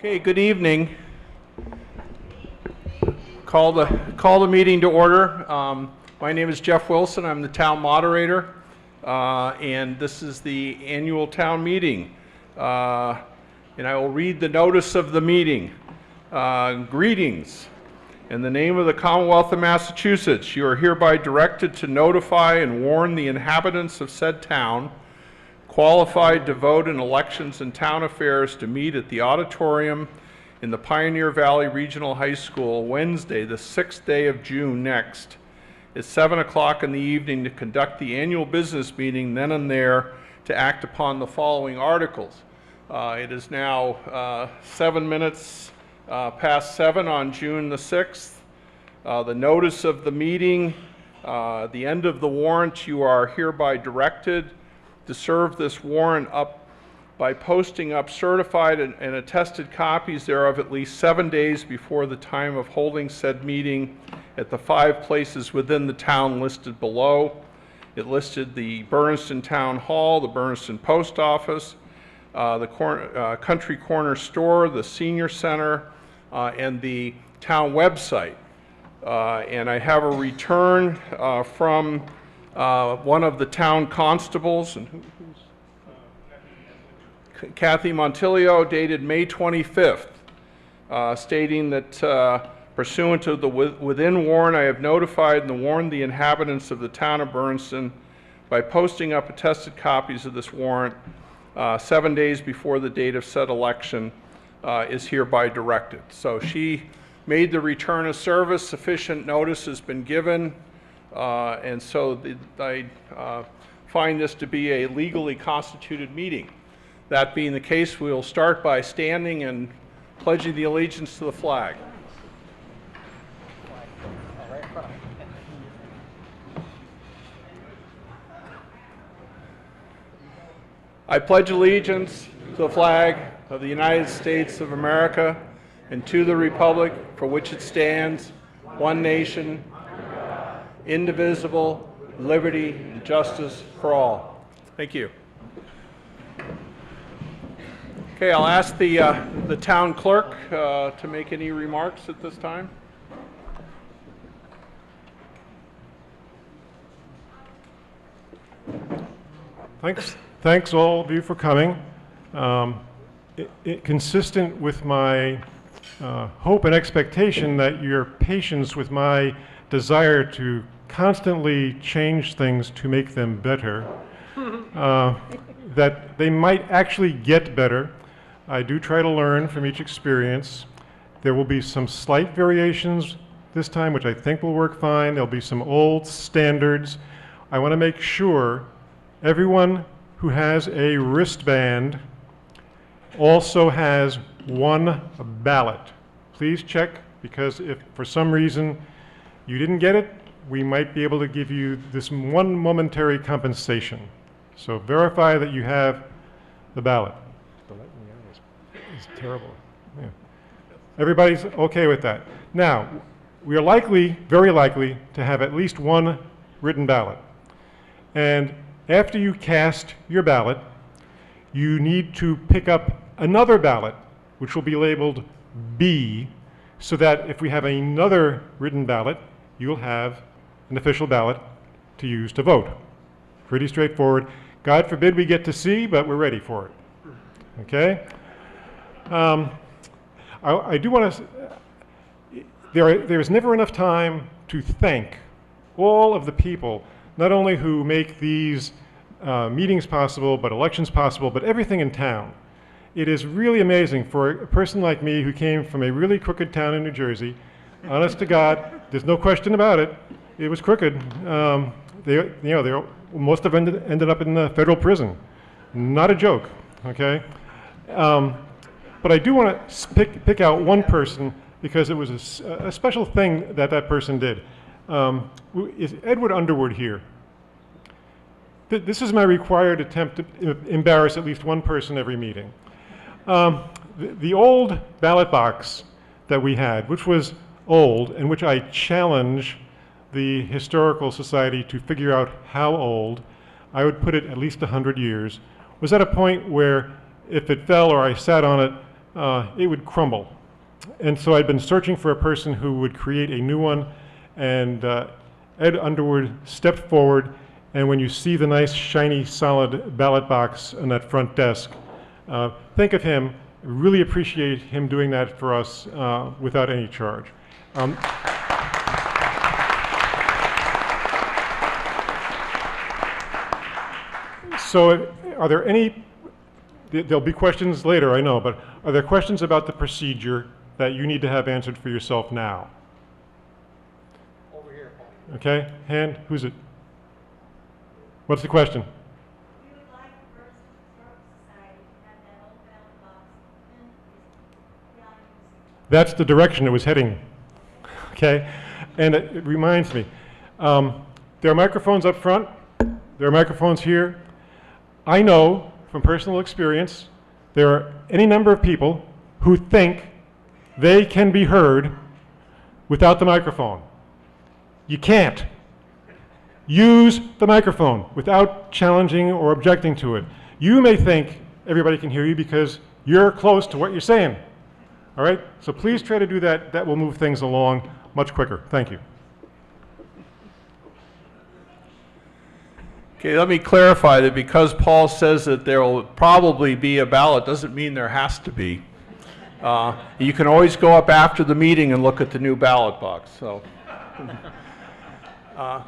Okay, good evening. Call the meeting to order. My name is Jeff Wilson. I'm the town moderator, and this is the annual town meeting. And I will read the notice of the meeting. Greetings. In the name of the Commonwealth of Massachusetts, you are hereby directed to notify and warn the inhabitants of said town qualified to vote in elections and town affairs to meet at the auditorium in the Pioneer Valley Regional High School Wednesday, the 6th day of June next, at 7 o'clock in the evening to conduct the annual business meeting then and there to act upon the following articles. It is now 7 minutes past 7 on June the 6th. The notice of the meeting, the end of the warrant, you are hereby directed to serve this warrant up by posting up certified and attested copies thereof at least 7 days before the time of holding said meeting at the 5 places within the town listed below. It listed the Bernardston Town Hall, the Bernardston Post Office, the Country Corner Store, the Senior Center, and the town website. And I have a return from one of the town constables, and Kathy Montilio, dated May 25th, stating that pursuant to the within warrant, I have notified and warned the inhabitants of the town of Bernardston by posting up attested copies of this warrant 7 days before the date of said election is hereby directed. So she made the return of service, sufficient notice has been given, and so I find this to be a legally constituted meeting. That being the case, we will start by standing and pledging the allegiance to the flag. I pledge allegiance to the flag of the United States of America and to the republic for which it stands, one nation, indivisible, liberty and justice for all. Thank you. Okay, I'll ask the town clerk to make any remarks at this time. Thanks all of you for coming. Consistent with my hope and expectation that your patience with my desire to constantly change things to make them better, that they might actually get better. I do try to learn from each experience. There will be some slight variations this time, which I think will work fine. There'll be some old standards. I want to make sure everyone who has a wristband also has one ballot. Please check, because if for some reason you didn't get it, we might be able to give you this one momentary compensation. So verify that you have the ballot. The light in the eye is terrible. Yeah. Everybody's okay with that. Now, we are likely, very likely, to have at least one written ballot. And after you cast your ballot, you need to pick up another ballot, which will be labeled B, so that if we have another written ballot, you'll have an official ballot to use to vote. Pretty straightforward. God forbid we get to C, but we're ready for it. Okay? I do want to, there is never enough time to thank all of the people, not only who make these meetings possible, but elections possible, but everything in town. It is really amazing for a person like me who came from a really crooked town in New Jersey. Honest to God, there's no question about it. It was crooked. They most of them ended up in the federal prison. Not a joke, okay? But I do want to pick out one person because it was a special thing that person did. Is Edward Underwood here? This is my required attempt to embarrass at least one person every meeting. The old ballot box that we had, which was old, and which I challenge the Historical Society to figure out how old, I would put it at least 100 years, was at a point where if it fell or I sat on it, it would crumble. And so I'd been searching for a person who would create a new one, and Ed Underwood stepped forward, and when you see the nice, shiny, solid ballot box on that front desk, think of him. Really appreciate him doing that for us without any charge. So are there any, there'll be questions later, I know, but are there questions about the procedure that you need to have answered for yourself now? Over here, Paul. Okay, hand, who's it? What's the question? We would like First Historical Society to have that old ballot box in the audience. That's the direction it was heading. Okay, and it reminds me, there are microphones up front, there are microphones here. I know from personal experience there are any number of people who think they can be heard without the microphone. You can't. Use the microphone without challenging or objecting to it. You may think everybody can hear you because you're close to what you're saying. All right? So please try to do that. That will move things along much quicker. Thank you. Okay, let me clarify that because Paul says that there will probably be a ballot doesn't mean there has to be. You can always go up after the meeting and look at the new ballot box. So,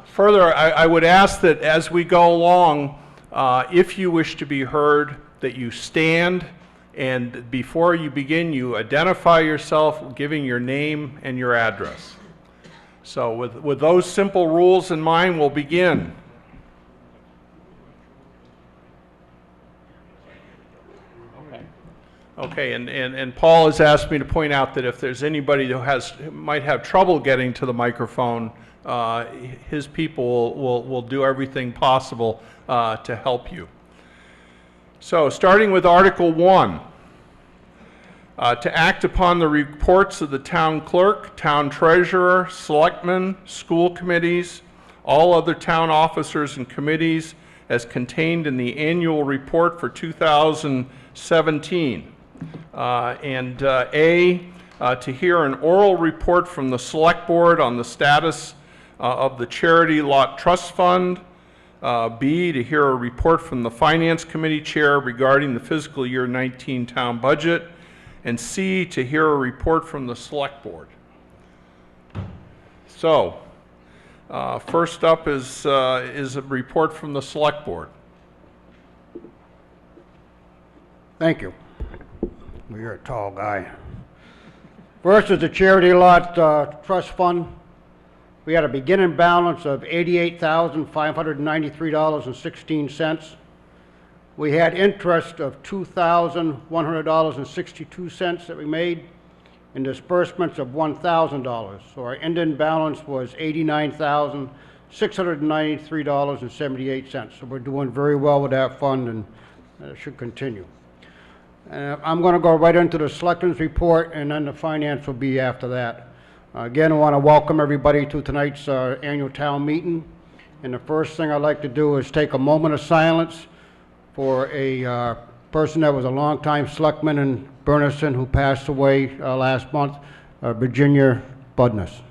further, I would ask that as we go along, if you wish to be heard, that you stand, and before you begin, you identify yourself, giving your name and your address. So with those simple rules in mind, we'll begin. Okay, and Paul has asked me to point out that if there's anybody who might have trouble getting to the microphone, his people will do everything possible to help you. So, starting with Article 1, to act upon the reports of the town clerk, town treasurer, selectmen, school committees, all other town officers and committees as contained in the annual report for 2017. To hear an oral report from the Select Board on the status of the Charity Lot Trust Fund. B, to hear a report from the Finance Committee Chair regarding the fiscal year 19 town budget. And C, to hear a report from the Select Board. So, first up is a report from the Select Board. Thank you. Well, you're a tall guy. First is the Charity Lot Trust Fund. We had a beginning balance of $88,593.16. We had interest of $2,100.62 that we made, and disbursements of $1,000. So our ending balance was $89,693.78. So we're doing very well with that fund, and it should continue. I'm going to go right into the Selectmen's report, and then the finance will be after that. Again, I want to welcome everybody to tonight's annual town meeting. And the first thing I'd like to do is take a moment of silence for a person that was a longtime selectman in Bernardston who passed away last month, Virginia Budness.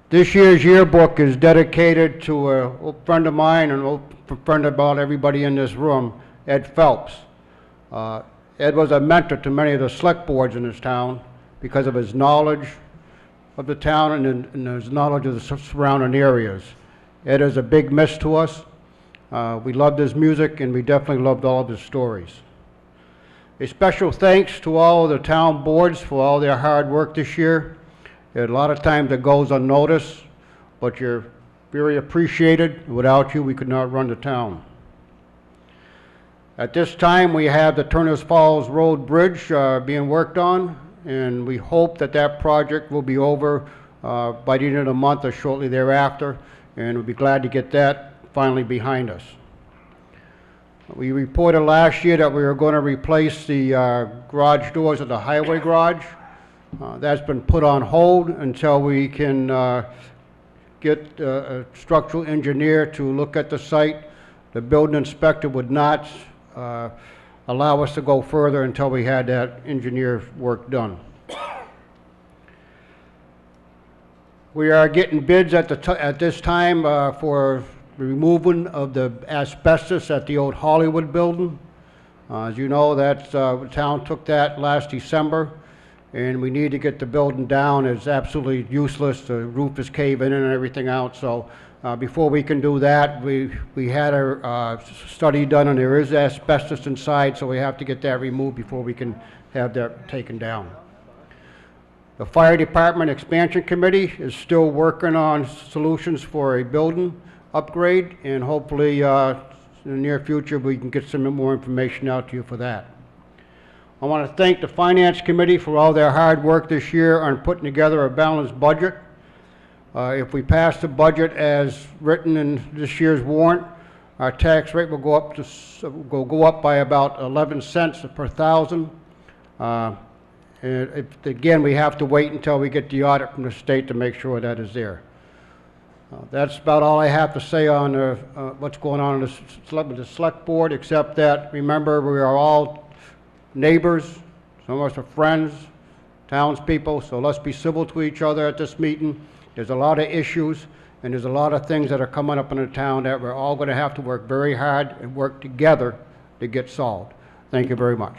This year's yearbook is dedicated to a old friend of mine and an old friend of about everybody in this room, Ed Phelps. Ed was a mentor to many of the select boards in this town because of his knowledge of the town and his knowledge of the surrounding areas. Ed is a big miss to us. We loved his music, and we definitely loved all of his stories. A special thanks to all of the town boards for all their hard work this year. A lot of times it goes unnoticed, but you're very appreciated. Without you, we could not run the town. At this time, we have the Turners Falls Road Bridge being worked on, and we hope that that project will be over by the end of the month or shortly thereafter, and we'll be glad to get that finally behind us. We reported last year that we were going to replace the garage doors at the highway garage. That's been put on hold until we can get a structural engineer to look at the site the building inspector would not allow us to go further until we had that engineer work done. We are getting bids at this time for removing of the asbestos at the old Hollywood building. As you know, the town took that last December, and we need to get the building down. It's absolutely useless. The roof is caving in and everything out. So before we can do that, we had a study done, and there is asbestos inside, so we have to get that removed before we can have that taken down. The Fire Department Expansion Committee is still working on solutions for a building upgrade, and hopefully in the near future we can get some more information out to you for that. I want to thank the Finance Committee for all their hard work this year on putting together a balanced budget. If we pass the budget as written in this year's warrant, our tax rate will go up by about 11 cents per thousand. And again, we have to wait until we get the audit from the state to make sure that is there. That's about all I have to say on what's going on with the select board, except that, remember, we are all neighbors, some of us are friends, townspeople, so let's be civil to each other at this meeting. There's a lot of issues, and there's a lot of things that are coming up in the town that we're all going to have to work very hard and work together to get solved. Thank you very much.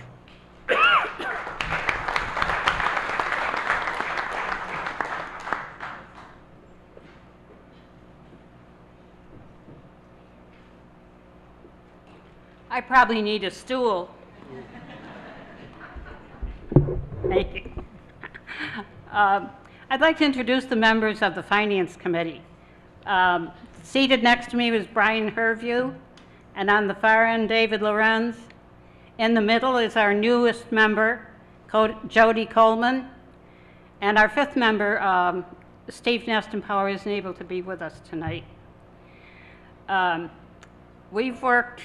I probably need a stool. Thank you. I'd like to introduce the members of the Finance Committee. Seated next to me was Brian Herview, and on the far end, David Lorenz. In the middle is our newest member, Jody Coleman, and our fifth member, Steve Nestenpower, isn't able to be with us tonight. We've worked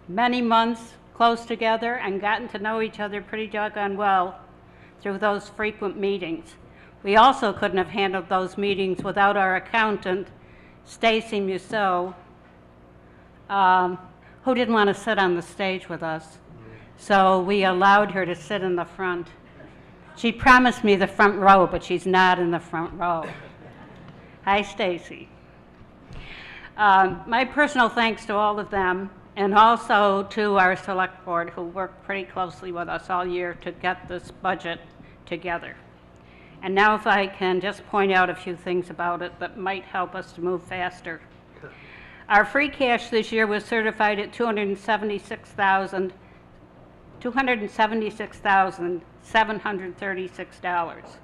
many months close together and gotten to know each other pretty doggone well through those frequent meetings. We also couldn't have handled those meetings without our accountant, Stacy Musso, who didn't want to sit on the stage with us. So we allowed her to sit in the front. She promised me the front row, but she's not in the front row. Hi, Stacy. My personal thanks to all of them, and also to our select board, who worked pretty closely with us all year to get this budget together. And now if I can just point out a few things about it that might help us to move faster. Our free cash this year was certified at $276,736.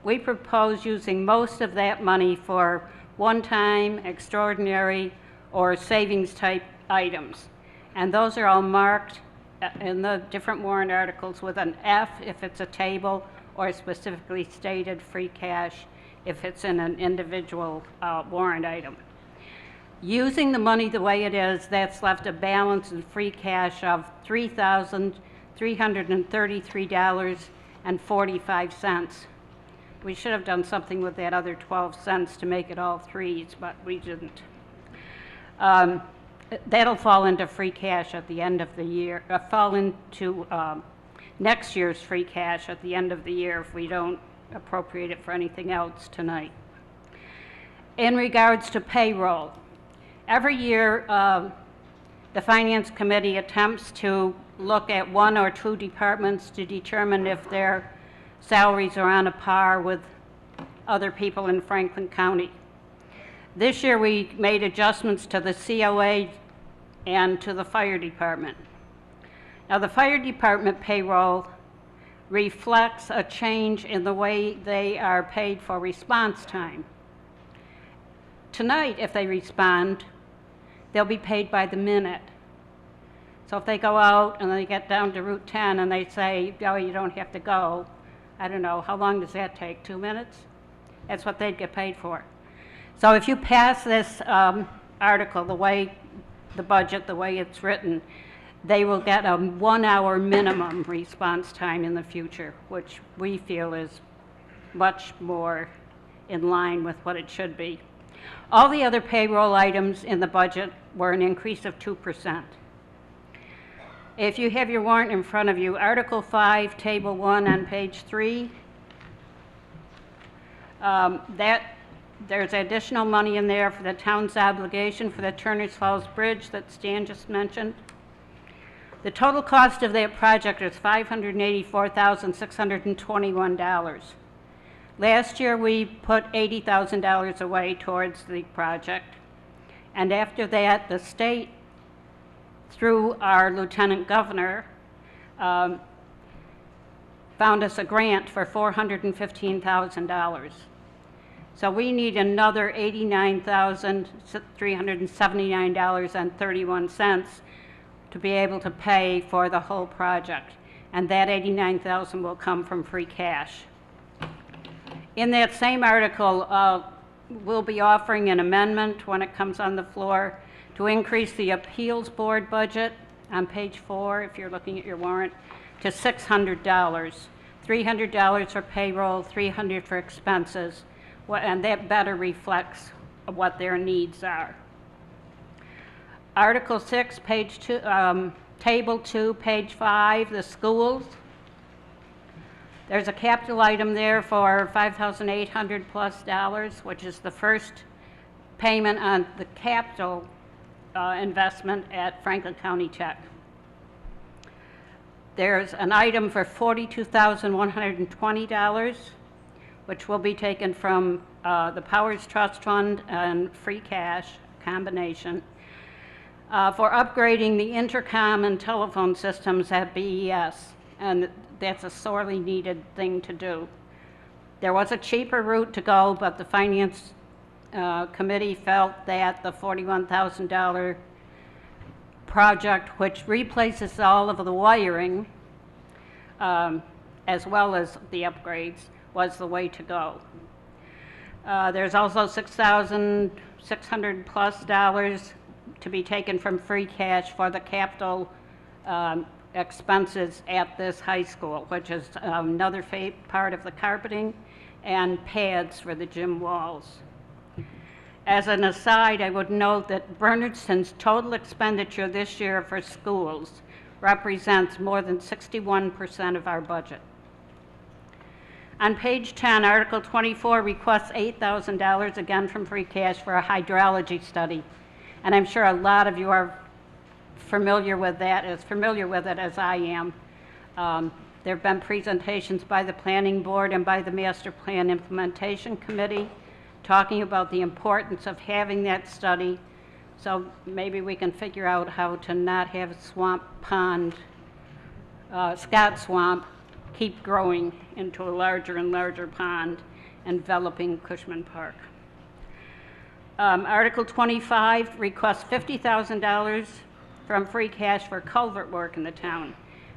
We propose using most of that money for one-time, extraordinary, or savings type items. And those are all marked in the different warrant articles with an F if it's a table, or specifically stated free cash if it's in an individual warrant item. Using the money the way it is, that's left a balance in free cash of $3,333.45. We should have done something with that other 12 cents to make it all threes, but we didn't. That'll fall into free cash at the end of the year, fall into next year's free cash at the end of the year if we don't appropriate it for anything else tonight. In regards to payroll, every year the Finance Committee attempts to look at one or two departments to determine if their salaries are on a par with other people in Franklin County. This year we made adjustments to the COA and to the fire department. Now the fire department payroll reflects a change in the way they are paid for response time. Tonight, if they respond, they'll be paid by the minute. So if they go out and they get down to Route 10 and they say, oh, you don't have to go, I don't know, how long does that take, 2 minutes? That's what they'd get paid for. So if you pass this article, the budget, the way it's written, they will get a 1 hour minimum response time in the future, which we feel is much more in line with what it should be. All the other payroll items in the budget were an increase of 2%. If you have your warrant in front of you, Article 5, Table 1 on page 3, there's additional money in there for the town's obligation for the Turners Falls Bridge that Stan just mentioned. The total cost of that project is $584,621. Last year, we put $80,000 away towards the project. And after that, the state, through our lieutenant governor, found us a grant for $415,000. So we need another $89,379.31 to be able to pay for the whole project. And that $89,000 will come from free cash. In that same article, we'll be offering an amendment when it comes on the floor to increase the appeals board budget on page 4, if you're looking at your warrant, to $600. $300 for payroll, $300 for expenses, and that better reflects what their needs are. Article 6, page 2, table 2, page 5, the schools. There's a capital item there for $5,800 plus, which is the first payment on the capital investment at Franklin County Tech. There's an item for $42,120, which will be taken from the Powers Trust Fund and free cash combination for upgrading the intercom and telephone systems at BES, and that's a sorely needed thing to do. There was a cheaper route to go, but the Finance Committee felt that the $41,000 project, which replaces all of the wiring, as well as the upgrades, was the way to go. There's also $6,600 plus to be taken from free cash for the capital expenses at this high school, which is another part of the carpeting and pads for the gym walls. As an aside, I would note that Bernardston's total expenditure this year for schools represents more than 61% of our budget. On page 10, Article 24 requests $8,000 again from free cash for a hydrology study. And I'm sure a lot of you are familiar with that, as familiar with it as I am. There have been presentations by the Planning Board and by the Master Plan Implementation Committee talking about the importance of having that study. So maybe we can figure out how to not have Swamp Pond, Scott Swamp, keep growing into a larger and larger pond, enveloping Cushman Park. Article 25 requests $50,000 from free cash for culvert work in the town.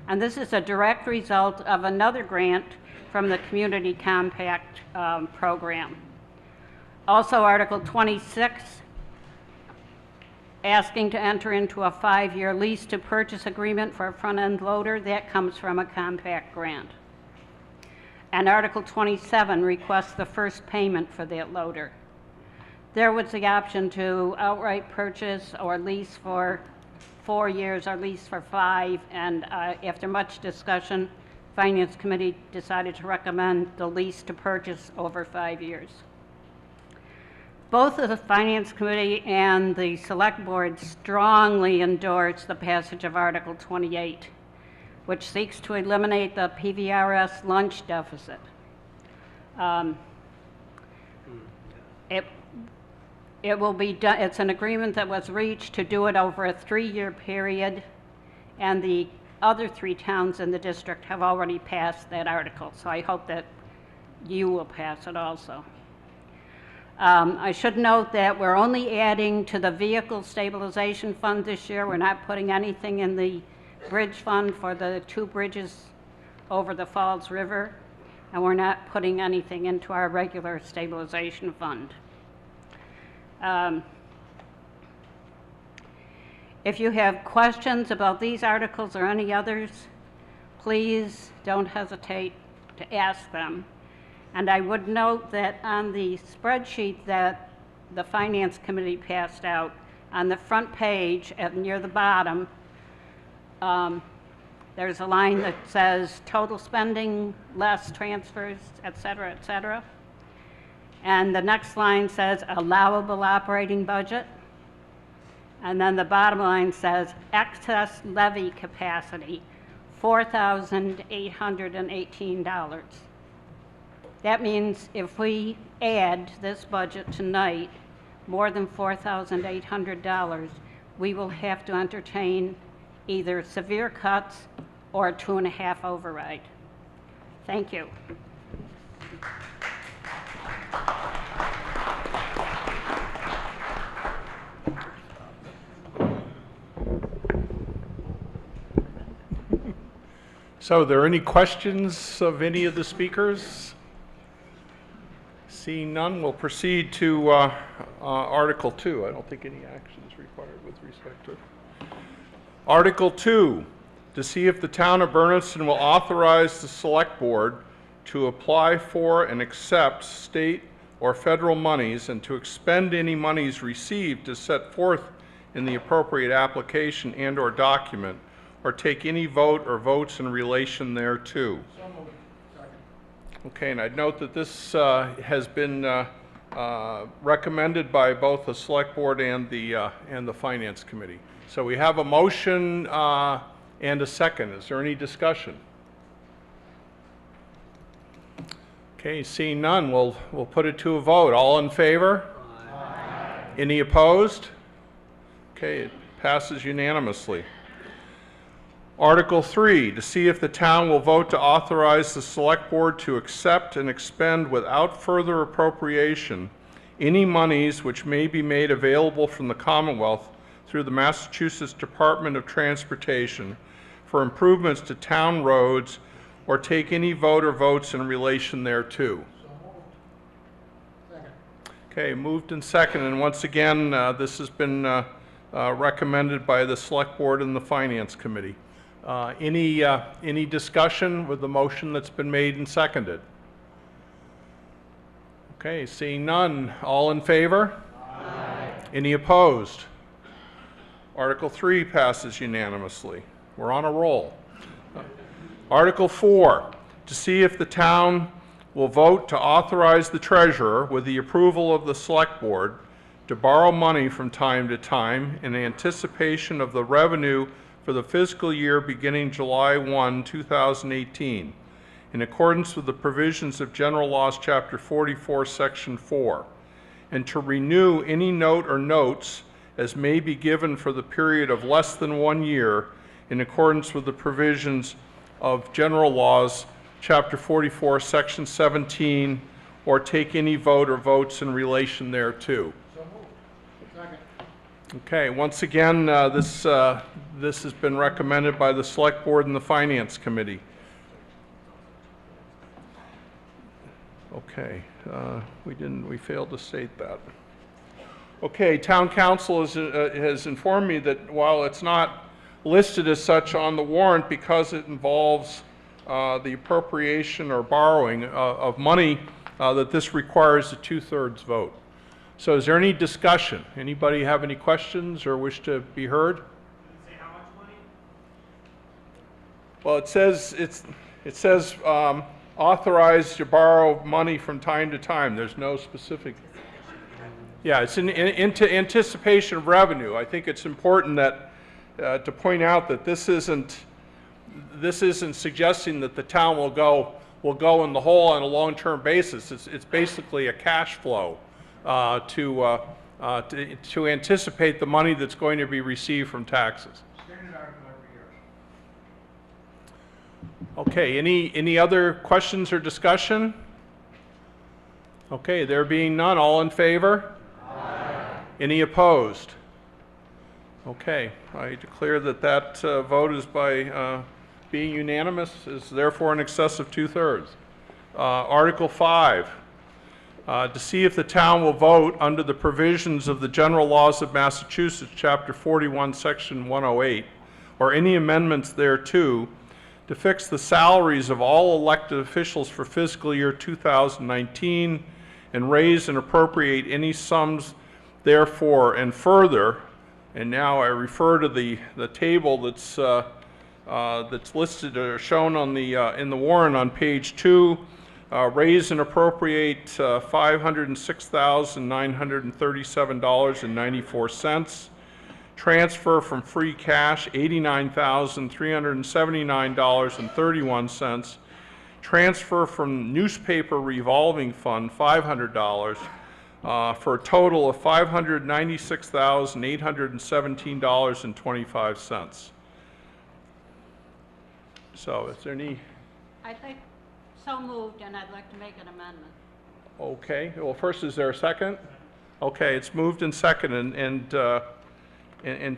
And this is a direct result of another grant from the Community Compact program. Also, Article 26, asking to enter into a 5-year lease to purchase agreement for a front-end loader. That comes from a compact grant. And Article 27 requests the first payment for that loader. There was the option to outright purchase or lease for 4 years or lease for 5, and after much discussion, Finance Committee decided to recommend the lease to purchase over 5 years. Both of the Finance Committee and the Select Board strongly endorsed the passage of Article 28, which seeks to eliminate the PVRS lunch deficit. It will be done. It's an agreement that was reached to do it over a 3-year period, and the other 3 towns in the district have already passed that article, so I hope that you will pass it also. I should note that we're only adding to the vehicle stabilization fund this year. We're not putting anything in the bridge fund for the 2 bridges over the Falls River, and we're not putting anything into our regular stabilization fund. If you have questions about these articles or any others, please don't hesitate to ask them. And I would note that on the spreadsheet that the Finance Committee passed out. On the front page, near the bottom, there's a line that says total spending, less transfers, et cetera, et cetera. And the next line says allowable operating budget. And then the bottom line says excess levy capacity, $4,818. That means if we add this budget tonight, more than $4,800, we will have to entertain either severe cuts or a 2.5 override. Thank you. So are there any questions of any of the speakers? Seeing none, we'll proceed to Article 2. I don't think any action is required with respect to it. Article 2, to see if the town of Bernardston will authorize the select board to apply for and accept state or federal monies and to expend any monies received as set forth in the appropriate application and/or document, or take any vote or votes in relation thereto. Okay, and I'd note that this has been recommended by both the Select Board and the Finance Committee. So we have a motion and a second. Is there any discussion? Okay, seeing none, we'll put it to a vote. All in favor? Aye. Any opposed? Okay, it passes unanimously. Article 3, to see if the town will vote to authorize the Select Board to accept and expend without further appropriation any monies which may be made available from the Commonwealth through the Massachusetts Department of Transportation for improvements to town roads, or take any vote or votes in relation thereto. Okay, moved and seconded, and once again, this has been recommended by the Select Board and the Finance Committee. Any discussion with the motion that's been made and seconded? Okay, seeing none, all in favor? Aye. Any opposed? Article 3 passes unanimously. We're on a roll. Article 4, to see if the town will vote to authorize the treasurer, with the approval of the Select Board, to borrow money from time to time in anticipation of the revenue for the fiscal year beginning July 1, 2018, in accordance with the provisions of General Laws, Chapter 44, Section 4, and to renew any note or notes as may be given for the period of less than 1 year, in accordance with the provisions of General Laws, Chapter 44, Section 17, or take any vote or votes in relation thereto. Okay, once again, this has been recommended by the Select Board and the Finance Committee. Okay, we failed to state that. Okay, Town Council has informed me that while it's not listed as such on the warrant, because it involves the appropriation or borrowing of money, that this requires a 2/3 vote. So is there any discussion? Anybody have any questions or wish to be heard? Does it say how much money? Well, it says authorized to borrow money from time to time. There's no specific. Yeah, it's in anticipation of revenue. I think it's important that to point out that this isn't suggesting that the town will go in the hole on a long-term basis. It's basically a cash flow. To anticipate the money that's going to be received from taxes. Okay, any other questions or discussion? Okay, there being none, all in favor? Aye. Any opposed? Okay, I declare that vote is by being unanimous, is therefore in excess of 2/3. Article 5. To see if the town will vote under the provisions of the General Laws of Massachusetts, Chapter 41, Section 108, or any amendments thereto, to fix the salaries of all elected officials for fiscal year 2019 and raise and appropriate any sums therefore and further. And now I refer to the table that's listed or shown on the in the warrant on page 2. Raise and appropriate $506,937.94. Transfer from free cash $89,379.31. Transfer from newspaper revolving fund $500 for a total of $596,817.25. So is there any? I think so moved, and I'd like to make an amendment. Okay, well, first, is there a second? Okay, it's moved and seconded, and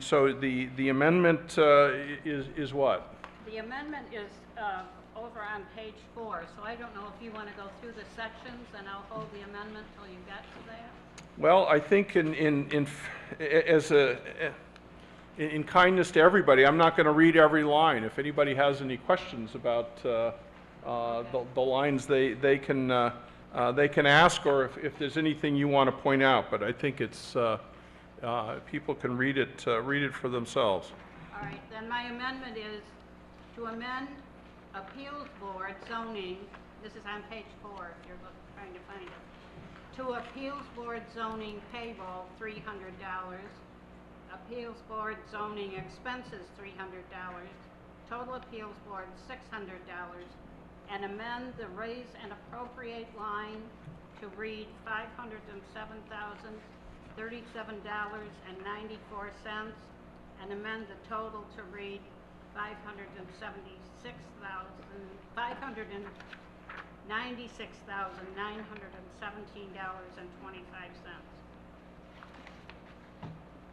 so the amendment is what? The amendment is over on page 4, so I don't know if you want to go through the sections, and I'll hold the amendment till you get to that. Well, I think in kindness to everybody, I'm not going to read every line. If anybody has any questions about the lines, they can ask, or if there's anything you want to point out. But I think it's people can read it for themselves. All right, then my amendment is to amend Appeals Board zoning, this is on page 4 if you're trying to find it, to Appeals Board zoning payroll, $300, Appeals Board zoning expenses, $300, total Appeals Board, $600, and amend the raise and appropriate line to read $507,037.94, and amend the total to read $596,917.25.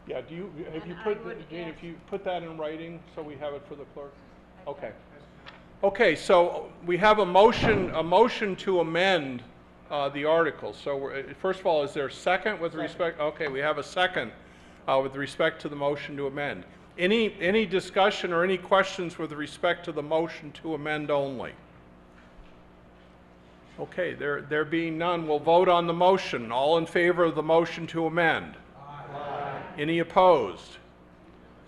Yeah, have you put, Jane, if you put that in writing so we have it for the clerk? Okay. Okay, so we have a motion to amend the article. So first of all, is there a second with respect? Okay, we have a second with respect to the motion to amend. Any discussion or any questions with respect to the motion to amend only? Okay, there being none, we'll vote on the motion. All in favor of the motion to amend? Aye. Any opposed?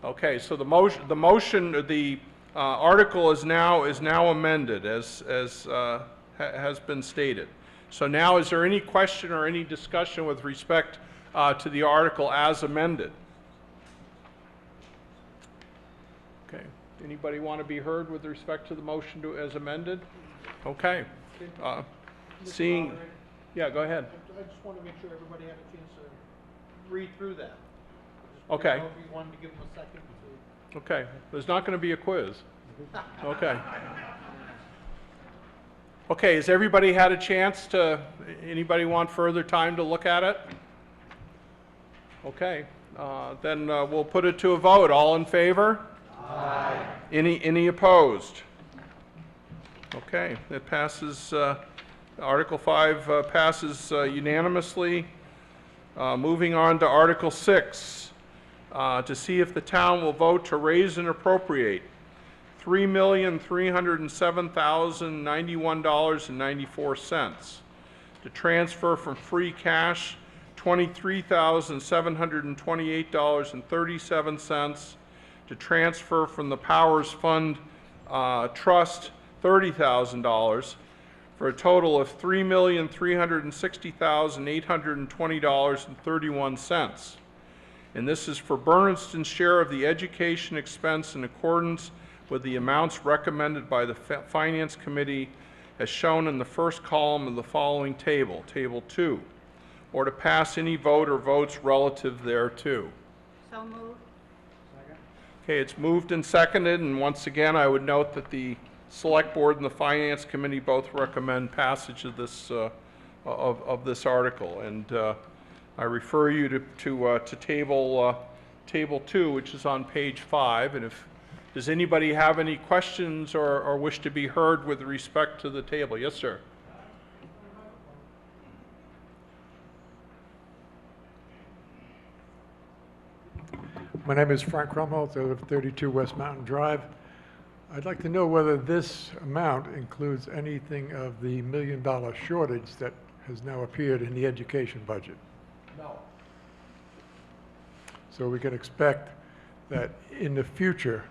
Okay, so the article is now amended as has been stated. So now, is there any question or any discussion with respect to the article as amended? Okay. Anybody want to be heard with respect to the motion as amended? Okay. Seeing, yeah, go ahead. I just want to make sure everybody had a chance to read through that. Okay. If you wanted to give them a second to. Okay. There's not going to be a quiz. Okay. Okay, has everybody had a chance to, anybody want further time to look at it? Okay, then we'll put it to a vote. All in favor? Aye. Any opposed? Okay, it passes, Article 5 passes unanimously. Moving on to Article 6, to see if the town will vote to raise and appropriate $3,307,091.94, to transfer from free cash $23,728.37, to transfer from the Powers Fund Trust $30,000, for a total of $3,360,820.31. And this is for Bernardston's share of the education expense in accordance with the amounts recommended by the Finance Committee as shown in the first column of the following table, Table 2, or to pass any vote or votes relative thereto. So moved. Okay, it's moved and seconded, and once again, I would note that the Select Board and the Finance Committee both recommend passage of this this article, and I refer you to Table 2, which is on page 5, and does anybody have any questions or wish to be heard with respect to the table? Yes, sir. My name is Frank Krumholtz. I live at 32 West Mountain Drive. I'd like to know whether this amount includes anything of the $1 million shortage that has now appeared in the education budget. No. So we can expect that in the future,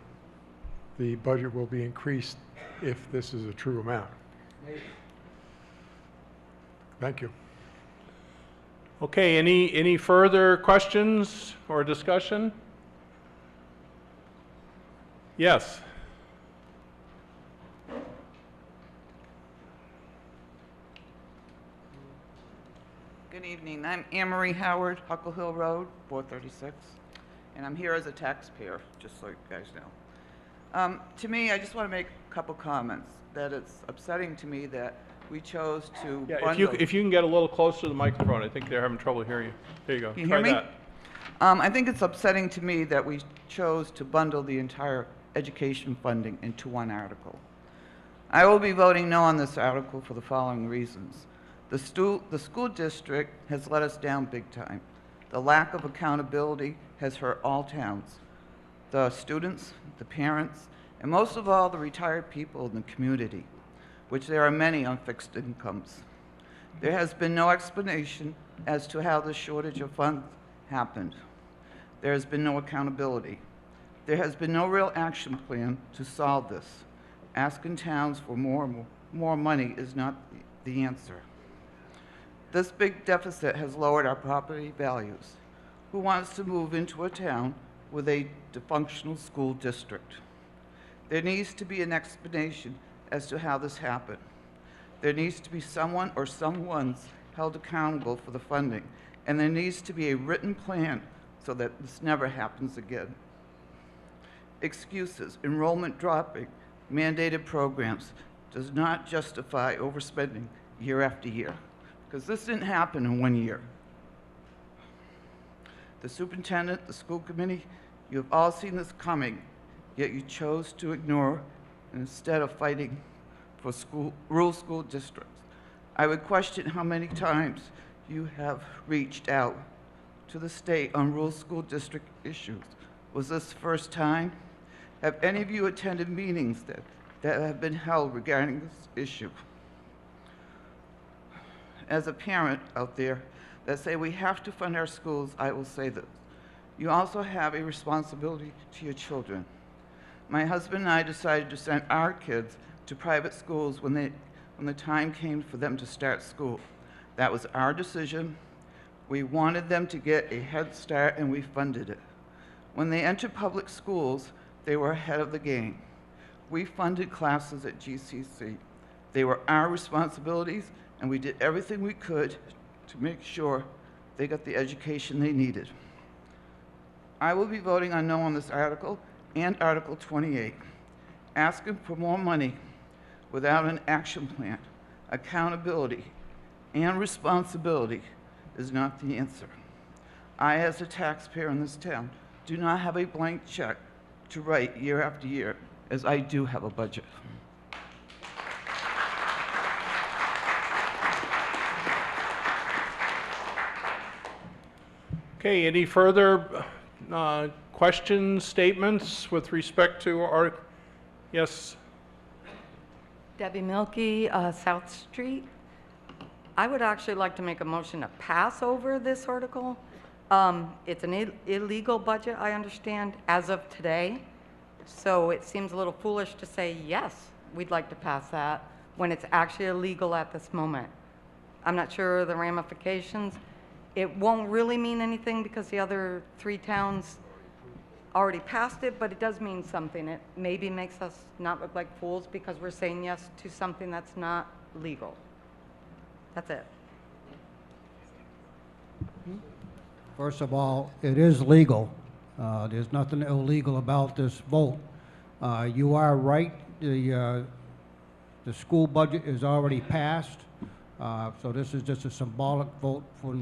the budget will be increased if this is a true amount. Thank you. Okay, any further questions or discussion? Yes. Good evening. I'm Anne Marie Howard, Huckle Hill Road, 436, and I'm here as a taxpayer, just so you guys know. To me, I just want to make a couple comments, that it's upsetting to me that we chose to Yeah, bundle. if you can get a little closer to the microphone, I think they're having trouble hearing you. There you go. Can you Try hear me? that. I think it's upsetting to me that we chose to bundle the entire education funding into one article. I will be voting no on this article for the following reasons. The school district has let us down big time. The lack of accountability has hurt all towns. The students, the parents, and most of all, the retired people in the community, which there are many on fixed incomes. There has been no explanation as to how the shortage of funds happened. There has been no accountability. There has been no real action plan to solve this. Asking towns for more money is not the answer. This big deficit has lowered our property values. Who wants to move into a town with a dysfunctional school district? There needs to be an explanation as to how this happened. There needs to be someone or someones held accountable for the funding, and there needs to be a written plan so that this never happens again. Excuses, enrollment dropping, mandated programs does not justify overspending year after year, because this didn't happen in 1 year. The superintendent, the school committee, you have all seen this coming, yet you chose to ignore instead of fighting for rural school districts. I would question how many times you have reached out to the state on rural school district issues. Was this the first time? Have any of you attended meetings that have been held regarding this issue? As a parent out there that say we have to fund our schools, I will say this. You also have a responsibility to your children. My husband and I decided to send our kids to private schools when the time came for them to start school. That was our decision. We wanted them to get a head start, and we funded it. When they entered public schools, they were ahead of the game. We funded classes at GCC. They were our responsibilities, and we did everything we could to make sure they got the education they needed. I will be voting on no on this article and Article 28. Asking for more money without an action plan, accountability, and responsibility is not the answer. I, as a taxpayer in this town, do not have a blank check to write year after year, as I do have a budget. Okay, any further questions, statements with respect to our, yes? Debbie Milky, South Street. I would actually like to make a motion to pass over this article. It's an illegal budget, I understand, as of today. So it seems a little foolish to say, yes, we'd like to pass that, when it's actually illegal at this moment. I'm not sure of the ramifications. It won't really mean anything because the other 3 towns already passed it, but it does mean something. It maybe makes us not look like fools because we're saying yes to something that's not legal. That's it. First of all, it is legal. There's nothing illegal about this vote. You are right, the school budget is already passed, so this is just a symbolic vote for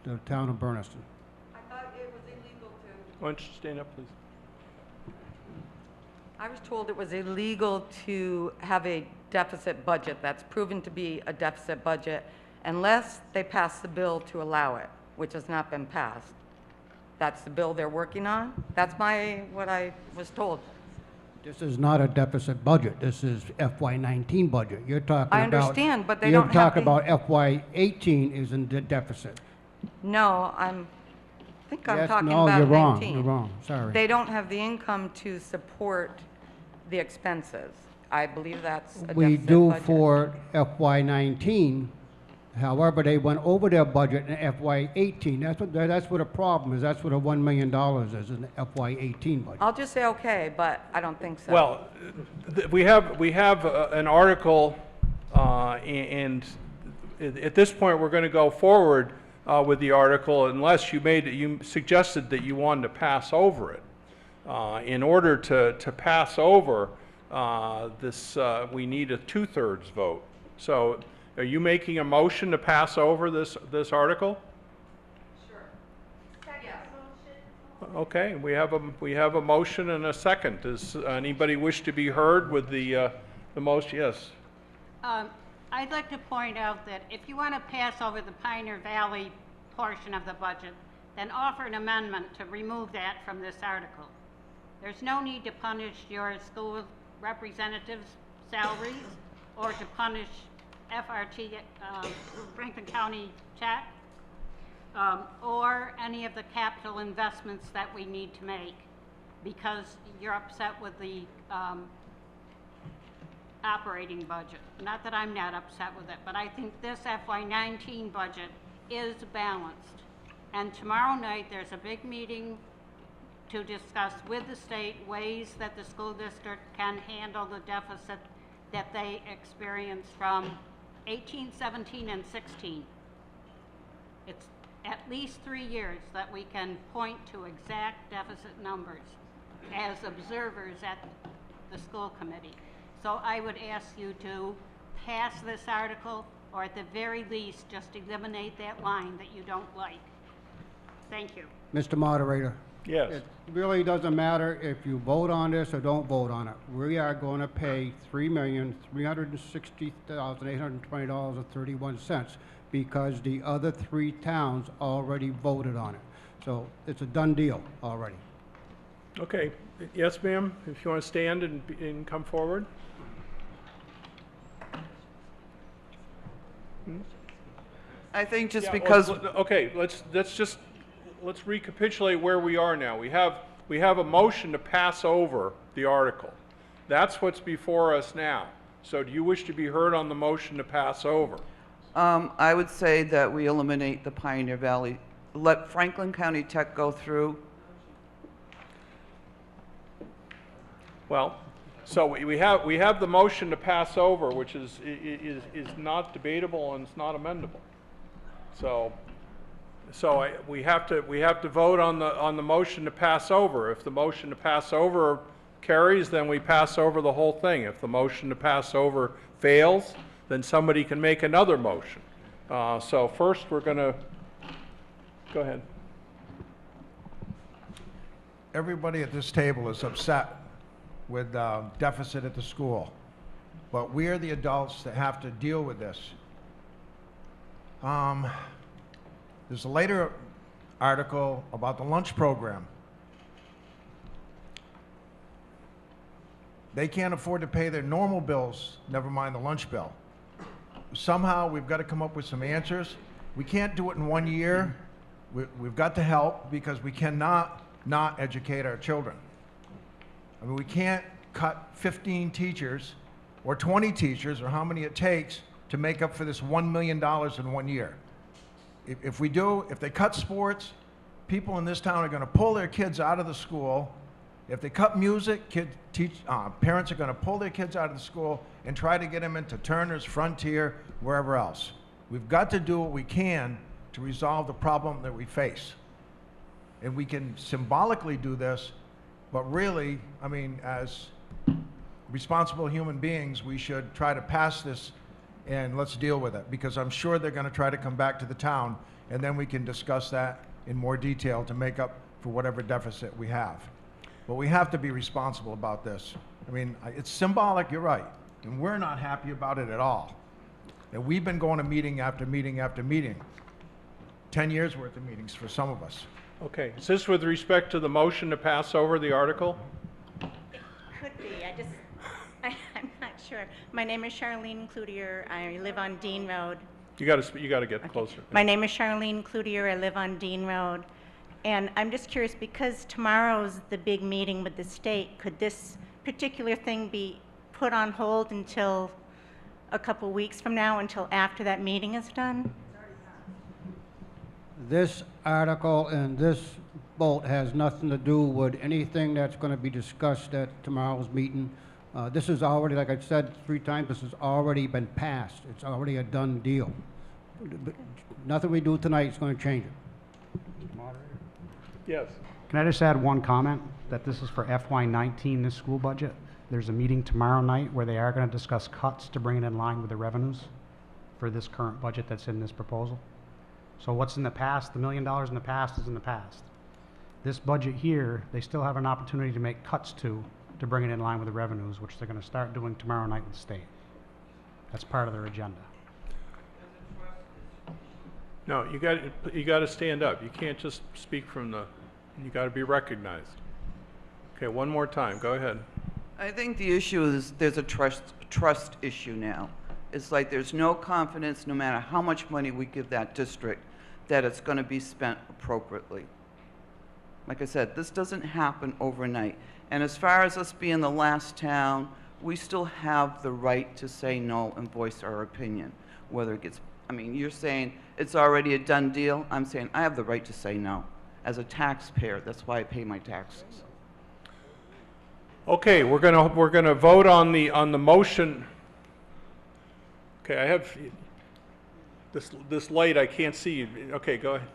the town of Bernardston. I thought it was illegal to... Why don't you stand up, please? I was told it was illegal to have a deficit budget that's proven to be a deficit budget unless they pass the bill to allow it, which has not been passed. That's the bill they're working on. That's what I was told. This is not a deficit budget. This is FY19 budget. You're talking about. I understand, but they You're don't have talking the- about FY18 is in the deficit. No, I think I'm Yes, talking no, about you're 19. wrong. You're wrong. Sorry. They don't have the income to support the expenses. I believe that's a deficit We do budget. for FY19. However, they went over their budget in FY18. That's what the problem is. That's what a $1 million is in the FY18 budget. I'll just say okay, but I don't think so. Well, we have an article, and at this point, we're going to go forward with the article unless you suggested that you wanted to pass over it. In order to pass over this, we need a 2/3 vote. So are you making a motion to pass over this article? Okay, we have a motion and a second. Does anybody wish to be heard with the motion? Yes. I'd like to point out that if you want to pass over the Pioneer Valley portion of the budget, then offer an amendment to remove that from this article. There's no need to punish your school representatives' salaries or to punish FRT, Franklin County Tech, or any of the capital investments that we need to make because you're upset with the operating budget. Not that I'm not upset with it, but I think this FY19 budget is balanced. And tomorrow night, there's a big meeting to discuss with the state ways that the school district can handle the deficit that they experienced from 18, 17, and 16. It's at least 3 years that we can point to exact deficit numbers as observers at the school committee. So I would ask you to pass this article, or at the very least, just eliminate that line that you don't like. Thank you. Mr. Moderator. Yes. It really doesn't matter if you vote on this or don't vote on it. We are going to pay $3,360,820.31 because the other 3 towns already voted on it. So it's a done deal already. Okay. Yes, ma'am. If you want to stand and come forward. I think just Yeah, because, okay, let's recapitulate where we are now. We have a motion to pass over the article. That's what's before us now. So do you wish to be heard on the motion to pass over? I would say that we eliminate the Pioneer Valley, let Franklin County Tech go through. Well, so we have the motion to pass over, which is not debatable and it's not amendable. So we have to vote on the motion to pass over. If the motion to pass over carries, then we pass over the whole thing. If the motion to pass over fails, then somebody can make another motion. So first, we're going to go ahead. Everybody at this table is upset with deficit at the school, but we are the adults that have to deal with this. There's a later article about the lunch program. They can't afford to pay their normal bills, never mind the lunch bill. Somehow, we've got to come up with some answers. We can't do it in 1 year. We've got to help because we cannot not educate our children. I mean, we can't cut 15 teachers or 20 teachers or how many it takes to make up for this $1 million in 1 year. If they cut sports, people in this town are going to pull their kids out of the school. If they cut music, parents are going to pull their kids out of the school and try to get them into Turner's, Frontier, wherever else. We've got to do what we can to resolve the problem that we face. And we can symbolically do this, but really, I mean, as responsible human beings, we should try to pass this and let's deal with it, because I'm sure they're going to try to come back to the town, and then we can discuss that in more detail to make up for whatever deficit we have. But we have to be responsible about this. I mean, it's symbolic, you're right, and we're not happy about it at all. And we've been going to meeting after meeting after meeting, 10 years worth of meetings for some of us. Okay, is this with respect to the motion to pass over the article? Could be, I'm not sure. My name is Charlene Cloutier. I live on Dean Road. You gotta get closer. My name is Charlene Cloutier. I live on Dean Road. And I'm just curious, because tomorrow's the big meeting with the state, could this particular thing be put on hold until a couple weeks from now, until after that meeting is done? This article and this vote has nothing to do with anything that's going to be discussed at tomorrow's meeting. This is already, like I said 3 times, this has already been passed. It's already a done deal. Nothing we do tonight is going to change it. Yes. Can I just add one comment, that this is for FY19, this school budget? There's a meeting tomorrow night where they are going to discuss cuts to bring it in line with the revenues for this current budget that's in this proposal. So what's in the past, the $1 million in the past is in the past. This budget here, they still have an opportunity to make cuts to bring it in line with the revenues, which they're going to start doing tomorrow night with the state. That's part of their agenda. No, you got to stand up. You can't just speak from the, you got to be recognized. Okay, one more time. Go ahead. I think the issue is there's a trust issue now. It's like there's no confidence, no matter how much money we give that district, that it's going to be spent appropriately. Like I said, this doesn't happen overnight. And as far as us being the last town, we still have the right to say no and voice our opinion. Whether it gets, I mean, you're saying it's already a done deal. I'm saying I have the right to say no. As a taxpayer, that's why I pay my taxes. Okay, we're gonna vote on the motion. Okay, I have this light. I can't see you. Okay, go ahead.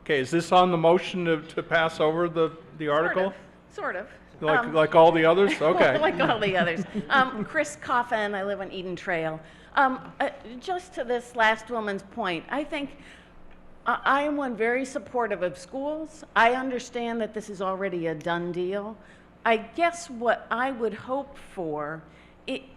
Okay, is this on the motion to pass over the article? Sort of. Like all the others? Okay. Like all the others. Chris Coffin, I live on Eden Trail. Just to this last woman's point, I think I am one very supportive of schools. I understand that this is already a done deal. I guess what I would hope for,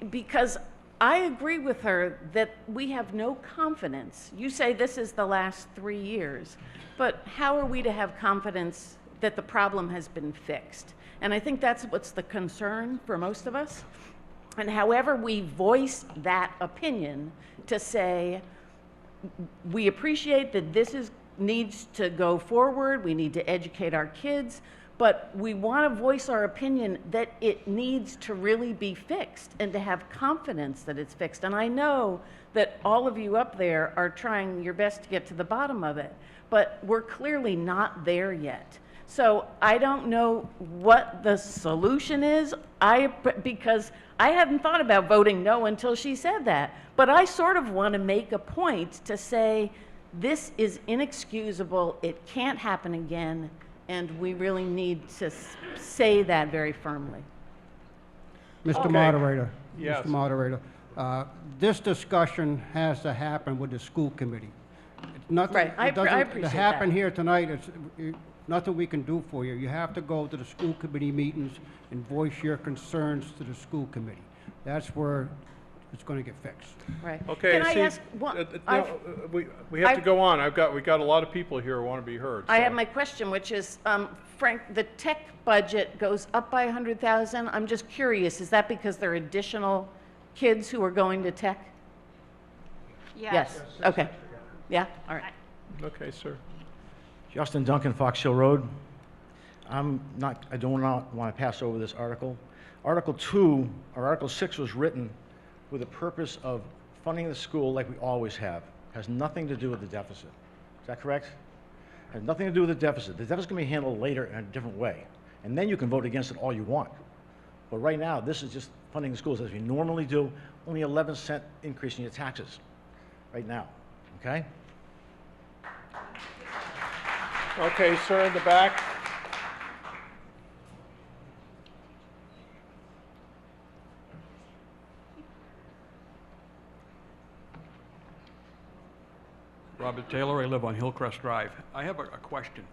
because I agree with her that we have no confidence. You say this is the last 3 years, but how are we to have confidence that the problem has been fixed? And I think that's what's the concern for most of us. And however we voice that opinion to say, we appreciate that this needs to go forward, we need to educate our kids, but we want to voice our opinion that it needs to really be fixed and to have confidence that it's fixed. And I know that all of you up there are trying your best to get to the bottom of it, but we're clearly not there yet. So I don't know what the solution is, because I hadn't thought about voting no until she said that. But I sort of want to make a point to say, this is inexcusable, it can't happen again, and we really need to say that very firmly. Mr. Okay. Moderator. Yes. Mr. Moderator, this discussion has to happen with the school committee. It's nothing, Right, I it doesn't- appreciate To happen that. here tonight, it's nothing we can do for you. You have to go to the school committee meetings and voice your concerns to the school committee. That's where it's going to get fixed. Right. Okay. Can I see, ask one? no, we have to go on. We got a lot of people here who want to be heard. I so. have my question, which is, Frank, the tech budget goes up by 100,000. I'm just curious, is that because there are additional kids who are going to tech? Yes. Okay. Yeah, all right. Okay, sir. Justin Duncan, Fox Hill Road. I do not want to pass over this article. Article 2, or Article 6 was written with the purpose of funding the school like we always have. Has nothing to do with the deficit. Is that correct? Has nothing to do with the deficit. The deficit's going to be handled later in a different way. And then you can vote against it all you want. But right now, this is just funding the schools as we normally do, only 11-cent increase in your taxes right now, okay? Okay, sir, in the back. Robert Taylor, I live on Hillcrest Drive. I have a question.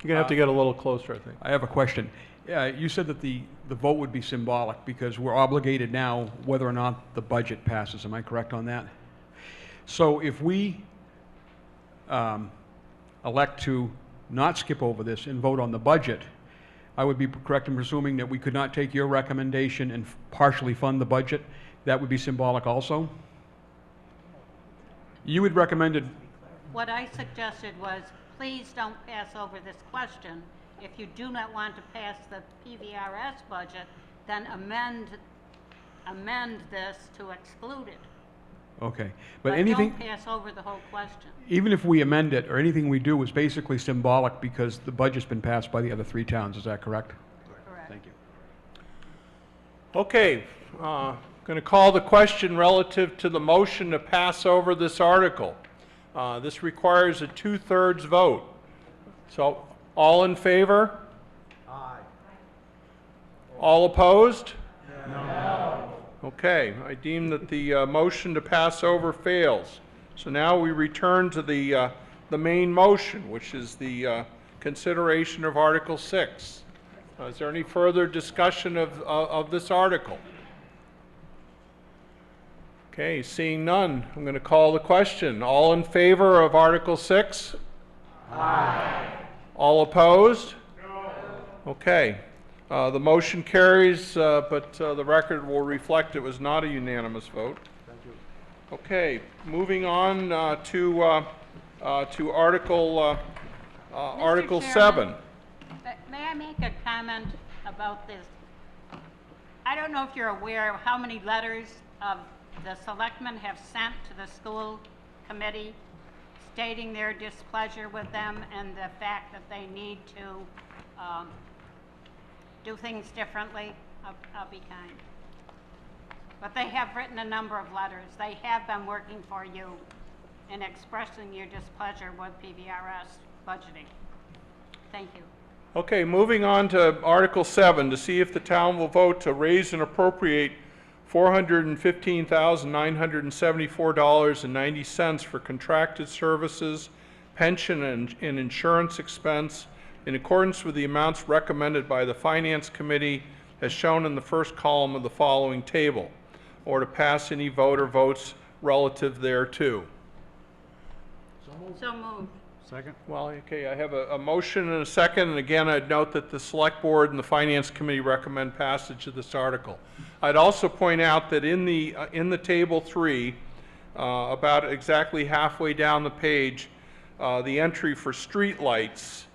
You're going to have to get a little closer, I think. I have a question. You said that the vote would be symbolic because we're obligated now whether or not the budget passes. Am I correct on that? So if we elect to not skip over this and vote on the budget, I would be correct in presuming that we could not take your recommendation and partially fund the budget. That would be symbolic also? You had recommended, What I suggested was, please don't pass over this question. If you do not want to pass the PVRS budget, then amend this to exclude it. okay. But anything, don't pass over the whole question. even if we amend it, or anything we do is basically symbolic because the budget's been passed by the other 3 towns, is that correct? Correct. Thank you. Okay, going to call the question relative to the motion to pass over this article. This requires a 2/3 vote. So, all in favor? Aye. All opposed? No. Okay, I deem that the motion to pass over fails. So now we return to the main motion, which is the consideration of Article 6. Is there any further discussion of this article? Okay, seeing none, I'm going to call the question. All in favor of Article 6? Aye. All opposed? No. Okay, the motion carries, but the record will reflect it was not a unanimous vote. Thank you. Okay, moving on to Article Article 7. May I make a comment about this? I don't know if you're aware of how many letters of the selectmen have sent to the school committee stating their displeasure with them and the fact that they need to do things differently. I'll be kind. But they have written a number of letters. They have been working for you in expressing your displeasure with PVRS budgeting. Thank you. Okay, moving on to Article 7, to see if the town will vote to raise and appropriate $415,974.90 for contracted services, pension, and insurance expense in accordance with the amounts recommended by the Finance Committee as shown in the first column of the following table, or to pass any vote or votes relative thereto. So moved. Second? Well, okay, I have a motion and a second, and again, I'd note that the Select Board and the Finance Committee recommend passage of this article. I'd also point out that in the Table 3, about exactly halfway down the page, the entry for streetlights,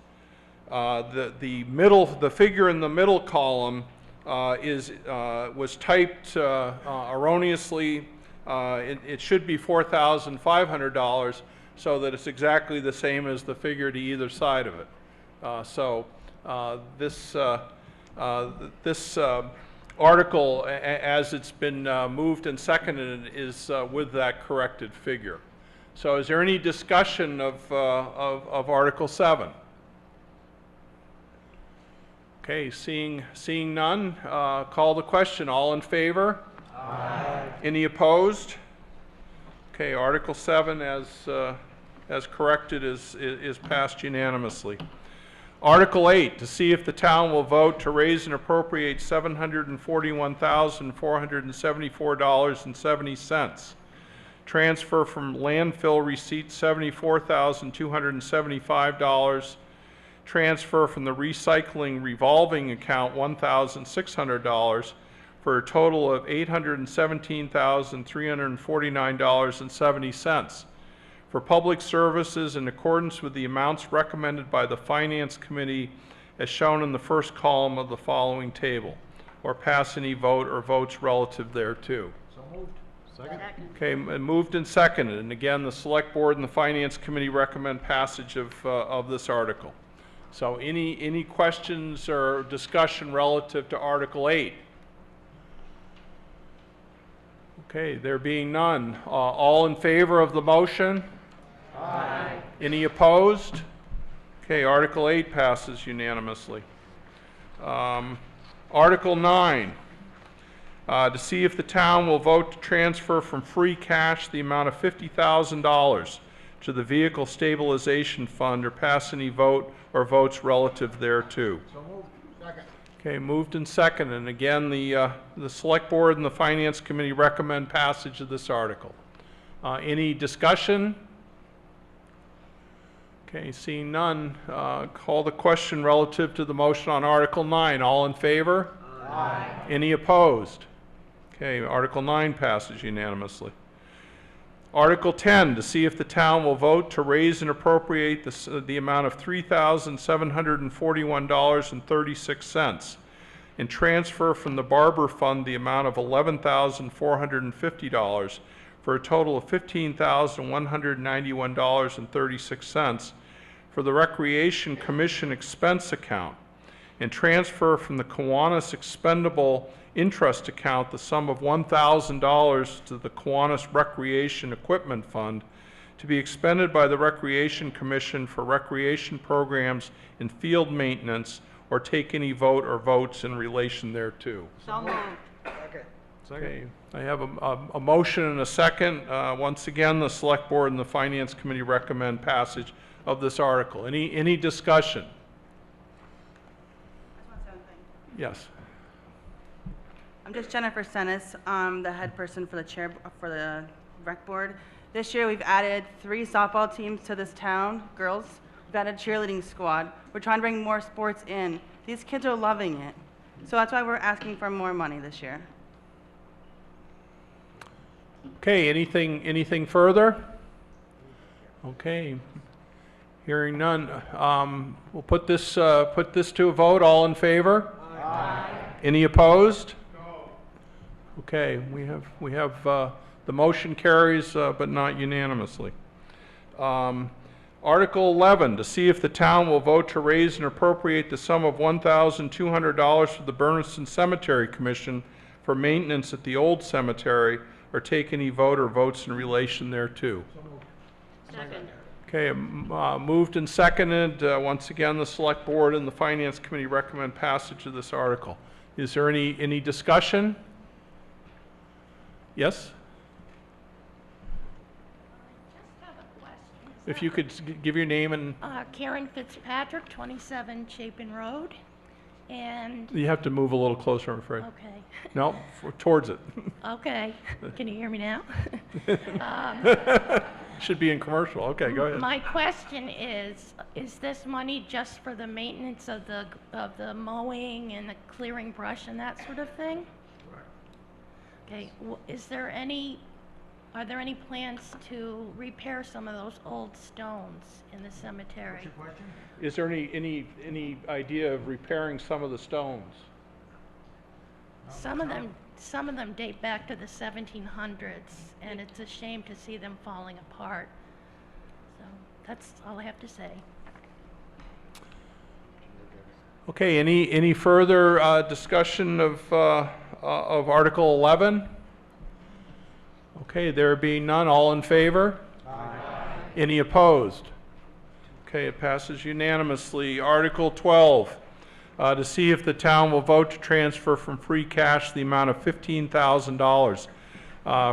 the figure in the middle column was typed erroneously. It should be $4,500. So that it's exactly the same as the figure to either side of it. This article, as it's been moved and seconded, is with that corrected figure. So is there any discussion of Article 7? Okay, seeing none, call the question. All in favor? Aye. Any opposed? Okay, Article 7 as corrected is passed unanimously. Article 8, to see if the town will vote to raise and appropriate $741,474.70. Transfer from landfill receipts $74,275. Transfer from the recycling revolving account $1,600 for a total of $817,349.70. For public services in accordance with the amounts recommended by the Finance Committee as shown in the first column of the following table, or pass any vote or votes relative thereto. So moved. Second? Okay, moved and seconded, and again, the Select Board and the Finance Committee recommend passage of this article. So any questions or discussion relative to Article 8? Okay, there being none, all in favor of the motion? Aye. Any opposed? Okay, Article 8 passes unanimously. Article 9, to see if the town will vote to transfer from free cash the amount of $50,000 to the Vehicle Stabilization Fund or pass any vote or votes relative thereto. So moved. Second. Okay, moved and seconded, and again, the Select Board and the Finance Committee recommend passage of this article. Any discussion? Okay, seeing none, call the question relative to the motion on Article 9. All in favor? Aye. Any opposed? Okay, Article 9 passes unanimously. Article 10, to see if the town will vote to raise and appropriate the amount of $3,741.36 and transfer from the Barber Fund the amount of $11,450 for a total of $15,191.36 for the Recreation Commission expense account, and transfer from the Kiwanis expendable interest account the sum of $1,000 to the Kiwanis Recreation Equipment Fund to be expended by the Recreation Commission for recreation programs and field maintenance, or take any vote or votes in relation thereto. So moved. Okay, I have a motion and a second. Once again, the Select Board and the Finance Committee recommend passage of this article. Any discussion? Yes. I'm just Jennifer Senes, the head person for the rec board. This year we've added 3 softball teams to this town, girls. We've added a cheerleading squad. We're trying to bring more sports in. These kids are loving it. So that's why we're asking for more money this year. Okay, anything further? Okay, hearing none. We'll put this to a vote. All in favor? Aye. Any opposed? No. Okay, we have the motion carries, but not unanimously. Article 11, to see if the town will vote to raise and appropriate the sum of $1,200 for the Bernardston Cemetery Commission for maintenance at the old cemetery, or take any vote or votes in relation thereto. Second. Okay, moved and seconded. Once again, the Select Board and the Finance Committee recommend passage of this article. Is there any discussion? Yes? If you could give your name and... Karen Fitzpatrick, 27 Chapin Road, and... You have to move a little closer, I'm afraid. Okay. No, towards it. Okay. Can you hear me now? Should be in commercial. Okay, go ahead. My question is this money just for the maintenance of the mowing and the clearing brush and that sort of thing? Okay. Are there any plans to repair some of those old stones in the cemetery? What's your question? Is there any idea of repairing some of the stones? Some of them date back to the 1700s, and it's a shame to see them falling apart. So that's all I have to say. Okay, any further discussion of Article 11? Okay, there being none, all in favor? Aye. Any opposed? Okay, it passes unanimously. Article 12, to see if the town will vote to transfer from free cash the amount of $15,000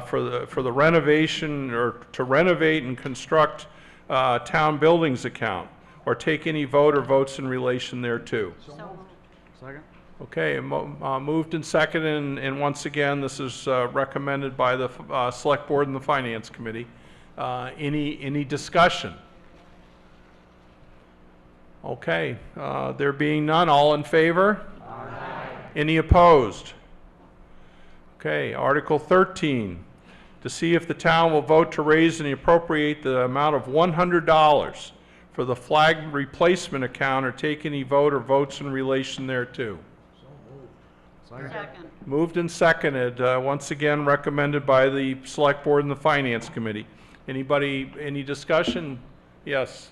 for the renovation, or to renovate and construct town buildings account, or take any vote or votes in relation thereto. Second. Okay, moved and seconded, and once again, this is recommended by the Select Board and the Finance Committee. Any discussion? Okay, there being none, all in favor? Aye. Any opposed? Okay, Article 13, to see if the town will vote to raise and appropriate the amount of $100 for the flag replacement account, or take any vote or votes in relation thereto. Second. Moved and seconded, once again recommended by the Select Board and the Finance Committee. Any discussion? Yes.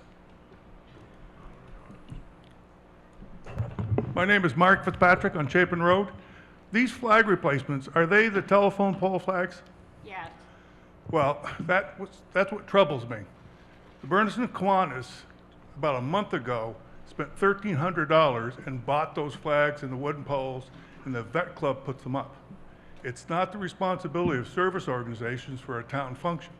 My name is Mark Fitzpatrick on Chapin Road. These flag replacements, are they the telephone pole flags? Yes. Well, that's what troubles me. The Bernardston Kiwanis, about a month ago, spent $1,300 and bought those flags and the wooden poles, and the vet club puts them up. It's not the responsibility of service organizations for a town function.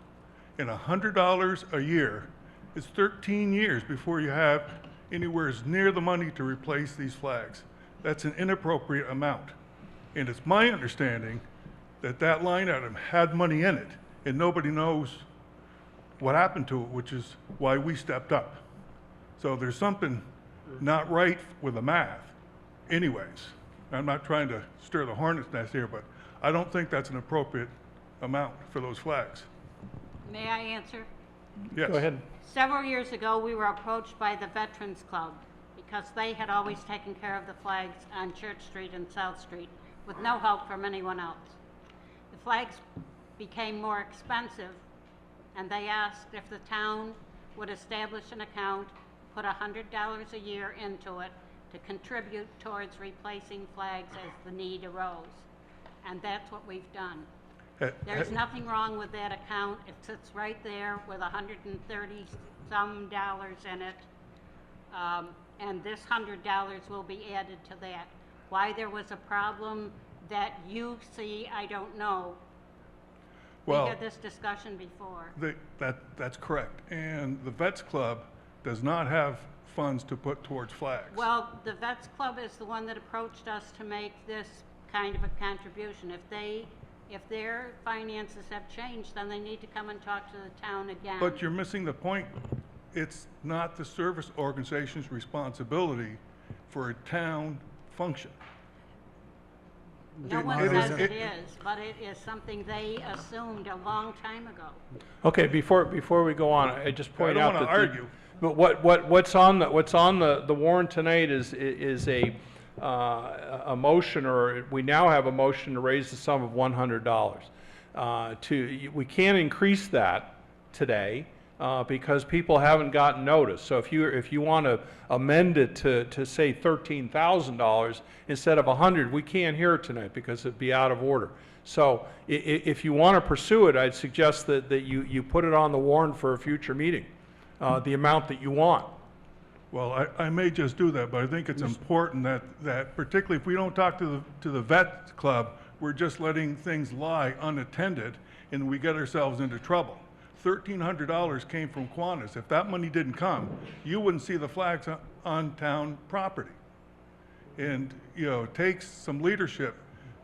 And $100 a year is 13 years before you have anywhere as near the money to replace these flags. That's an inappropriate amount. And it's my understanding that that line item had money in it, and nobody knows what happened to it, which is why we stepped up. So there's something not right with the math anyways. I'm not trying to stir the hornet's nest here, but I don't think that's an appropriate amount for those flags. May I answer? Yes. Go ahead. Several years ago, we were approached by the Veterans Club because they had always taken care of the flags on Church Street and South Street with no help from anyone else. The flags became more expensive, and they asked if the town would establish an account, put $100 a year into it to contribute towards replacing flags as the need arose. And that's what we've done. There's nothing wrong with that account. It sits right there with $130-some in it. And this $100 will be added to that. Why there was a problem that you see, I don't know. We Well, had this discussion before. That's correct. And the Vets Club does not have funds to put towards flags. Well, the Vets Club is the one that approached us to make this kind of a contribution. If their finances have changed, then they need to come and talk to the town again. But you're missing the point. It's not the service organization's responsibility for a town function. No one It is- says it is, but it is something they assumed a long time ago. Okay, before we go on, I just point out that don't wanna argue. But what's on the warrant tonight is a motion, or we now have a motion to raise the sum of $100. We can't increase that today because people haven't gotten notice. So if you want to amend it to say $13,000 instead of $100, we can't hear it tonight because it'd be out of order. So if you want to pursue it, I'd suggest that you put it on the warrant for a future meeting, the amount that you want. Well, I may just do that, but I think it's important that particularly if we don't talk to the Vet Club, we're just letting things lie unattended and we get ourselves into trouble. $1,300 came from Kiwanis. If that money didn't come, you wouldn't see the flags on town property. And, it takes some leadership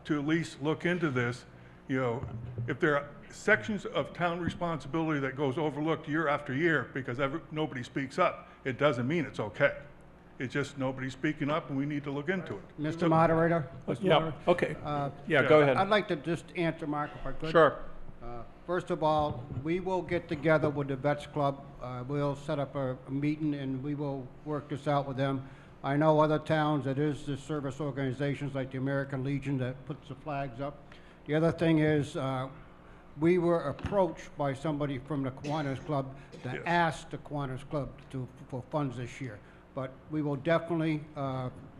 to at least look into this. If there are sections of town responsibility that goes overlooked year after year because nobody speaks up, it doesn't mean it's okay. It's just nobody's speaking up and we need to look into it. Mr. Moderator? Yeah, okay. Yeah, go ahead. I'd like to just answer Mark if I could. Sure. First of all, we will get together with the Vets Club. We'll set up a meeting and we will work this out with them. I know other towns, it is the service organizations like the American Legion that puts the flags up. The other thing is, we were approached by somebody from the Kiwanis Club that asked the Kiwanis Club for funds this year. But we will definitely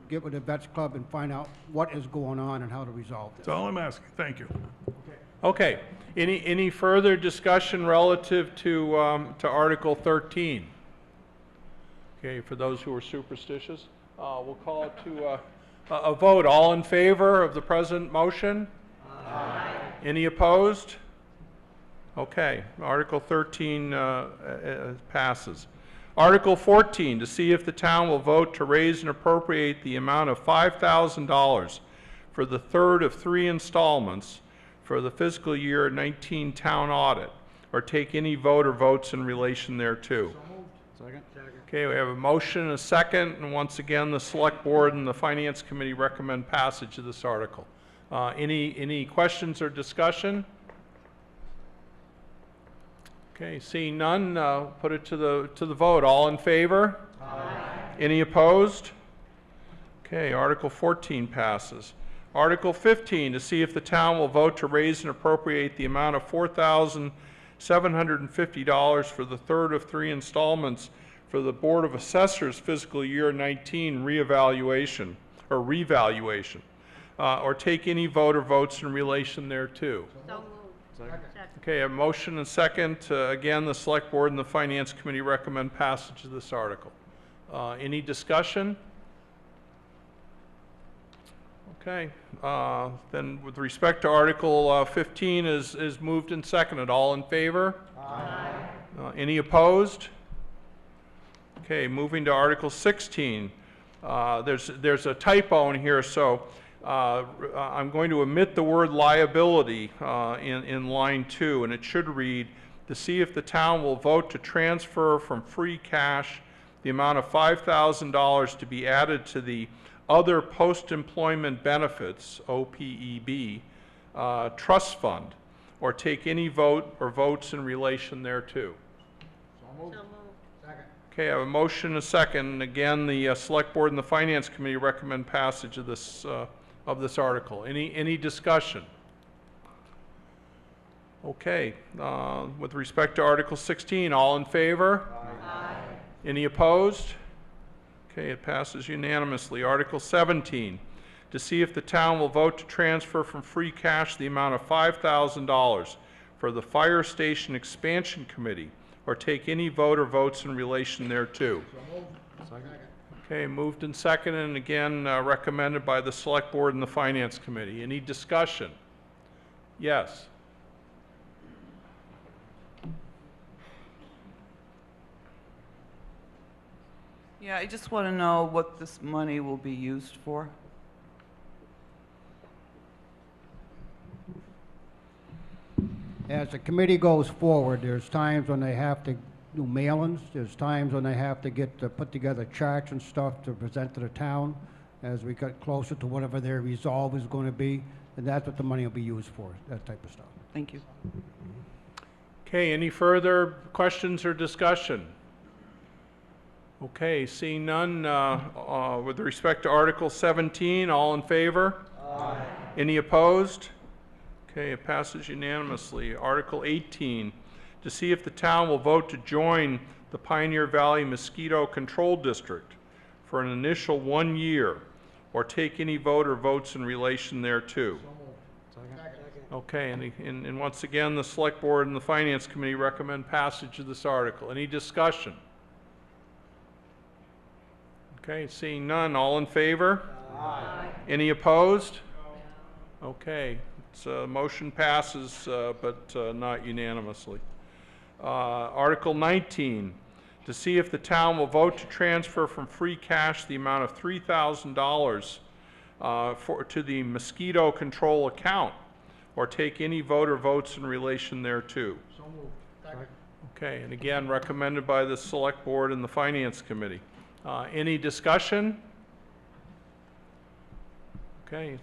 get with the Vets Club and find out what is going on and how to resolve this. That's all I'm asking. Thank you. Okay. Any further discussion relative to Article 13? Okay, for those who are superstitious, we'll call it to a vote. All in favor of the present motion? Aye. Any opposed? Okay, Article 13 passes. Article 14, to see if the town will vote to raise and appropriate the amount of $5,000 for the third of 3 installments for the fiscal year 19 town audit, or take any vote or votes in relation thereto. Second. Okay, we have a motion, a second, and once again, the Select Board and the Finance Committee recommend passage of this article. Any questions or discussion? Okay, seeing none, put it to the vote. All in favor? Aye. Any opposed? Okay, Article 14 passes. Article 15, to see if the town will vote to raise and appropriate the amount of $4,750 for the third of 3 installments for the Board of Assessors fiscal year 19 revaluation, or take any vote or votes in relation thereto. So moved. Second. Okay, a motion and second. Again, the Select Board and the Finance Committee recommend passage of this article. Any discussion? Okay, then with respect to Article 15 is moved and seconded. All in favor? Aye. Any opposed? Okay, moving to Article 16. There's a typo in here, so I'm going to omit the word liability in line 2, and it should read, to see if the town will vote to transfer from free cash the amount of $5,000 to be added to the Other Post-Employment Benefits, OPEB, Trust Fund, or take any vote or votes in relation thereto. Okay, I have a motion and a second. Again, the Select Board and the Finance Committee recommend passage of this article. Any discussion? Okay, with respect to Article 16, all in favor? Aye. Any opposed? Okay, it passes unanimously. Article 17, to see if the town will vote to transfer from free cash the amount of $5,000 for the Fire Station Expansion Committee, or take any vote or votes in relation thereto. Okay, moved and seconded, and again recommended by the Select Board and the Finance Committee. Any discussion? Yes. Yeah, I just want to know what this money will be used for. As the committee goes forward, there's times when they have to do mailings, there's times when they have to put together charts and stuff to present to the town as we get closer to whatever their resolve is going to be, and that's what the money will be used for, that type of stuff. Thank you. Okay, any further questions or discussion? Okay, seeing none, with respect to Article 17, all in favor? Aye. Any opposed? Okay, it passes unanimously. Article 18, to see if the town will vote to join the Pioneer Valley Mosquito Control District for an initial 1 year, or take any vote or votes in relation thereto. Okay, and once again, the Select Board and the Finance Committee recommend passage of this article. Any discussion? Okay, seeing none, all in favor? Aye. Any opposed? No. Okay, motion passes, but not unanimously. Article 19, to see if the town will vote to transfer from free cash the amount of $3,000 to the mosquito control account, or take any vote or votes in relation thereto. So moved. Second. Okay, and again, recommended by the Select Board and the Finance Committee. Any discussion? Okay,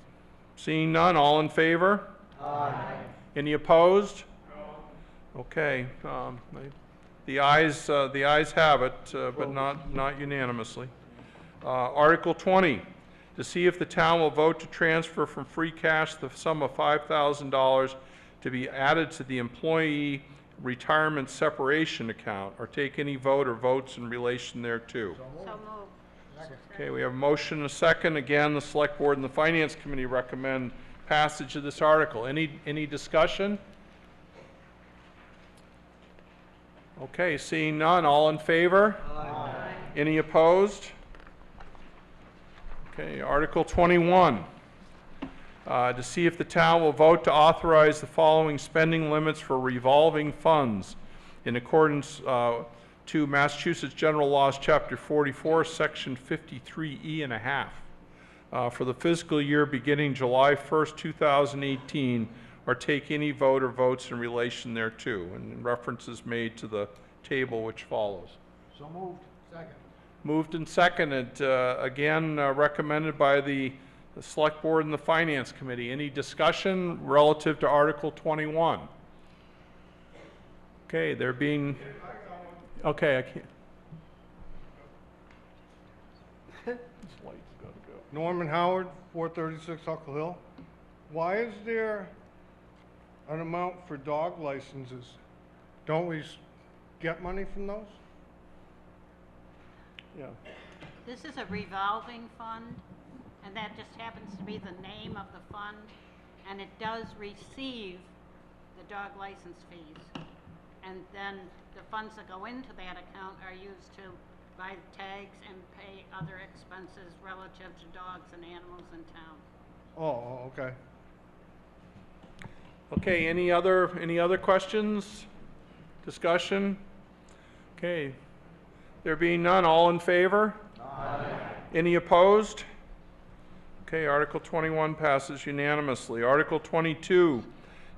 seeing none, all in favor? Aye. Any opposed? No. Okay, the ayes have it, but not unanimously. Article 20, to see if the town will vote to transfer from free cash the sum of $5,000 to be added to the employee retirement separation account, or take any vote or votes in relation thereto. So moved. Okay, we have a motion and a second. Again, the Select Board and the Finance Committee recommend passage of this article. Any discussion? Okay, seeing none, all in favor? Aye. Any opposed? Okay, Article 21. To see if the town will vote to authorize the following spending limits for revolving funds in accordance to Massachusetts General Laws, Chapter 44, Section 53E and a half, for the fiscal year beginning July 1st, 2018, or take any vote or votes in relation thereto, and reference is made to the table which follows. So moved. Second. Moved and seconded, again recommended by the Select Board and the Finance Committee. Any discussion relative to Article 21? Okay, there being... Okay, I can't... This light's got to go. Norman Howard, 436 Huckle Hill. Why is there an amount for dog licenses? Don't we get money from those? Yeah. This is a revolving fund, and that just happens to be the name of the fund, and it does receive the dog license fees. And then the funds that go into that account are used to buy tags and pay other expenses relative to dogs and animals in town. Oh, okay. Okay, any other questions? Discussion? Okay. There being none, all in favor? Aye. Any opposed? Okay, Article 21 passes unanimously. Article 22,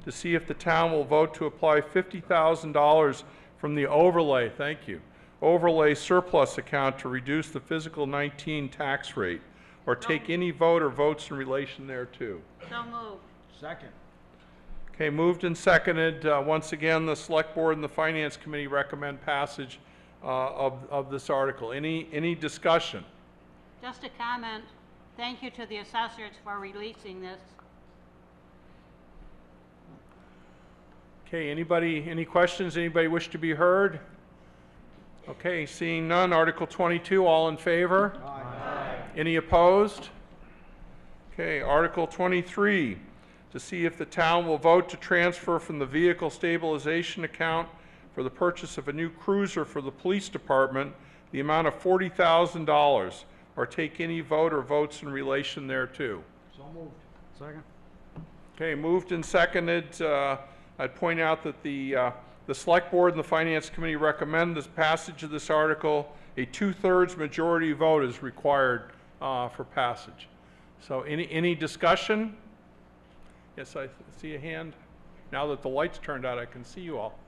to see if the town will vote to apply $50,000 from the overlay, thank you, overlay surplus account to reduce the fiscal 19 tax rate, or take any vote or votes in relation thereto. So moved. Second. Okay, moved and seconded. Once again, the Select Board and the Finance Committee recommend passage of this article. Any discussion? Just a comment. Thank you to the assessors for releasing this. Okay, any questions? Anybody wish to be heard? Okay, seeing none. Article 22, all in favor? Aye. Any opposed? Okay, Article 23, to see if the town will vote to transfer from the vehicle stabilization account for the purchase of a new cruiser for the police department the amount of $40,000, or take any vote or votes in relation thereto. So moved. Second. Okay, moved and seconded. I'd point out that the Select Board and the Finance Committee recommend this passage of this article. A 2/3 majority vote is required for passage. So any discussion? Yes, I see a hand. Now that the light's turned out, I can see you all.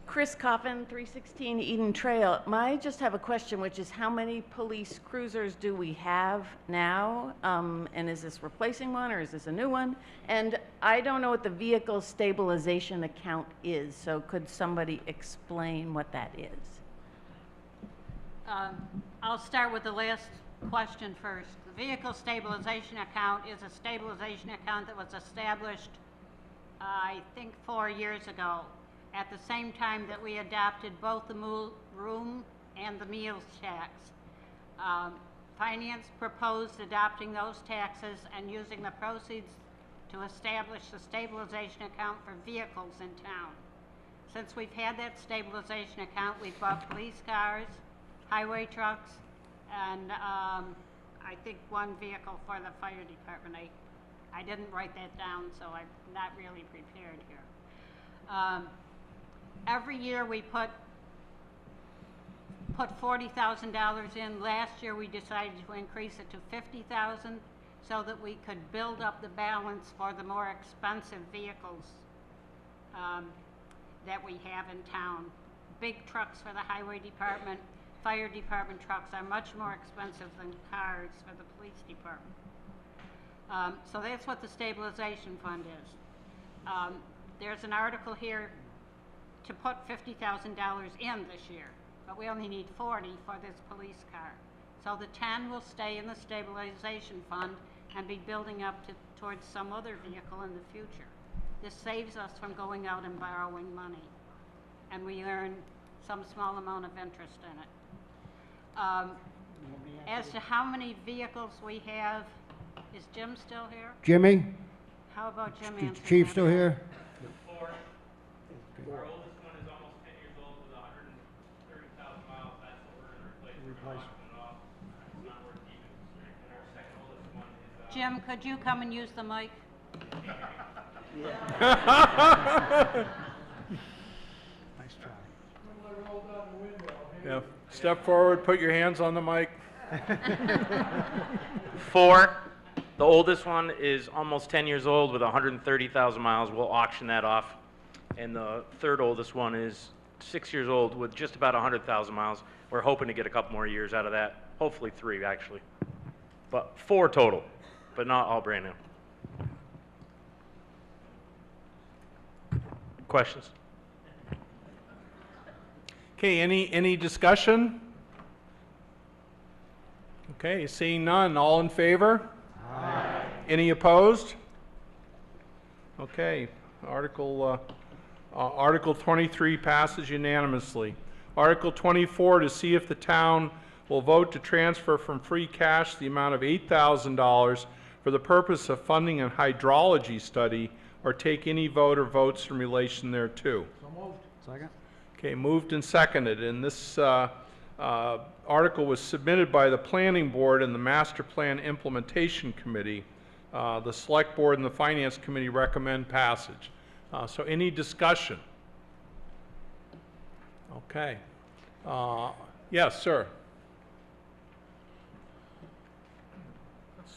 Chris Coffin, 316 Eden Trail. I just have a question, which is how many police cruisers do we have now? And is this replacing one or is this a new one? And I don't know what the vehicle stabilization account is, so could somebody explain what that is? I'll start with the last question first. The vehicle stabilization account is a stabilization account that was established, I think 4 years ago, at the same time that we adopted both the room and the meals tax. Finance proposed adopting those taxes and using the proceeds to establish the stabilization account for vehicles in town. Since we've had that stabilization account, we've bought police cars, highway trucks, and I think one vehicle for the fire department. I didn't write that down, so I'm not really prepared here. Every year we put $40,000 in. Last year we decided to increase it to $50,000 so that we could build up the balance for the more expensive vehicles that we have in town. Big trucks for the highway department, fire department trucks are much more expensive than cars for the police department. So that's what the stabilization fund is. There's an article here to put $50,000 in this year, but we only need 40 for this police car. So the 10 will stay in the stabilization fund and be building up towards some other vehicle in the future. This saves us from going out and borrowing money, and we earn some small amount of interest in it. As to how many vehicles we have, is Jim still here? Jimmy? How about Jim Is answering the chief that? still here? Our oldest one is almost 10 years old with 130,000 miles. That's what we're going to replace. We're auctioning it off. It's not worth keeping. And our second oldest one is... Jim, could you come and use the mic? Nice try. Yeah. Step forward, put your hands on the mic. 4. The oldest one is almost 10 years old with 130,000 miles. We'll auction that off. And the third oldest one is 6 years old with just about 100,000 miles. We're hoping to get a couple more years out of that. Hopefully 3, actually. But 4 total, but not all brand new. Questions? Okay, any discussion? Okay, seeing none, all in favor? Aye. Any opposed? Okay, Article 23 passes unanimously. Article 24, to see if the town will vote to transfer from free cash the amount of $8,000 for the purpose of funding a hydrology study, or take any vote or votes in relation thereto. So moved. Second. Okay, moved and seconded, and this article was submitted by the Planning Board and the Master Plan Implementation Committee. The Select Board and the Finance Committee recommend passage. So any discussion? Okay. Yes, sir.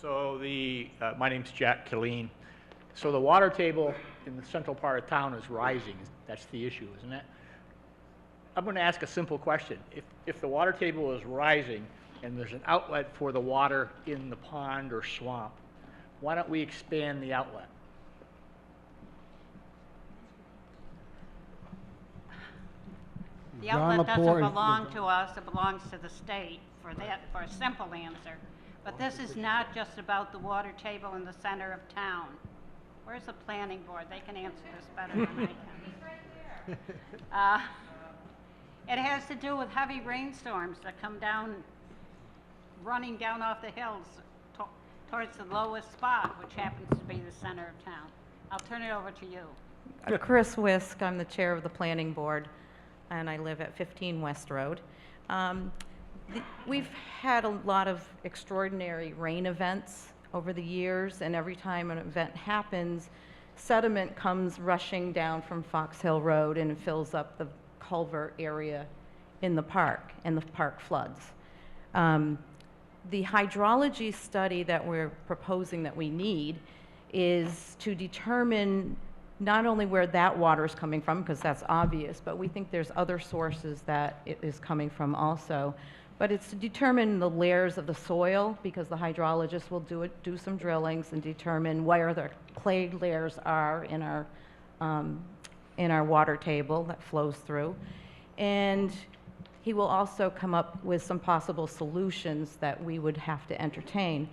So my name's Jack Killeen. So the water table in the central part of town is rising. That's the issue, isn't it? I'm going to ask a simple question. If the water table is rising and there's an outlet for the water in the pond or swamp, why don't we expand the outlet? The John outlet doesn't Lepore- belong to us, it belongs to the state for a simple answer. But this is not just about the water table in the center of town. Where's the planning board? They can answer this better than I can. It has to do with heavy rainstorms that come down, running down off the hills towards the lowest spot, which happens to be the center of town. I'll turn it over to you. Chris Wisk, I'm the chair of the planning board, and I live at 15 West Road. We've had a lot of extraordinary rain events over the years, and every time an event happens, sediment comes rushing down from Fox Hill Road and fills up the culvert area in the park, and the park floods. The hydrology study that we're proposing that we need is to determine not only where that water is coming from, because that's obvious, but we think there's other sources that it is coming from also. But it's to determine the layers of the soil, because the hydrologist will do some drillings and determine where the clay layers are in our water table that flows through. And he will also come up with some possible solutions that we would have to entertain.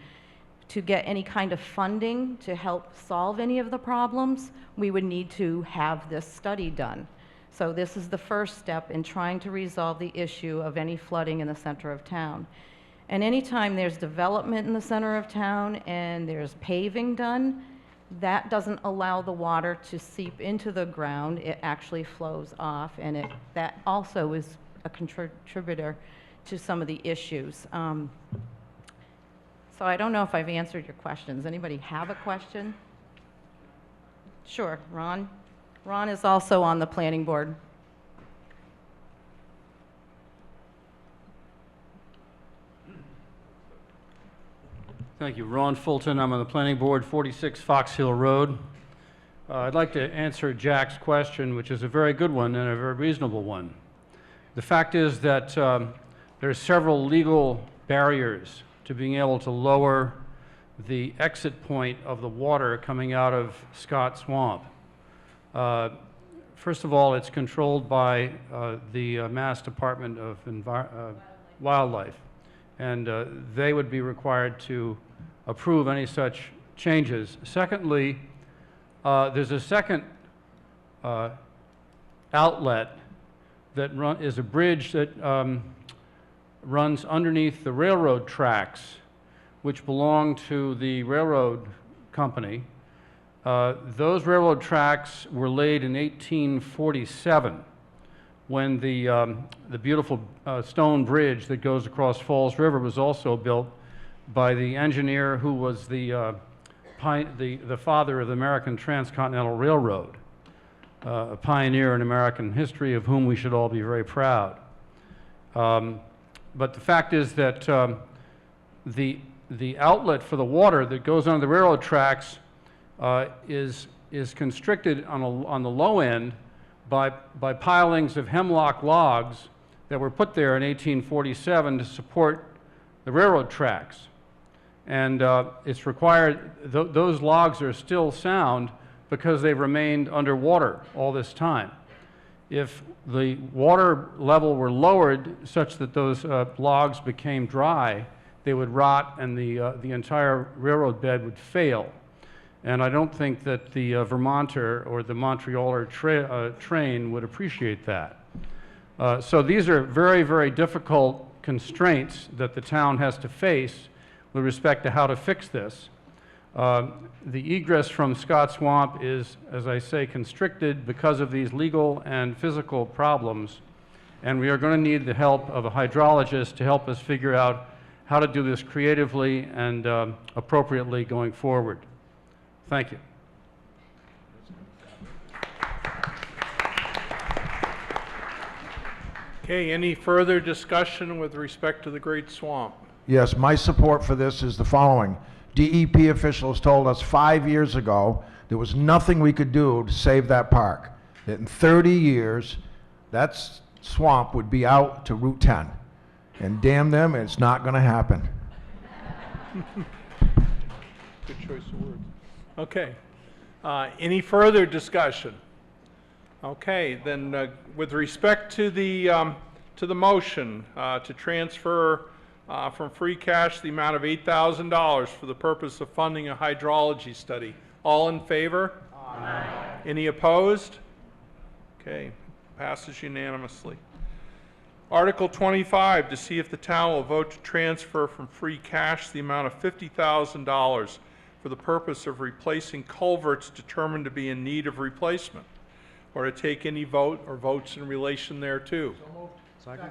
To get any kind of funding to help solve any of the problems, we would need to have this study done. So this is the first step in trying to resolve the issue of any flooding in the center of town. And anytime there's development in the center of town and there's paving done, that doesn't allow the water to seep into the ground. It actually flows off, and that also is a contributor to some of the issues. So I don't know if I've answered your questions. Anybody have a question? Sure, Ron. Ron is also on the planning board. Thank you. Ron Fulton. I'm on the planning board, 46 Fox Hill Road. I'd like to answer Jack's question, which is a very good one and a very reasonable one. The fact is that there are several legal barriers to being able to lower the exit point of the water coming out of Scott Swamp. First of all, it's controlled by the Mass Department of Wildlife, and they would be required to approve any such changes. Secondly, there's a second outlet that is a bridge that runs underneath the railroad tracks, which belong to the railroad company. Those railroad tracks were laid in 1847 when the beautiful stone bridge that goes across Falls River was also built by the engineer who was the father of the American Transcontinental Railroad, a pioneer in American history of whom we should all be very proud. But the fact is that the outlet for the water that goes on the railroad tracks is constricted on the low end by pilings of hemlock logs that were put there in 1847 to support the railroad tracks. And it's required, those logs are still sound because they've remained underwater all this time. If the water level were lowered such that those logs became dry, they would rot and the entire railroad bed would fail. And I don't think that the Vermonter or the Montrealer train would appreciate that. So these are very, very difficult constraints that the town has to face with respect to how to fix this. The egress from Scott Swamp is, as I say, constricted because of these legal and physical problems, and we are going to need the help of a hydrologist to help us figure out how to do this creatively and appropriately going forward. Thank you. Okay, any further discussion with respect to the Great Swamp? Yes, my support for this is the following. DEP officials told us 5 years ago There was nothing we could do to save that park. That in 30 years, that swamp would be out to Route 10. And damn them, it's not going to happen. Good choice of words. Okay. Any further discussion? Okay, then with respect to the motion to transfer from free cash the amount of $8,000 for the purpose of funding a hydrology study, all in favor? Aye. Any opposed? Okay, passes unanimously. Article 25, to see if the town will vote to transfer from free cash the amount of $50,000 for the purpose of replacing culverts determined to be in need of replacement, or to take any vote or votes in relation thereto. So moved. Second.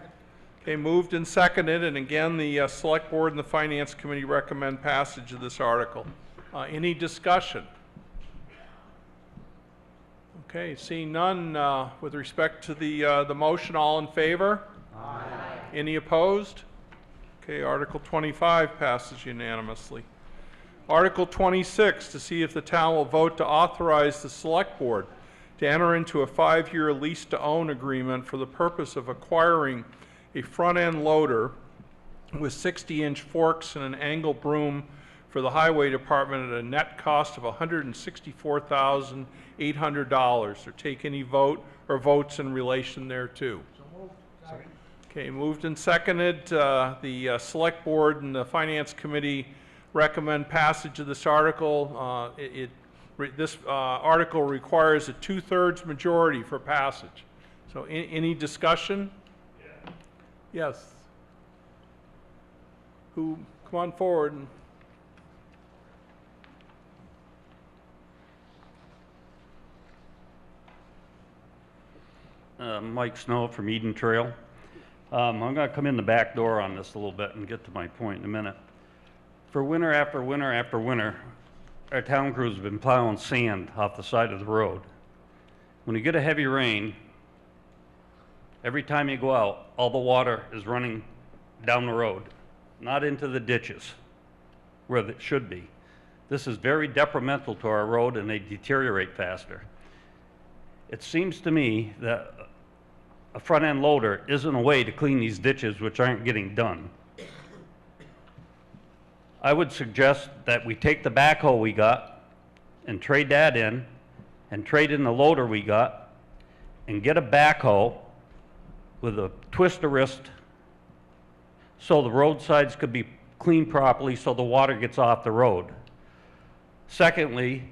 Okay, moved and seconded, and again, the Select Board and the Finance Committee recommend passage of this article. Any discussion? Okay, seeing none, with respect to the motion, all in favor? Aye. Any opposed? Okay, Article 25 passes unanimously. Article 26, to see if the town will vote to authorize the Select Board to enter into a 5-year lease-to-own agreement for the purpose of acquiring a front-end loader with 60-inch forks and an angle broom for the Highway Department at a net cost of $164,800, or take any vote or votes in relation thereto. So moved. Second. Okay, moved and seconded. The Select Board and the Finance Committee recommend passage of this article. This article requires a 2/3 majority for passage. So any discussion? Yeah. Yes. Who, come on forward. Mike Snow from Eden Trail. I'm going to come in the back door on this a little bit and get to my point in a minute. For winter after winter after winter, our town crews have been plowing sand off the side of the road. When you get a heavy rain, every time you go out, all the water is running down the road, not into the ditches where it should be. This is very detrimental to our road, and they deteriorate faster. It seems to me that a front-end loader isn't a way to clean these ditches which aren't getting done. I would suggest that we take the backhoe we got and trade that in, and trade in the loader we got, and get a backhoe with a twist-a-wrist so the roadsides could be cleaned properly so the water gets off the road. Secondly,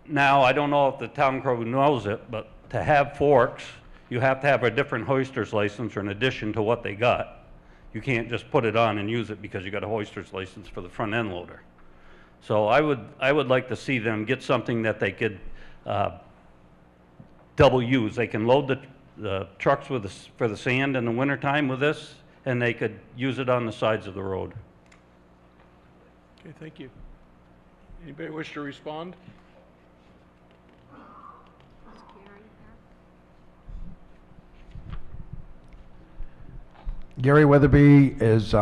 now I don't know if the town crew knows it, but to have forks, you have to have a different hoister's license or in addition to what they got. You can't just put it on and use it because you got a hoister's license for the front end loader. So I would like to see them get something that they could double use. They can load the trucks with for the sand in the wintertime with this, and they could use it on the sides of the road. Okay, thank you. Anybody wish to respond? Gary Weatherby is,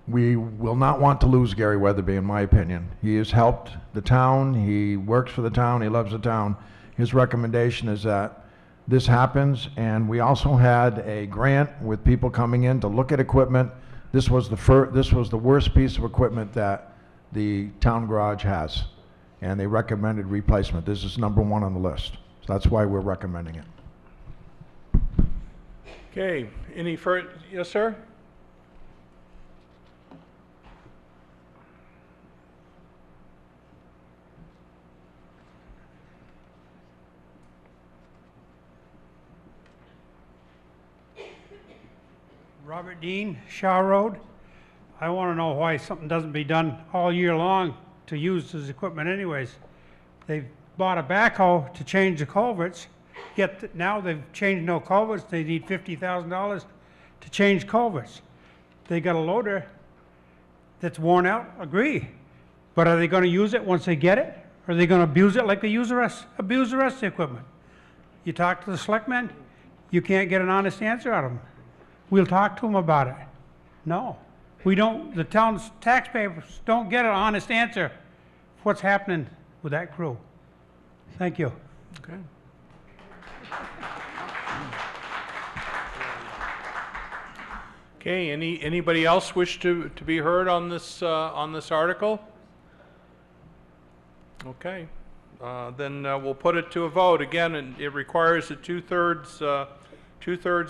we will not want to lose Gary Weatherby, in my opinion. He has helped the town, he works for the town, he loves the town. His recommendation is that this happens, and we also had a grant with people coming in to look at equipment. This was the worst piece of equipment that the town garage has, and they recommended replacement. This is #1 on the list, so that's why we're recommending it. Okay, any further? Yes, sir? Robert Dean, Shaw Road. I want to know why something doesn't be done all year long to use this equipment anyways. They've bought a backhoe to change the culverts, yet now they've changed no culverts. They need $50,000 to change culverts. They got a loader that's worn out, agree. But are they going to use it once they get it? Or are they going to abuse it like they abuse the rest of the equipment? You talk to the selectmen, you can't get an honest answer out of them. We'll talk to them about it. No. We don't, the town's taxpayers don't get an honest answer for what's happening with that crew. Thank you. Okay. Okay, anybody else wish to be heard on this article? Okay, then we'll put it to a vote. Again, and it requires a two-thirds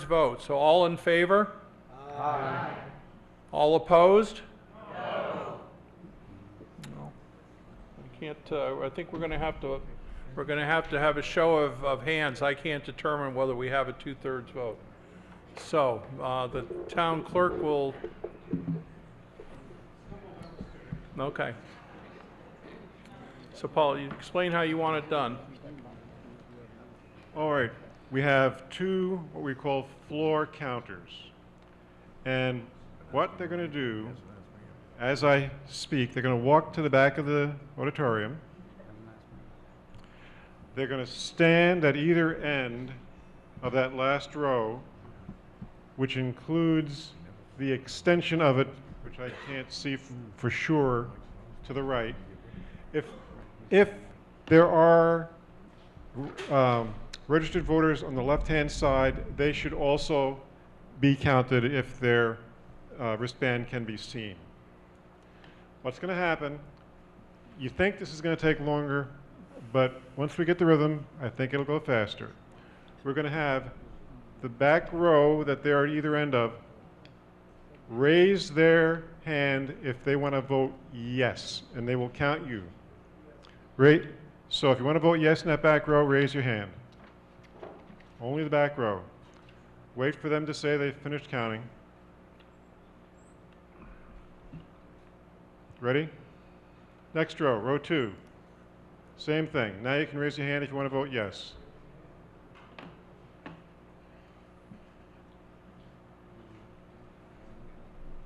vote. So all in favor? Aye. All opposed? No. I can't, I think we're gonna have to have a show of hands. I can't determine whether we have a two-thirds vote. So, the town clerk will, okay. So Paul, you explain how you want it done. All right, we have two what we call floor counters. And what they're going to do, as I speak, they're going to walk to the back of the auditorium. They're going to stand at either end of that last row, which includes the extension of it, which I can't see for sure, to the right. If there are registered voters on the left-hand side, they should also be counted if their wristband can be seen. What's going to happen, you think this is going to take longer, but once we get the rhythm, I think it'll go faster. We're going to have the back row that they're at either end of raise their hand if they want to vote yes, and they will count you. Right? So if you want to vote yes in that back row, raise your hand. Only the back row. Wait for them to say they've finished counting. Ready? Next row, row 2. Same thing. Now you can raise your hand if you want to vote yes.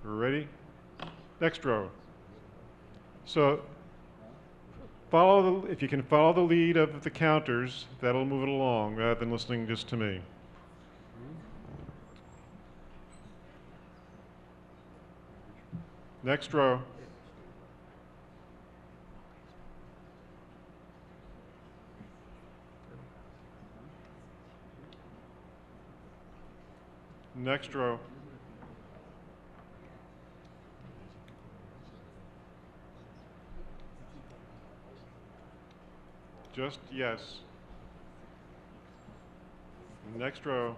Ready? Next row. So if you can follow the lead of the counters, that'll move it along rather than listening just to me. Next row. Next row. Just yes. Next row.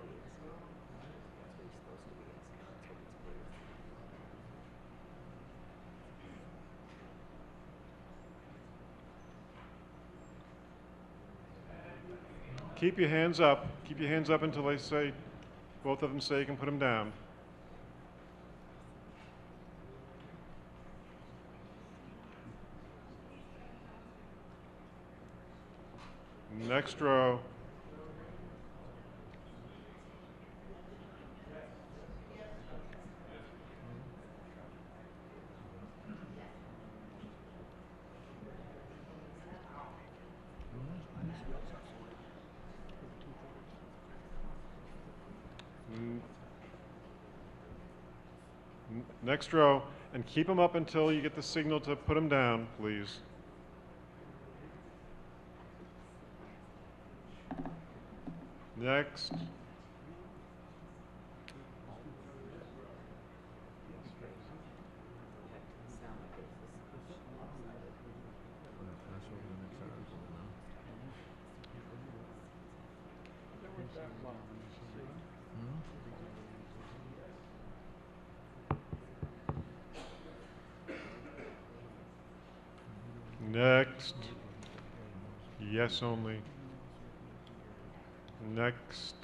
Keep your hands up. Keep your hands up until they say, both of them say you can put them down. Next row. Next row, and keep them up until you get the signal to put them down, please. Next. Next. Yes only. Next.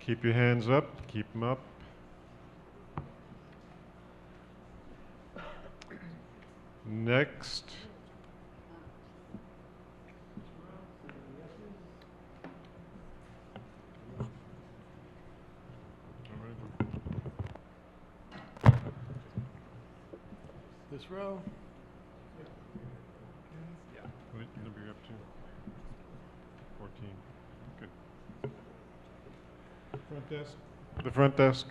Keep your hands up. Keep them up. Next. This row. Yeah. What number are you up to? 14. Good. Front desk. The front desk.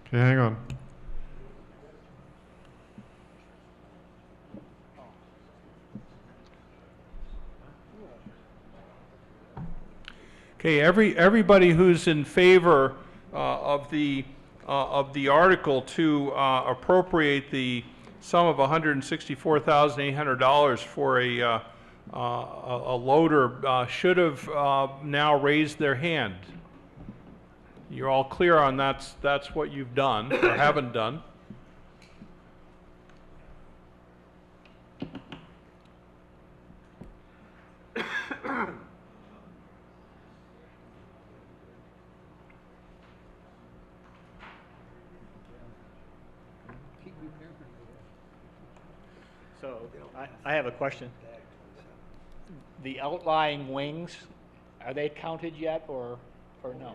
Okay, hang on. Okay, everybody who's in favor of the article to appropriate the sum of $164,800 for a loader should have now raised their hand. You're all clear on that's what you've done or haven't done. So I have a question. The outlying wings, are they counted yet or no? There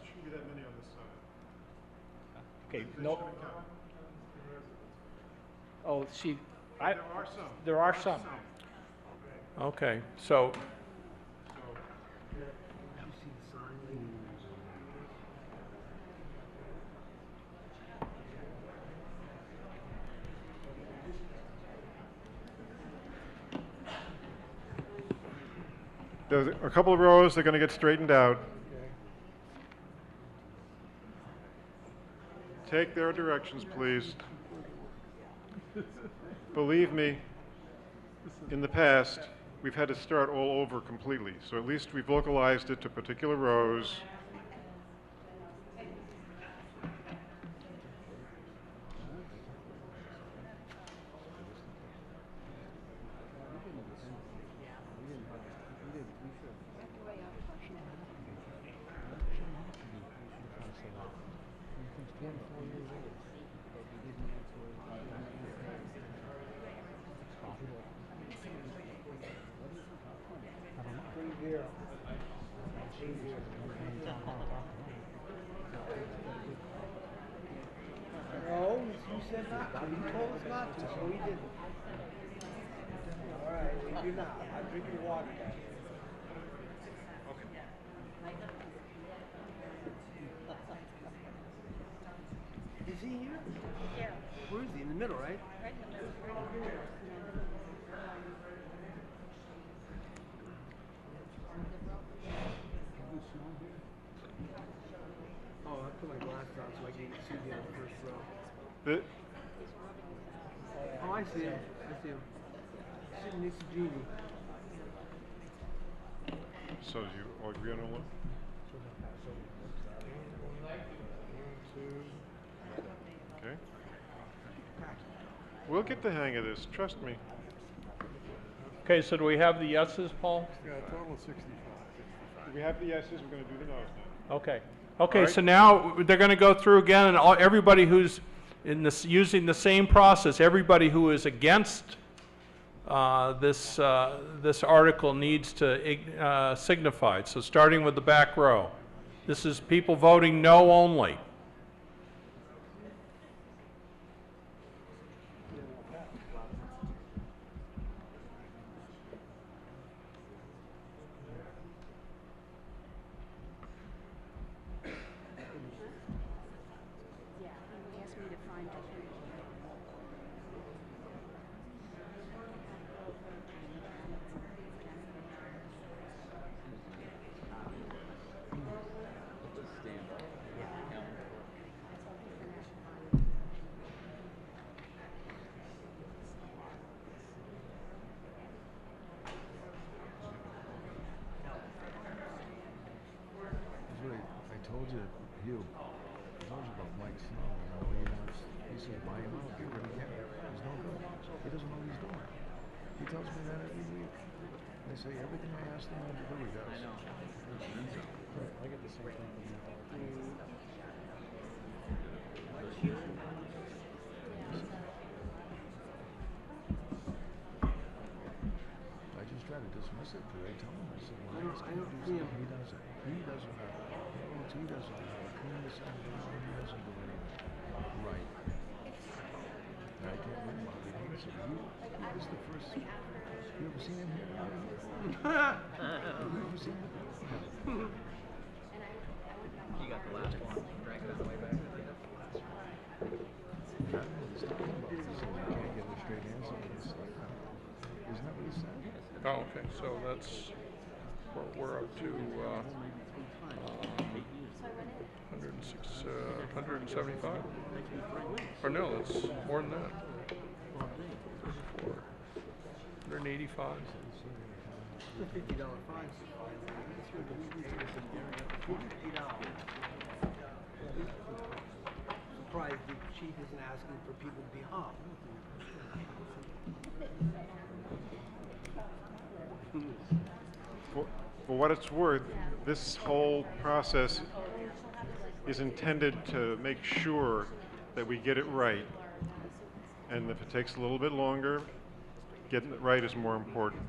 shouldn't be that many on this side. Okay, They no. shouldn't count. Oh, see, There are some. there are some. Okay, so There's a couple of rows that are going to get straightened out. Take their directions, please. Believe me, in the past, we've had to start all over completely. So at least we've localized it to particular rows. No, you said not to. You told us not to, so we didn't. All right, we do not. I'm drinking water. Is he here? Yeah. Where is he? In the middle, right? Right in the middle. Oh, I put my glasses on so I can see the first row. Oh, I see him. I see him. Sitting next to Jeannie. So do you all agree on all that? Okay. We'll get the hang of this, trust me. okay, so do we have the yeses, Paul? Yeah, total of 65. We have the yeses, we're going to do the noes now. Okay. Okay, All right. so now they're going to go through again, and everybody who's in this using the same process, everybody who is against this article needs to signify it. So starting with the back row, this is people voting no only. I told you, Hugh, I told you about Mike Snow, you know, he wants, he says, buy him out, get rid of him. He's no good. He doesn't know what he's doing. He tells me that every week. I say, everything I ask him to do, he does. I know. I get the same thing from you. I just try to to dismiss it today. Tell him. I said, well, I don't see him. He doesn't. He doesn't know. He doesn't know. Clean this up. He doesn't do anything. Right. And I told him about it. He said, this is the first. You ever seen him here? You ever seen him? You got the last one. Drag it on the way back. He's talking about this, so he can't get a straight answer. Isn't that what he said? Oh, okay, so that's, we're up to 106, 175? Or no, that's more than that. 185. It's a $50 fine. Surprised the chief isn't asking for people to be harmed. For what it's worth, this whole process is intended to make sure that we get it right. And if it takes a little bit longer, getting it right is more important.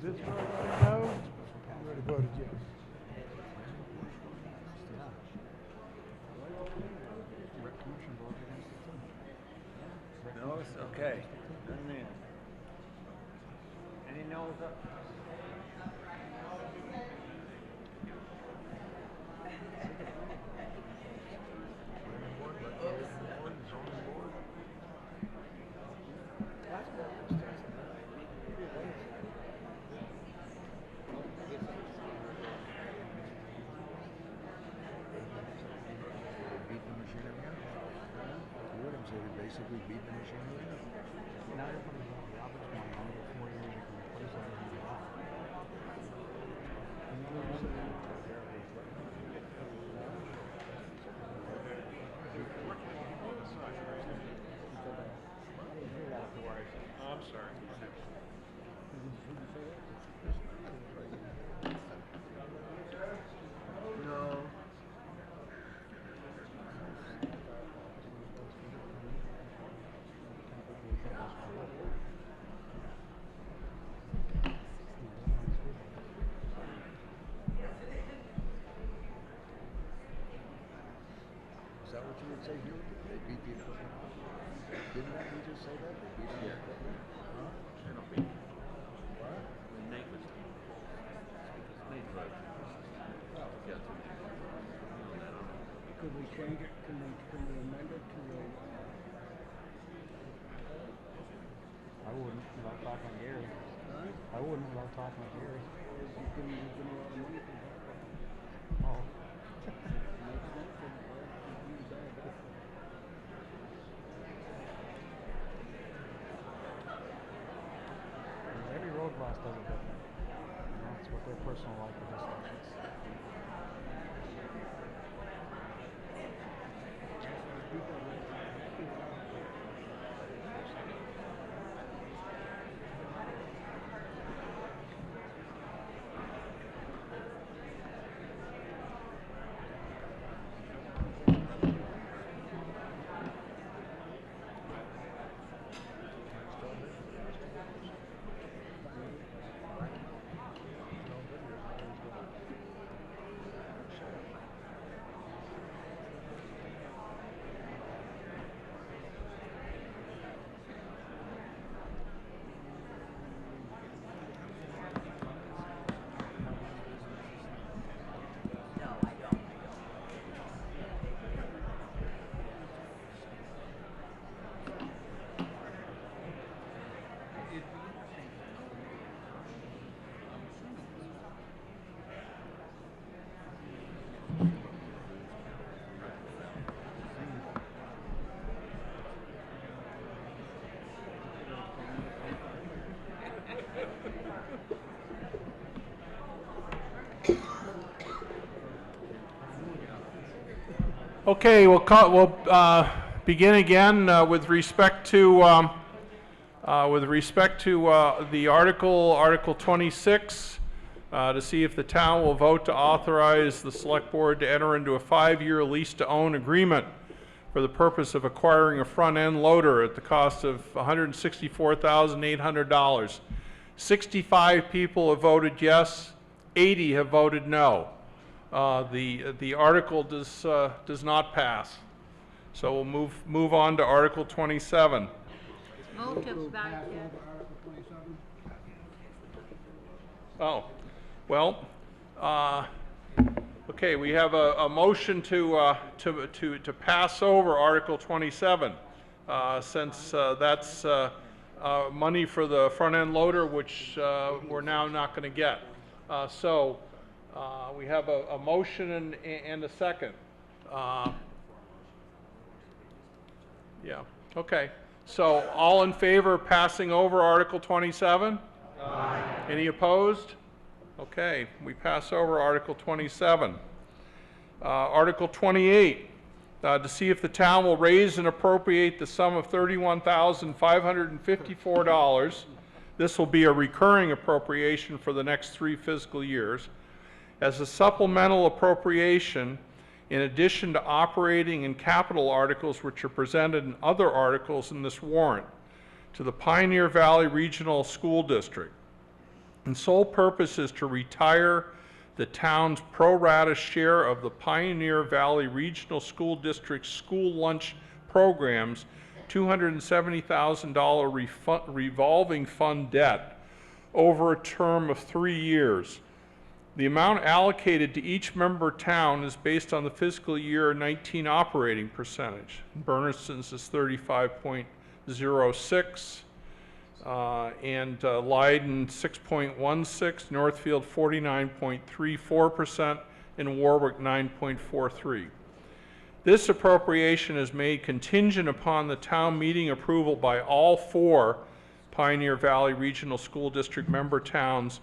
This one already know? You already voted yes. No, it's okay. Doesn't mean it. Any no's up? Basically beat the machinery up. Now everybody's on Robert's money, another 4 years you can replace everything you have. Oh, I'm sorry. No. Is that what you would say here? They beat the equipment? Didn't that we just say that? They beat the equipment? Huh? They don't beat it. What? The maintenance team. Because maintenance right. Could we change it? Can we amend it to a... I wouldn't without talking to Gary. I wouldn't without talking to Gary. You can a lot of money for that. Oh. Every road class does it different. That's what their personal life is. Okay, we'll begin again with respect to the Article 26, to see if the town will vote to authorize the select board to enter into a 5-year lease-to-own agreement for the purpose of acquiring a front-end loader at the cost of $164,800. 65 people have voted yes, 80 have voted no. The article does not pass. So we'll move on to Article 27. Move to back yet. Oh, well, okay, we have a motion to pass over Article 27, since that's money for the front-end loader, which we're now not going to get. So we have a motion and a second. Yeah, okay. So all in favor of passing over Article 27? Aye. Any opposed? Okay, we pass over Article 27. Article 28, to see if the town will raise and appropriate the sum of $31,554. This will be a recurring appropriation for the next 3 fiscal years as a supplemental appropriation in addition to operating and capital articles which are presented in other articles in this warrant to the Pioneer Valley Regional School District. And sole purpose is to retire the town's pro rata share of the Pioneer Valley Regional School District school lunch program's $270,000 revolving fund debt over a term of 3 years. The amount allocated to each member town is based on the fiscal year 19 operating percentage. Bernardston's is 35.06, and Leiden 6.16, Northfield 49.34%, and Warwick 9.43. This appropriation is made contingent upon the town meeting approval by all 4 Pioneer Valley Regional School District member towns,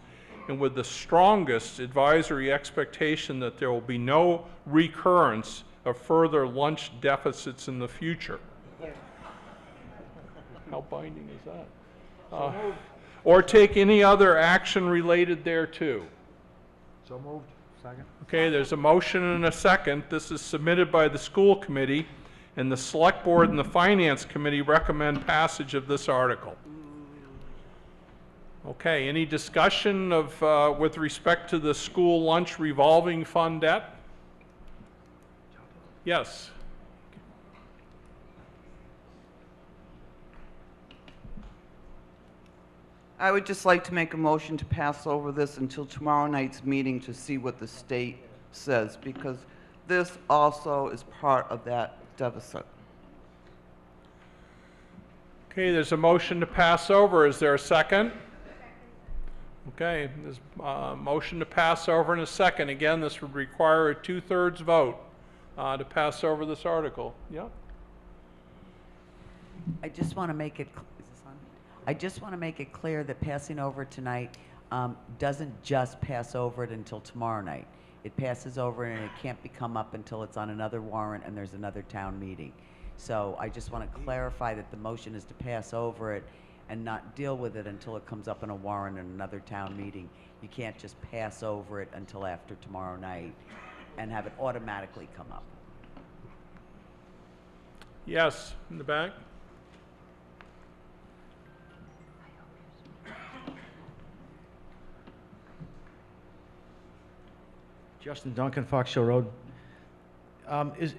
and with the strongest advisory expectation that there will be no recurrence of further lunch deficits in the future. How binding is that? Or take any other action related thereto. So moved. Second. Okay, there's a motion and a second. This is submitted by the school committee, and the select board and the finance committee recommend passage of this article. Okay, any discussion of with respect to the school lunch revolving fund debt? Yes. I would just like to make a motion to pass over this until tomorrow night's meeting to see what the state says, because this also is part of that deficit. Okay, there's a motion to pass over. Is there a second? Okay, there's a motion to pass over in a second. Again, this would require a 2/3 vote to pass over this article. Yeah. I just want to make it. Is this on? I just want to make it clear that passing over tonight doesn't just pass over it until tomorrow night. It passes over and it can't come up until it's on another warrant and there's another town meeting. So I just want to clarify that the motion is to pass over it and not deal with it until it comes up in a warrant in another town meeting. You can't just pass over it until after tomorrow night and have it automatically come up. Yes, in the back. Justin Duncan, Fox Hill Road.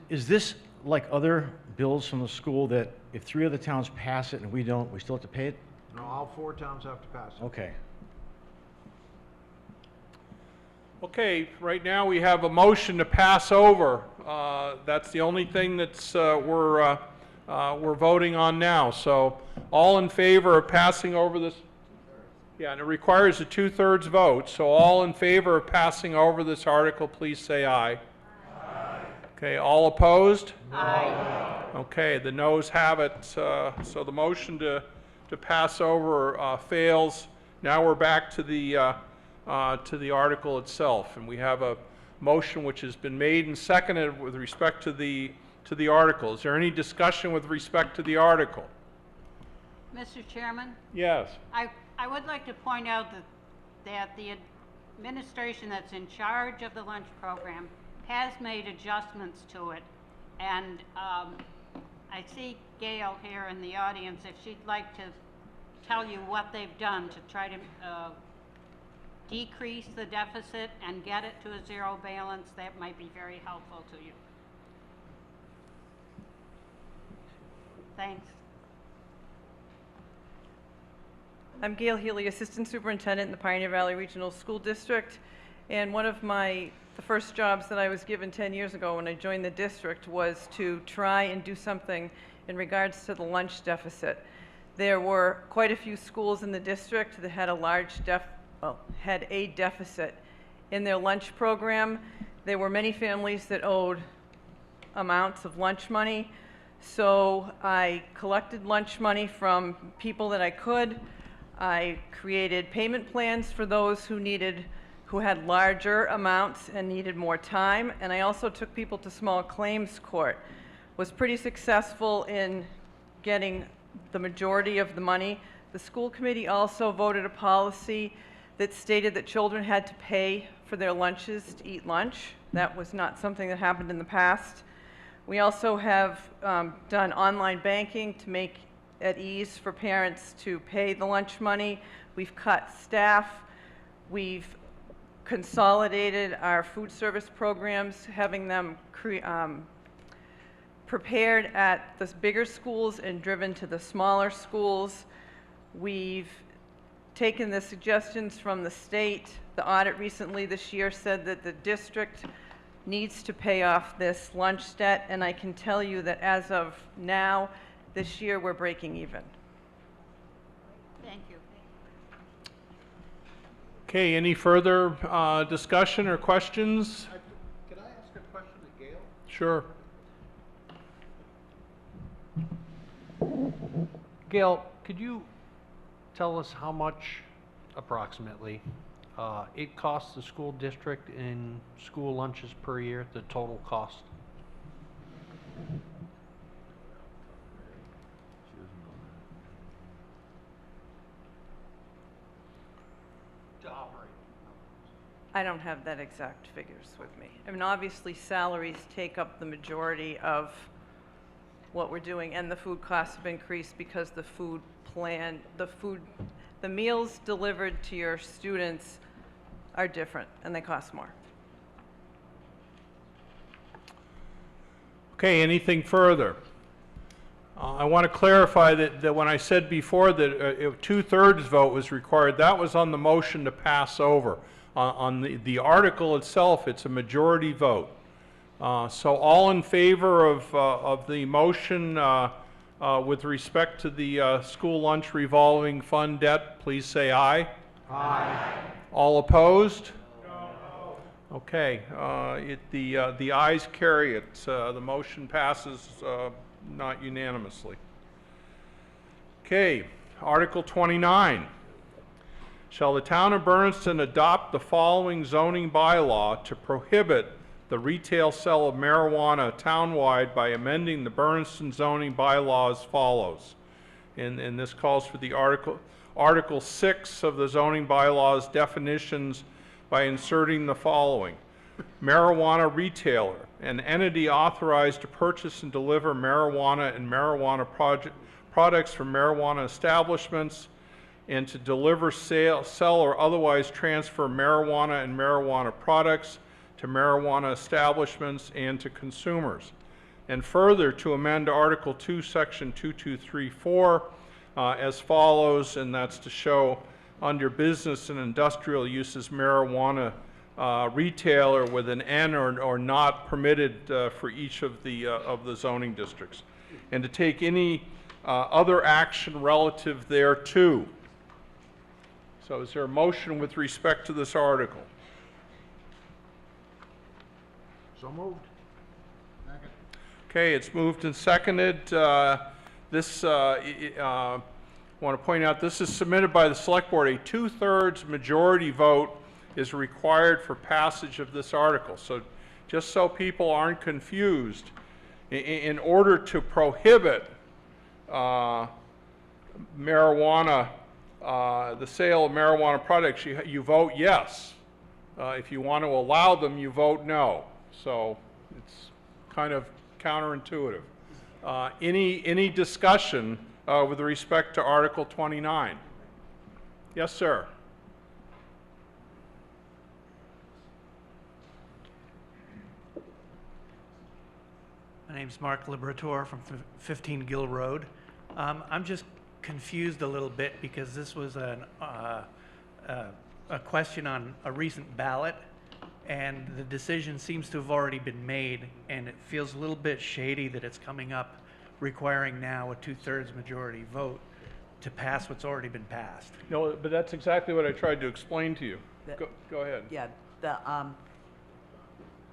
Is this like other bills from the school that if 3 other towns pass it and we don't, we still have to pay it? No, all 4 towns have to pass it. Okay. Okay, right now we have a motion to pass over. That's the only thing that's we're voting on now. So all in favor of passing over this? Yeah, and it requires a 2/3 vote. So all in favor of passing over this article, please say aye. Aye. Okay, all opposed? Aye. Okay, the noes have it. So the motion to pass over fails. Now we're back to the article itself, and we have a motion which has been made and seconded with respect to the article. Is there any discussion with respect to the article? Mr. Chairman? Yes. I would like to point out that the administration that's in charge of the lunch program has made adjustments to it. And I see Gail here in the audience. If she'd like to tell you what they've done to try to decrease the deficit and get it to a zero balance, that might be very helpful to you. Thanks. I'm Gail Healy, Assistant Superintendent in the Pioneer Valley Regional School District. And one of the first jobs that I was given 10 years ago when I joined the district was to try and do something in regards to the lunch deficit. There were quite a few schools in the district that had had a deficit in their lunch program. There were many families that owed amounts of lunch money. So I collected lunch money from people that I could. I created payment plans for those who had larger amounts and needed more time. And I also took people to small claims court. Was pretty successful in getting the majority of the money. The school committee also voted a policy that stated that children had to pay for their lunches to eat lunch. That was not something that happened in the past. We also have done online banking to make it ease for parents to pay the lunch money. We've cut staff. We've consolidated our food service programs, having them prepared at the bigger schools and driven to the smaller schools. We've taken the suggestions from the state. The audit recently this year said that the district needs to pay off this lunch debt, and I can tell you that as of now, this year, we're breaking even. Thank you. Okay, any further discussion or questions? Can I ask a question to Gail? Sure. Gail, could you tell us how much, approximately, it costs the school district in school lunches per year, the total cost? To operate. I don't have that exact figures with me. I mean, obviously, salaries take up the majority of what we're doing, and the food costs have increased because the meals delivered to your students are different, and they cost more. Okay, anything further? I want to clarify that when I said before that a 2/3 vote was required, that was on the motion to pass over. On the article itself, it's a majority vote. So all in favor of the motion with respect to the school lunch revolving fund debt, please say aye. Aye. All opposed? No. Okay, the ayes carry it. The motion passes not unanimously. Okay, Article 29. Shall the town of Bernardston adopt the following zoning bylaw to prohibit the retail sale of marijuana townwide by amending the Bernardston zoning bylaw as follows? And this calls for the Article 6 of the zoning bylaws definitions by inserting the following. Marijuana retailer, an entity authorized to purchase and deliver marijuana and marijuana products from marijuana establishments and to deliver, sell, or otherwise transfer marijuana and marijuana products to marijuana establishments and to consumers. And further, to amend Article 2, Section 2234 as follows, and that's to show under business and industrial uses marijuana retailer with an N or not permitted for each of the zoning districts, and to take any other action relative thereto. So is there a motion with respect to this article? So moved. Okay, it's moved and seconded. I want to point out this is submitted by the Select Board, a 2/3 majority vote is required for passage of this article. So just so people aren't confused, in order to prohibit marijuana, the sale of marijuana products, you vote yes. If you want to allow them, you vote no. So it's kind of counterintuitive. Any discussion with respect to Article 29? Yes, sir. My name's Mark Liberator from 15 Gill Road. I'm just confused a little bit because this was a question on a recent ballot, and the decision seems to have already been made, and it feels a little bit shady that it's coming up requiring now a 2/3 majority vote to pass what's already been passed. No, but that's exactly what I tried to explain to you. Go ahead. Yeah,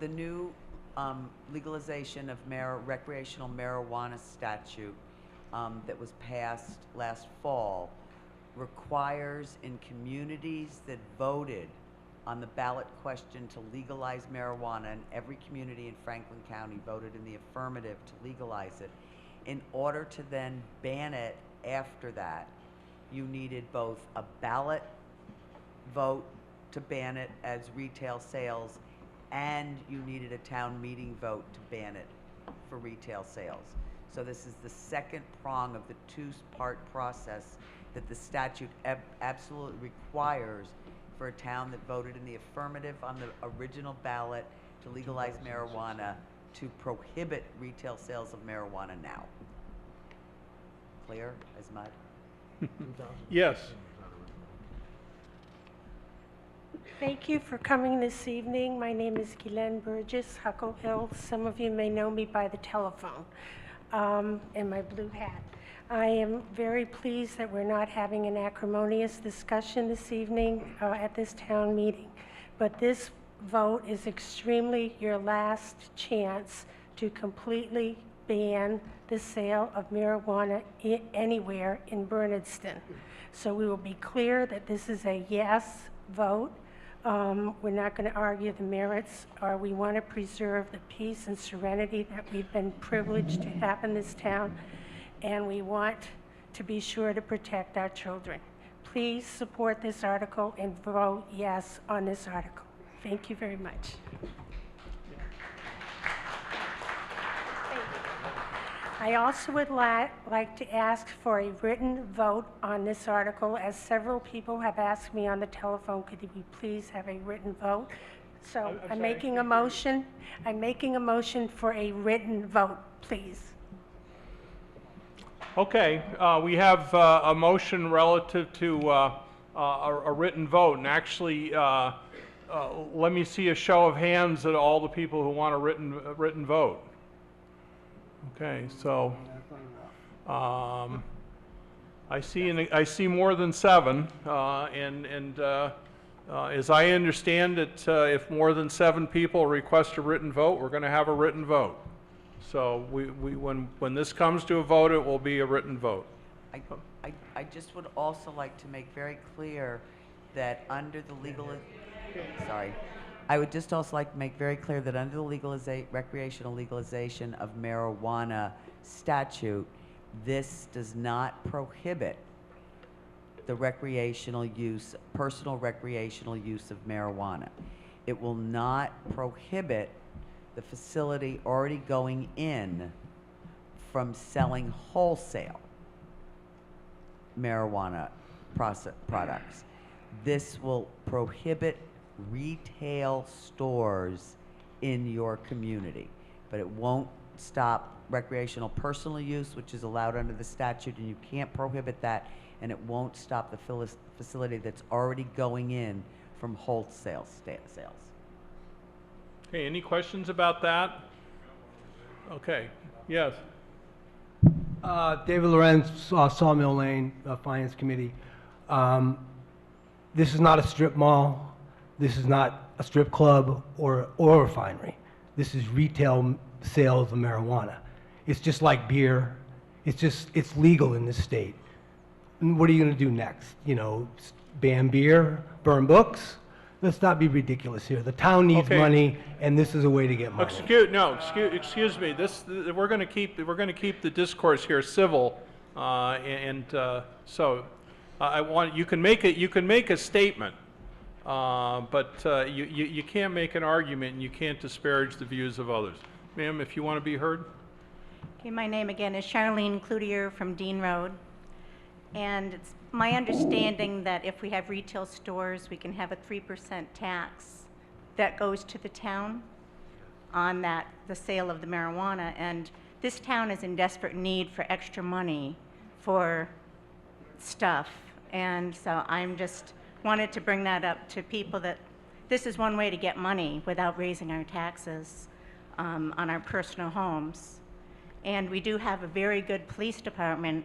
the new legalization of recreational marijuana statute that was passed last fall requires in communities that voted on the ballot question to legalize marijuana, and every community in Franklin County voted in the affirmative to legalize it. In order to then ban it after that, you needed both a ballot vote to ban it as retail sales, and you needed a town meeting vote to ban it for retail sales. So this is the second prong of the two-part process that the statute absolutely requires for a town that voted in the affirmative on the original ballot to legalize marijuana to prohibit retail sales of marijuana now. Clear as mud? Yes. Thank you for coming this evening. My name is Guylaine Burgess, Huckle Hill. Some of you may know me by the telephone and my blue hat. I am very pleased that we're not having an acrimonious discussion this evening at this town meeting. But this vote is extremely your last chance to completely ban the sale of marijuana anywhere in Bernardston. So we will be clear that this is a yes vote. We're not going to argue the merits, or we want to preserve the peace and serenity that we've been privileged to have in this town, and we want to be sure to protect our children. Please support this article and vote yes on this article. Thank you very much. I also would like to ask for a written vote on this article, as several people have asked me on the telephone, could we please have a written vote? So I'm making a motion. I'm making a motion for a written vote, please. Okay, we have a motion relative to a written vote, and actually, let me see a show of hands at all the people who want a written vote. Okay, so I see more than 7, and as I understand it, if more than 7 people request a written vote, we're going to have a written vote. So when this comes to a vote, it will be a written vote. I just would also like to make very clear that under the I would just also like to make very clear that under the recreational legalization of marijuana statute, this does not prohibit the personal recreational use of marijuana. It will not prohibit the facility already going in from selling wholesale marijuana products. This will prohibit retail stores in your community, but it won't stop recreational personal use, which is allowed under the statute, and you can't prohibit that, and it won't stop the facility that's already going in from wholesale sales. Okay, any questions about that? Okay, yes. David Lorenz, Sawmill Lane, Finance Committee. This is not a strip mall. This is not a strip club or a refinery. This is retail sales of marijuana. It's just like beer. It's legal in this state. And what are you going to do next? You know, ban beer, burn books? let's not be ridiculous here. The town needs Okay. money, and this is a way to get money. Excuse me, we're gonna keep the discourse here civil, so, you can make a statement, but, you can't make an argument and you can't disparage the views of others. Ma'am, if you want to be heard? Okay, my name again is Charlene Cloutier from Dean Road. And it's my understanding that if we have retail stores, we can have a 3% tax that goes to the town on the sale of the marijuana. And this town is in desperate need for extra money for stuff. And so I'm just wanted to bring that up to people, that this is one way to get money without raising our taxes on our personal homes. And we do have a very good police department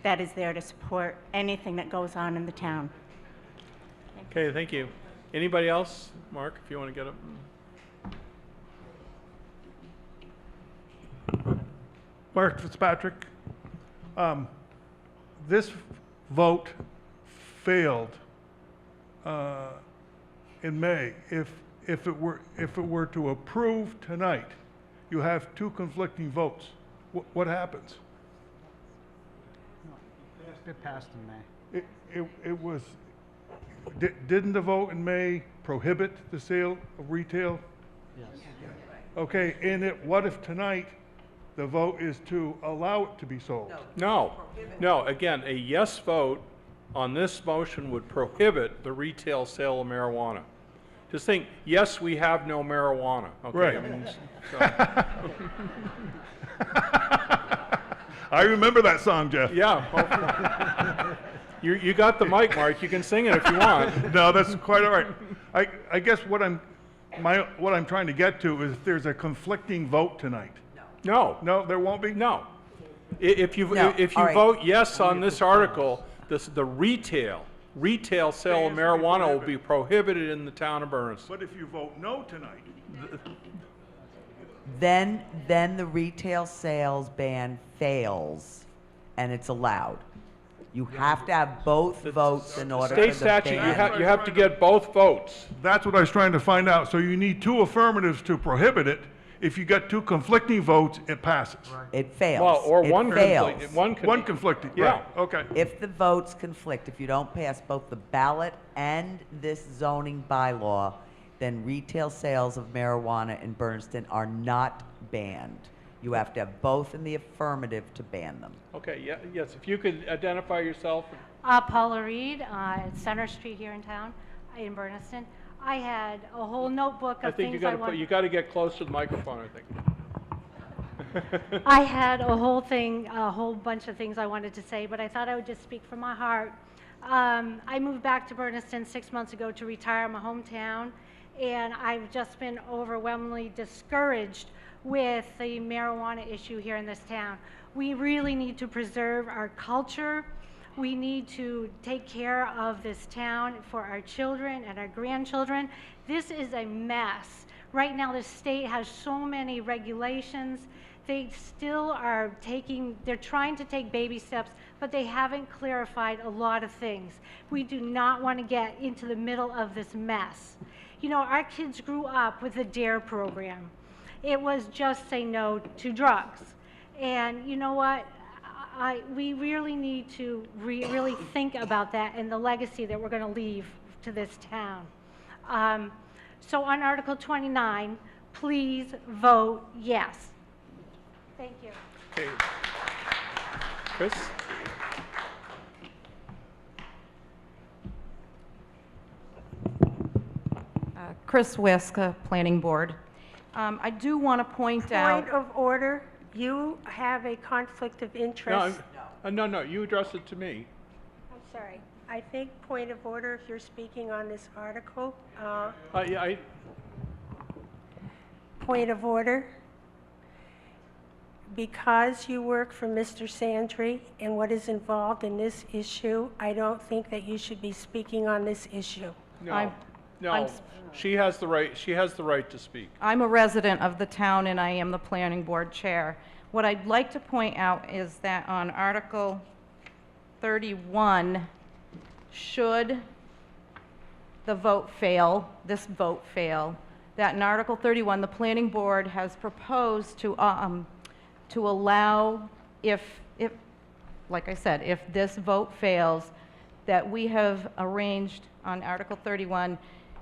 that is there to support anything that goes on in the town. Okay, thank you. Anybody else? Mark, if you want to get up. Mark Fitzpatrick. This vote failed in May. If it were to approve tonight, you have two conflicting votes. What happens? It passed in May. It was. Didn't the vote in May prohibit the sale of retail? Yes. Okay, and what if tonight the vote is to allow it to be sold? No, again, a yes vote on this motion would prohibit the retail sale of marijuana. Just think, yes, we have no marijuana, okay? Right. I mean, I remember that song, Jeff. Yeah. Well, you got the mic, Mark. You can sing it if you want. No, that's quite all right. I guess what I'm trying to get to is if there's a conflicting vote tonight. No. No, there won't be? No. If you all right. vote yes on this article, the retail sale of marijuana will be prohibited in the town of Bernardston. But if you vote no tonight, Then the retail sales ban fails, and it's allowed. You have to have both votes in order for the State statute, ban. you have to get both votes. that's what I was trying to find out. So you need two affirmatives to prohibit it. If you got two conflicting votes, it passes. It fails. Well, or It one fails. One conflicting, Yeah. right, okay. If the votes conflict, if you don't pass both the ballot and this zoning bylaw, then retail sales of marijuana in Bernardston are not banned. You have to have both in the affirmative to ban them. Okay, yes, if you could identify yourself. Paula Reed, at Center Street here in town, in Bernardston. I had a whole notebook I of think things I wanted. you got to get close to the microphone, I think. I had a whole bunch of things I wanted to say, but I thought I would just speak from my heart. I moved back to Bernardston 6 months ago to retire my hometown, and I've just been overwhelmingly discouraged with the marijuana issue here in this town. We really need to preserve our culture. We need to take care of this town for our children and our grandchildren. This is a mess. Right now, the state has so many regulations. They still are they're trying to take baby steps, but they haven't clarified a lot of things. We do not want to get into the middle of this mess. You know, our kids grew up with the DARE program. It was just say no to drugs. And you know what? We really need to really think about that and the legacy that we're going to leave to this town. So on Article 29, please vote yes. Thank you. Okay. Chris? Chris Wiska, Planning Board. I do want to point out. Point of order, you have a conflict of interest. No, you address it to me. I'm sorry. I think point of order, if you're speaking on this article. Point of order. Because you work for Mr. Sandry and what is involved in this issue, I don't think that you should be speaking on this issue. No, she has the right to speak. I'm a resident of the town and I am the planning board chair. What I'd like to point out is that on Article 31, should the vote fail, this vote fail, that in Article 31, the planning board has proposed to allow, if, like I said, if this vote fails, that we have arranged on Article 31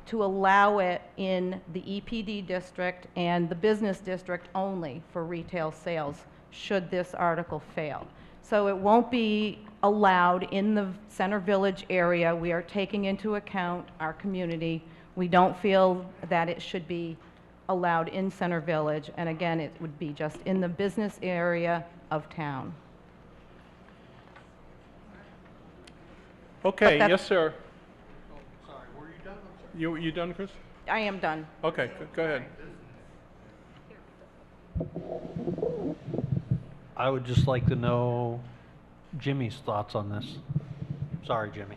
to allow it in the EPD district and the business district only for retail sales, should this article fail. So it won't be allowed in the Center Village area. We are taking into account our community. We don't feel that it should be allowed in Center Village, and again, it would be just in the business area of town. Okay, But yes, sir. Sorry, were you done? You done, Chris? I am done. Okay, go ahead. I would just like to know Jimmy's thoughts on this. Sorry, Jimmy.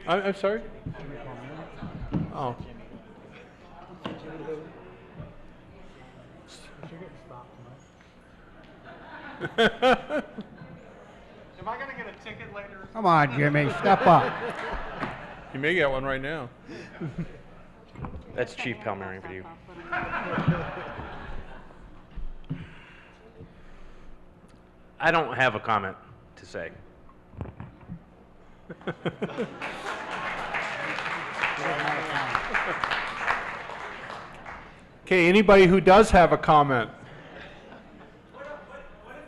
I'm sorry? Oh. Am I going to get a ticket later? Come on, Jimmy, step up. You may get one right now. That's Chief Palmering for you. I don't have a comment to say. Okay, anybody who does have a comment? What have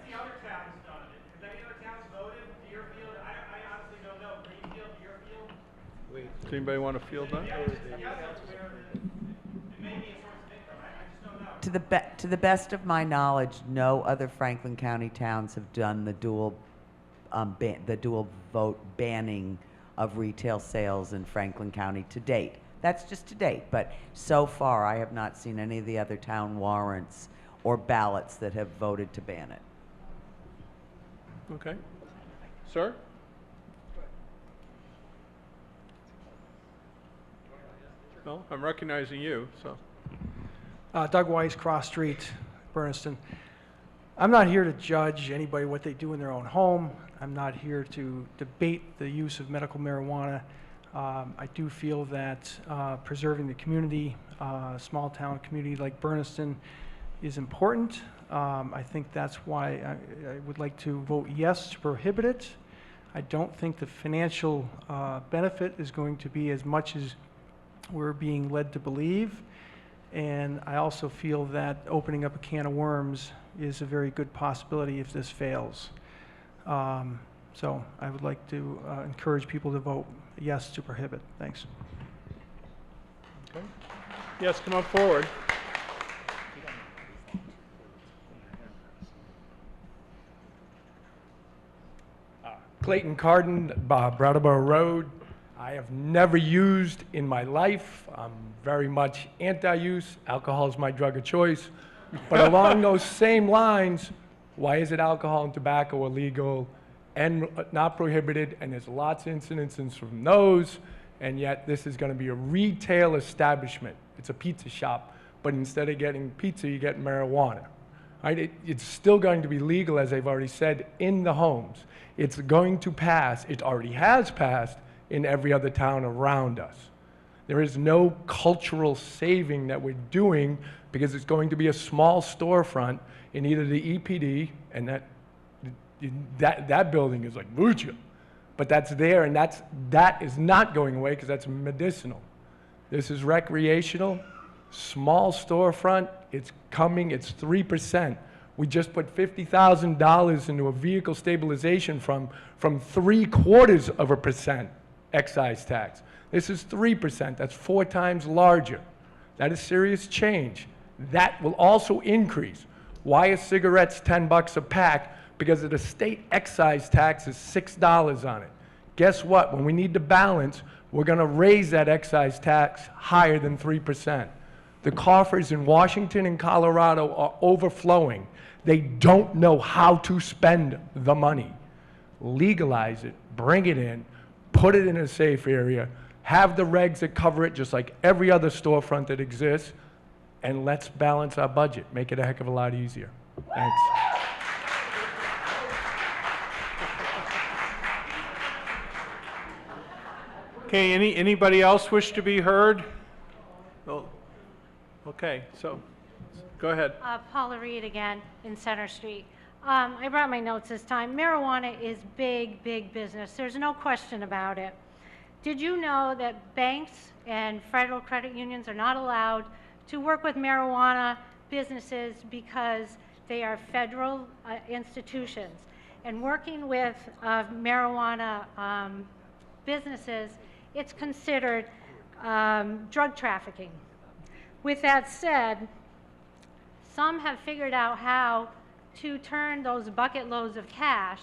the other towns done? Have any other towns voted? Deerfield? I honestly don't know. Greenfield, Deerfield? Does anybody want to field that? To the best of my knowledge, no other Franklin County towns have done the dual vote banning of retail sales in Franklin County to date. That's just to date, but so far I have not seen any of the other town warrants or ballots that have voted to ban it. Okay. Sir? No, I'm recognizing you, so. Doug Weiss, Cross Street, Bernardston. I'm not here to judge anybody what they do in their own home. I'm not here to debate the use of medical marijuana. I do feel that preserving the community, a small town community like Bernardston, is important. I think that's why I would like to vote yes to prohibit it. I don't think the financial benefit is going to be as much as we're being led to believe. And I also feel that opening up a can of worms is a very good possibility if this fails. So I would like to encourage people to vote yes to prohibit. Thanks. Okay. Yes, come on forward. Clayton Carden, Brattleboro Road. I have never used in my life. I'm very much anti-use. Alcohol is my drug of choice. But along those same lines, why is it alcohol and tobacco illegal and not prohibited? And there's lots of incidences from those, and yet this is going to be a retail establishment. It's a pizza shop, but instead of getting pizza, you get marijuana. Right? It's still going to be legal, as I've already said, in the homes. It's going to pass. It already has passed in every other town around us. There is no cultural saving that we're doing because it's going to be a small storefront in either the EPD, and that building is like mucho, but that's there, and that is not going away because that's medicinal. This is recreational, small storefront. It's coming. It's 3%. We just put $50,000 into a vehicle stabilization from 0.75% excise tax. This is 3%. That's 4 times larger. That is serious change. That will also increase. Why is cigarettes $10 a pack? Because of the state excise tax is $6 on it. Guess what? When we need to balance, we're going to raise that excise tax higher than 3%. The coffers in Washington and Colorado are overflowing. They don't know how to spend the money. Legalize it, bring it in, put it in a safe area, have the regs that cover it just like every other storefront that exists, and let's balance our budget. Make it a heck of a lot easier. Thanks. Okay, anybody else wish to be heard? Oh, okay, so, go ahead. Paula Reed again in Center Street. I brought my notes this time. Marijuana is big, big business. There's no question about it. Did you know that banks and federal credit unions are not allowed to work with marijuana businesses because they are federal institutions? And working with marijuana businesses, it's considered drug trafficking. With that said, some have figured out how to turn those bucket loads of cash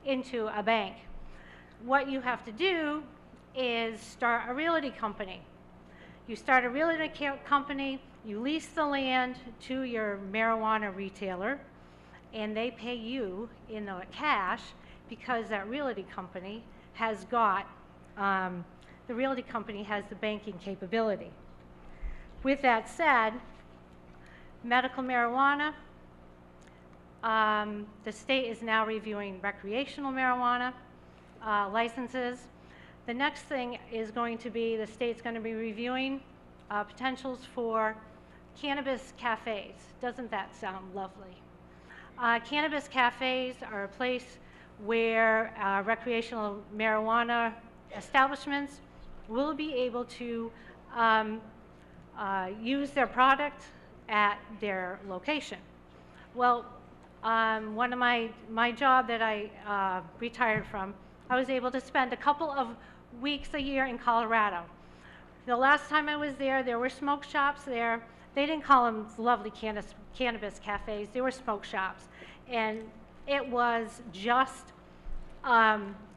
into a bank. What you have to do is start a realty company. You start a realty company, you lease the land to your marijuana retailer, and they pay you in the cash because that realty company has got, the realty company has the banking capability. With that said, medical marijuana, the state is now reviewing recreational marijuana licenses. The next thing is going to be, the state's going to be reviewing potentials for cannabis cafes. Doesn't that sound lovely? Cannabis cafes are a place where recreational marijuana establishments will be able to use their product at their location. Well, one of my job that I retired from, I was able to spend a couple of weeks a year in Colorado. The last time I was there, there were smoke shops there. They didn't call them lovely cannabis cafes, they were smoke shops. And it was just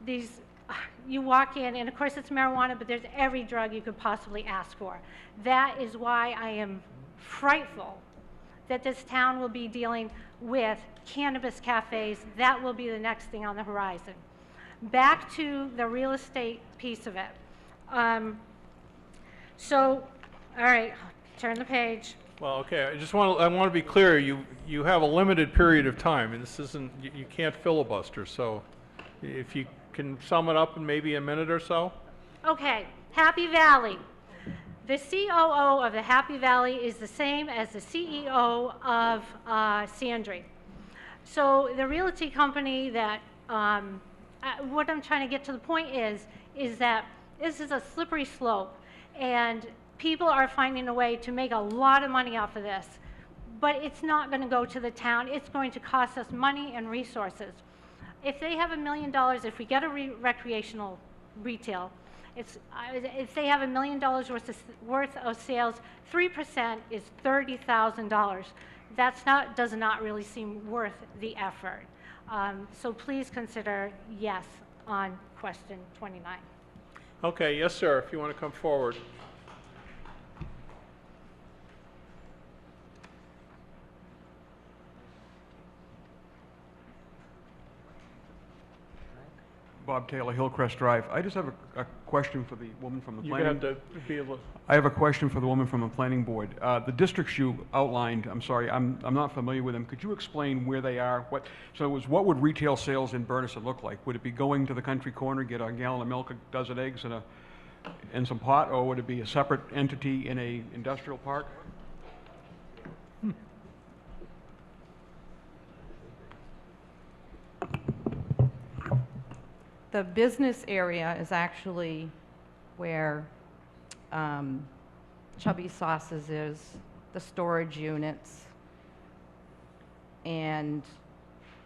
these, you walk in, and of course it's marijuana, but there's every drug you could possibly ask for. That is why I am frightful that this town will be dealing with cannabis cafes. That will be the next thing on the horizon. Back to the real estate piece of it. So, all right, turn the page. Well, okay, I want to be clear, you have a limited period of time, and this isn't, you can't filibuster, so if you can sum it up in maybe a minute or so? Okay, Happy Valley. The COO of the Happy Valley is the same as the CEO of Sandry. So the realty company that, what I'm trying to get to the point is that this is a slippery slope, and people are finding a way to make a lot of money off of this, but it's not going to go to the town. It's going to cost us money and resources. If they have $1 million, if we get a recreational retail, if they have $1 million worth of sales, 3% is $30,000. Does not really seem worth the effort. So please consider yes on question 29. Okay, yes, sir, if you want to come forward. Bob Taylor, Hillcrest Drive. I just have a question for the woman from the planning. You're going to have to be able to... I have a question for the woman from the planning board. The districts you outlined, I'm sorry, I'm not familiar with them. Could you explain where they are? What would retail sales in Bernardston look like? Would it be going to the country corner, get a gallon of milk, a dozen eggs, and some pot, or would it be a separate entity in a industrial park? The business area is actually where Chubby Sauces is, the storage units, and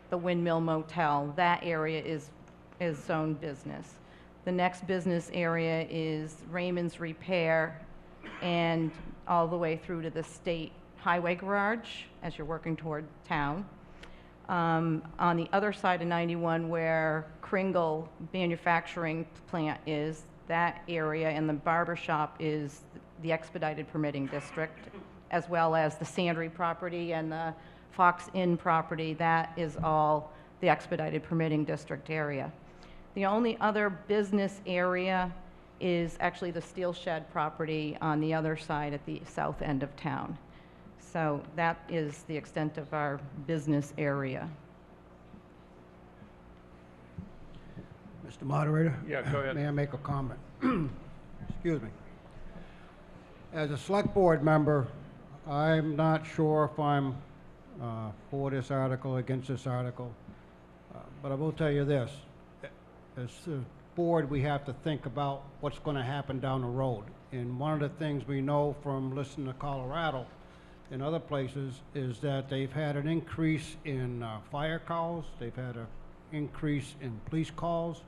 the Windmill Motel. That area is zone business. The next business area is Raymond's Repair, and all the way through to the state highway garage as you're working toward town. On the other side of 91 where Kringle manufacturing plant is, that area, and the barber shop is the expedited permitting district, as well as the Sandry property and the Fox Inn property. That is all the expedited permitting district area. The only other business area is actually the steel shed property on the other side at the south end of town. So that is the extent of our business area. Mr. Moderator? Yeah, go ahead. May I make a comment? Excuse me. As a select board member, I'm not sure if I'm for this article, against this article, but I will tell you this. As a board, we have to think about what's going to happen down the road. And one of the things we know from listening to Colorado and other places is that they've had an increase in fire calls, they've had an increase in police calls,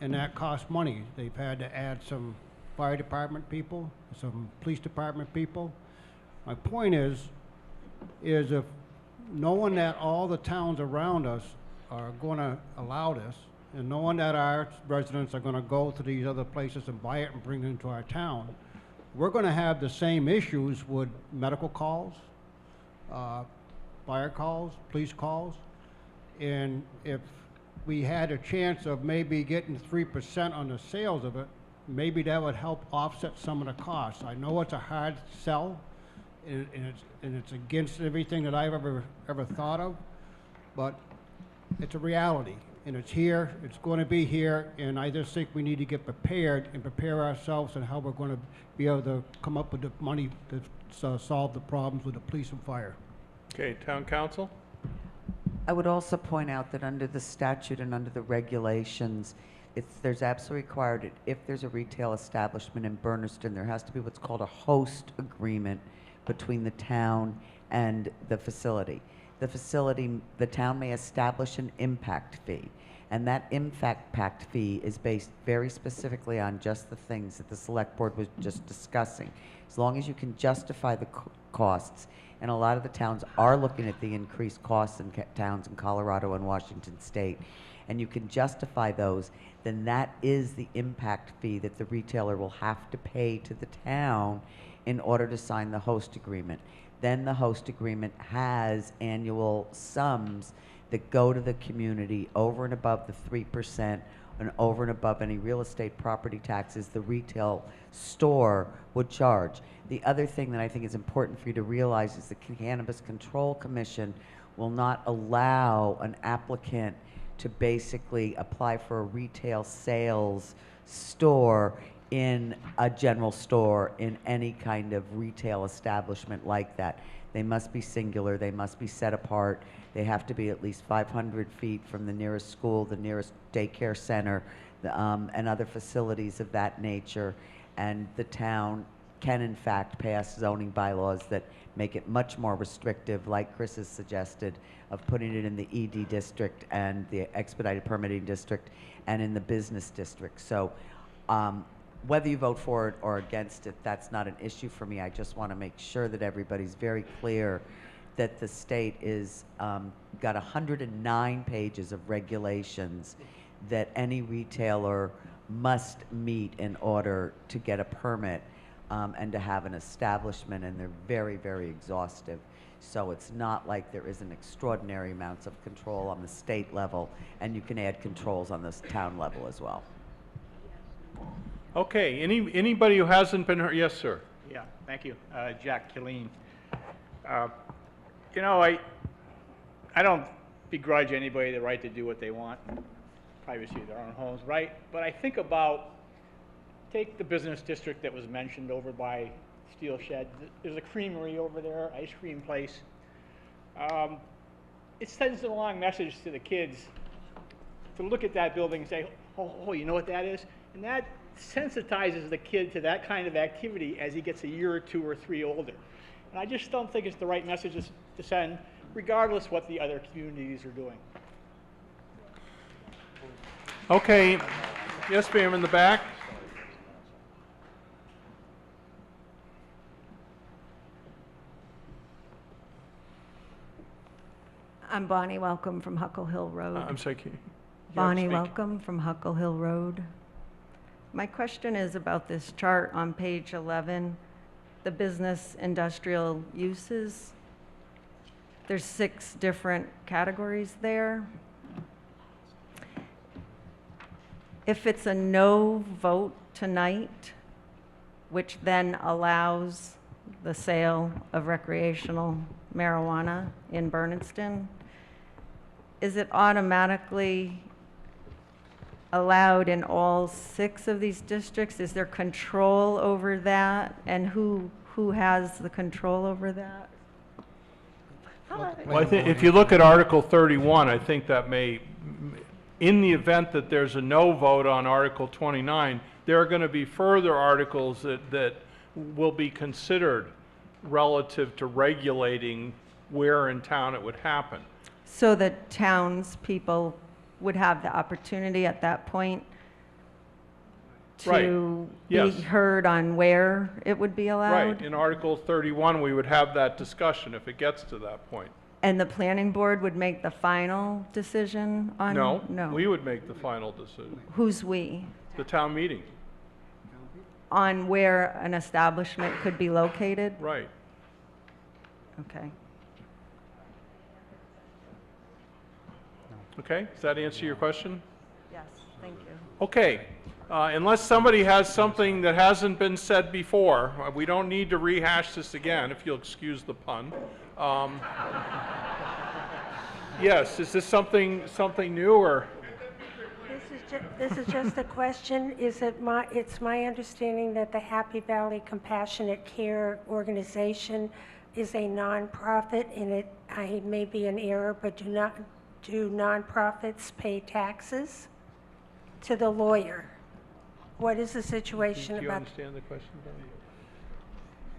and that costs money. They've had to add some fire department people, some police department people. My point is if knowing that all the towns around us are going to allow this, and knowing that our residents are going to go to these other places and buy it and bring it into our town, we're going to have the same issues with medical calls, fire calls, police calls, and if we had a chance of maybe getting 3% on the sales of it, maybe that would help offset some of the costs. I know it's a hard sell, and it's against everything that I've ever thought of, but it's a reality, and it's here, it's going to be here, and I just think we need to get prepared and prepare ourselves on how we're going to be able to come up with the money to solve the problems with the police and fire. Okay, Town Council? I would also point out that under the statute and under the regulations, there's absolutely required, if there's a retail establishment in Bernardston, there has to be what's called a host agreement between the town and the facility. The town may establish an impact fee, and that impact fee is based very specifically on just the things that the select board was just discussing. As long as you can justify the costs, and a lot of the towns are looking at the increased costs in towns in Colorado and Washington State, and you can justify those, then that is the impact fee that the retailer will have to pay to the town in order to sign the host agreement. Then the host agreement has annual sums that go to the community over and above the 3% and over and above any real estate property taxes the retail store would charge. The other thing that I think is important for you to realize is the Cannabis Control Commission will not allow an applicant to basically apply for a retail sales store in a general store, in any kind of retail establishment like that. They must be singular, they must be set apart, they have to be at least 500 feet from the nearest school, the nearest daycare center, and other facilities of that nature. And the town can in fact pass zoning bylaws that make it much more restrictive, like Chris has suggested, of putting it in the ED district and the expedited permitting district and in the business district. So whether you vote for it or against it, that's not an issue for me. I just want to make sure that everybody's very clear that the state is got 109 pages of regulations that any retailer must meet in order to get a permit and to have an establishment, and they're very, very exhaustive. So it's not like there isn't extraordinary amounts of control on the state level, and you can add controls on the town level as well. Okay, anybody who hasn't been heard? Yes, sir. Yeah, thank you. Jack Killeen. You know, I don't begrudge anybody the right to do what they want, privacy of their own homes, right? But I think about, take the business district that was mentioned over by Steel Shed. There's a creamery over there, ice cream place. It sends a long message to the kids to look at that building and say, oh, you know what that is? And that sensitizes the kid to that kind of activity as he gets a year or two or three older. And I just don't think it's the right message to send, regardless what the other communities are doing. Okay, yes, ma'am, in the back. I'm Bonnie Welcome from Huckle Hill Road. I'm sorry, can you Bonnie speak? Welcome from Huckle Hill Road. My question is about this chart on page 11, the business industrial uses. There's 6 different categories there. If it's a no vote tonight, which then allows the sale of recreational marijuana in Bernardston, is it automatically allowed in all 6 of these districts? Is there control over that? And who has the control over that? Well, I think if you look at Article 31, I think that may, in the event that there's a no vote on Article 29, there are going to be further articles that will be considered relative to regulating where in town it would happen. So the townspeople would have the opportunity at that point to Yes. be heard on where it would be allowed? Right. In Article 31, we would have that discussion if it gets to that point. And the planning board would make the final decision on? No, we would make the final decision. Who's we? The town meeting. On where an establishment could be located? Right. Okay. Okay, does that answer your question? Yes, thank you. Okay, unless somebody has something that hasn't been said before, we don't need to rehash this again, if you'll excuse the pun. Yes, is this something new, or? This is just a question. It's my understanding that the Happy Valley Compassionate Care Organization is a nonprofit, and I may be in error, but do nonprofits pay taxes to the lawyer? What is the situation Do you about? understand the question,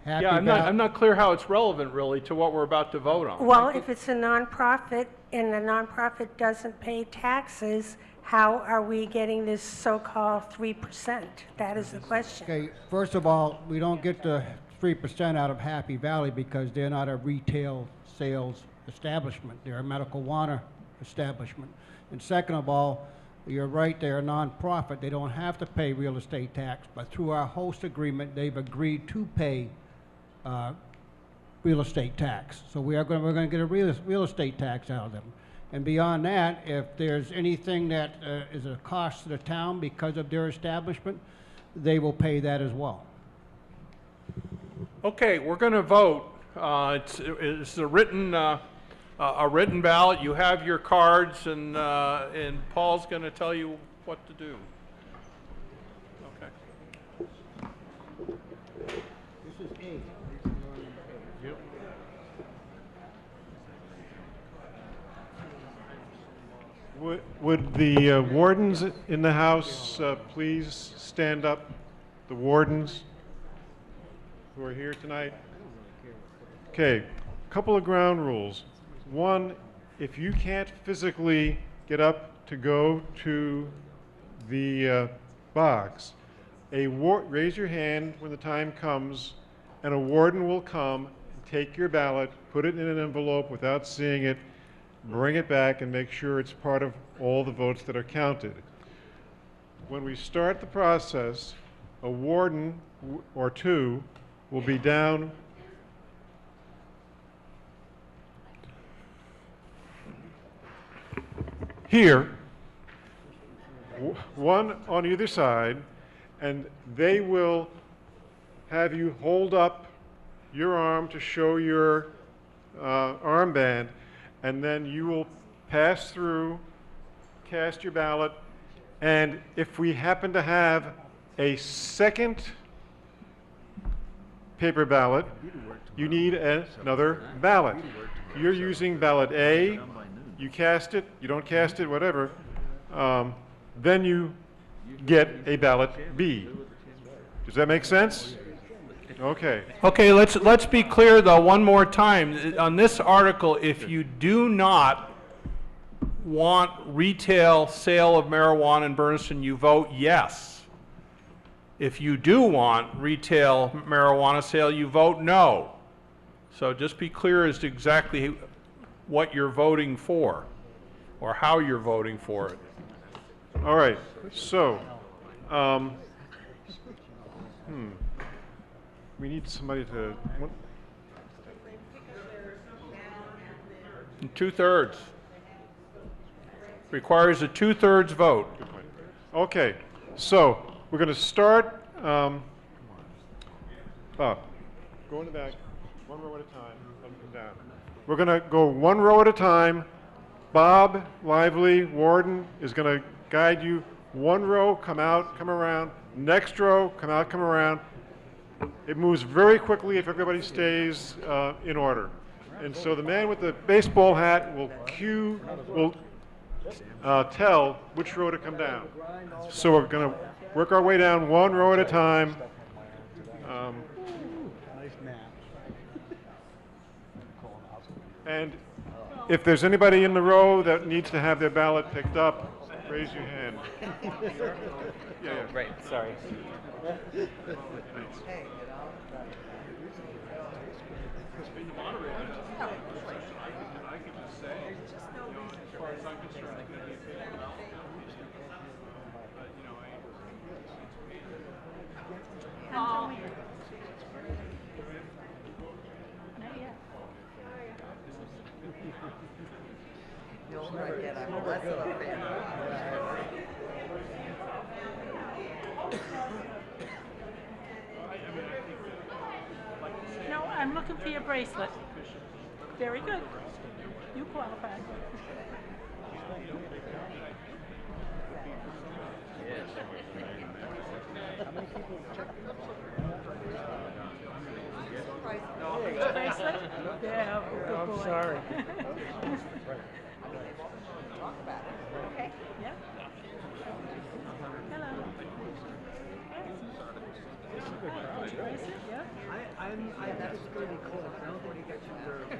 Happy Yeah, I'm Val- not clear how it's relevant, really, to what we're about to vote on. Well, if it's a nonprofit and the nonprofit doesn't pay taxes, how are we getting this so-called 3%? That is the question. Okay, first of all, we don't get the 3% out of Happy Valley because they're not a retail sales establishment. They're a medical marijuana establishment. And second of all, you're right, they're a nonprofit. They don't have to pay real estate tax, but through our host agreement, they've agreed to pay real estate tax. So we're going to get a real estate tax out of them. And beyond that, if there's anything that is a cost to the town because of their establishment, they will pay that as well. Okay, we're going to vote. It's a written ballot. You have your cards, and Paul's going to tell you what to do. Okay. This is A. Yep. Would the wardens in the House please stand up? The wardens who are here tonight? Okay, a couple of ground rules. One, if you can't physically get up to go to the box, raise your hand when the time comes, and a warden will come, take your ballot, put it in an envelope without seeing it, bring it back, and make sure it's part of all the votes that are counted. When we start the process, a warden or two will be down here, one on either side, and they will have you hold up your arm to show your armband, and then you will pass through, cast your ballot, and if we happen to have a second paper ballot, you need another ballot. You're using ballot A, you cast it, you don't cast it, whatever, then you get a ballot B. Does that make sense? Okay. Okay, let's be clear though one more time. On this article, if you do not want retail sale of marijuana in Bernardston, you vote yes. If you do want retail marijuana sale, you vote no. So just be clear as to exactly what you're voting for or how you're voting for it. All right, so, we need somebody to, And 2/3. Requires a 2/3 vote. okay, so we're going to start, Bob, go in the back, one row at a time, let them come down. We're going to go one row at a time. Bob Lively, Warden, is going to guide you One row, come out, come around. Next row, come out, come around. It moves very quickly if everybody stays in order. And so the man with the baseball hat will tell which row to come down. So we're going to work our way down one row at a time. And if there's anybody in the row that needs to have their ballot picked up, raise your hand. Yeah. Right, sorry. You'll never get I'm a less of a fan. No, I'm looking for your bracelet. Very good. You qualify. Bracelet? Yeah, good boy. I'm sorry. Okay, yeah. Hello. Bracelet, yeah. I think it's going to be close. I don't think you got you there. Yeah.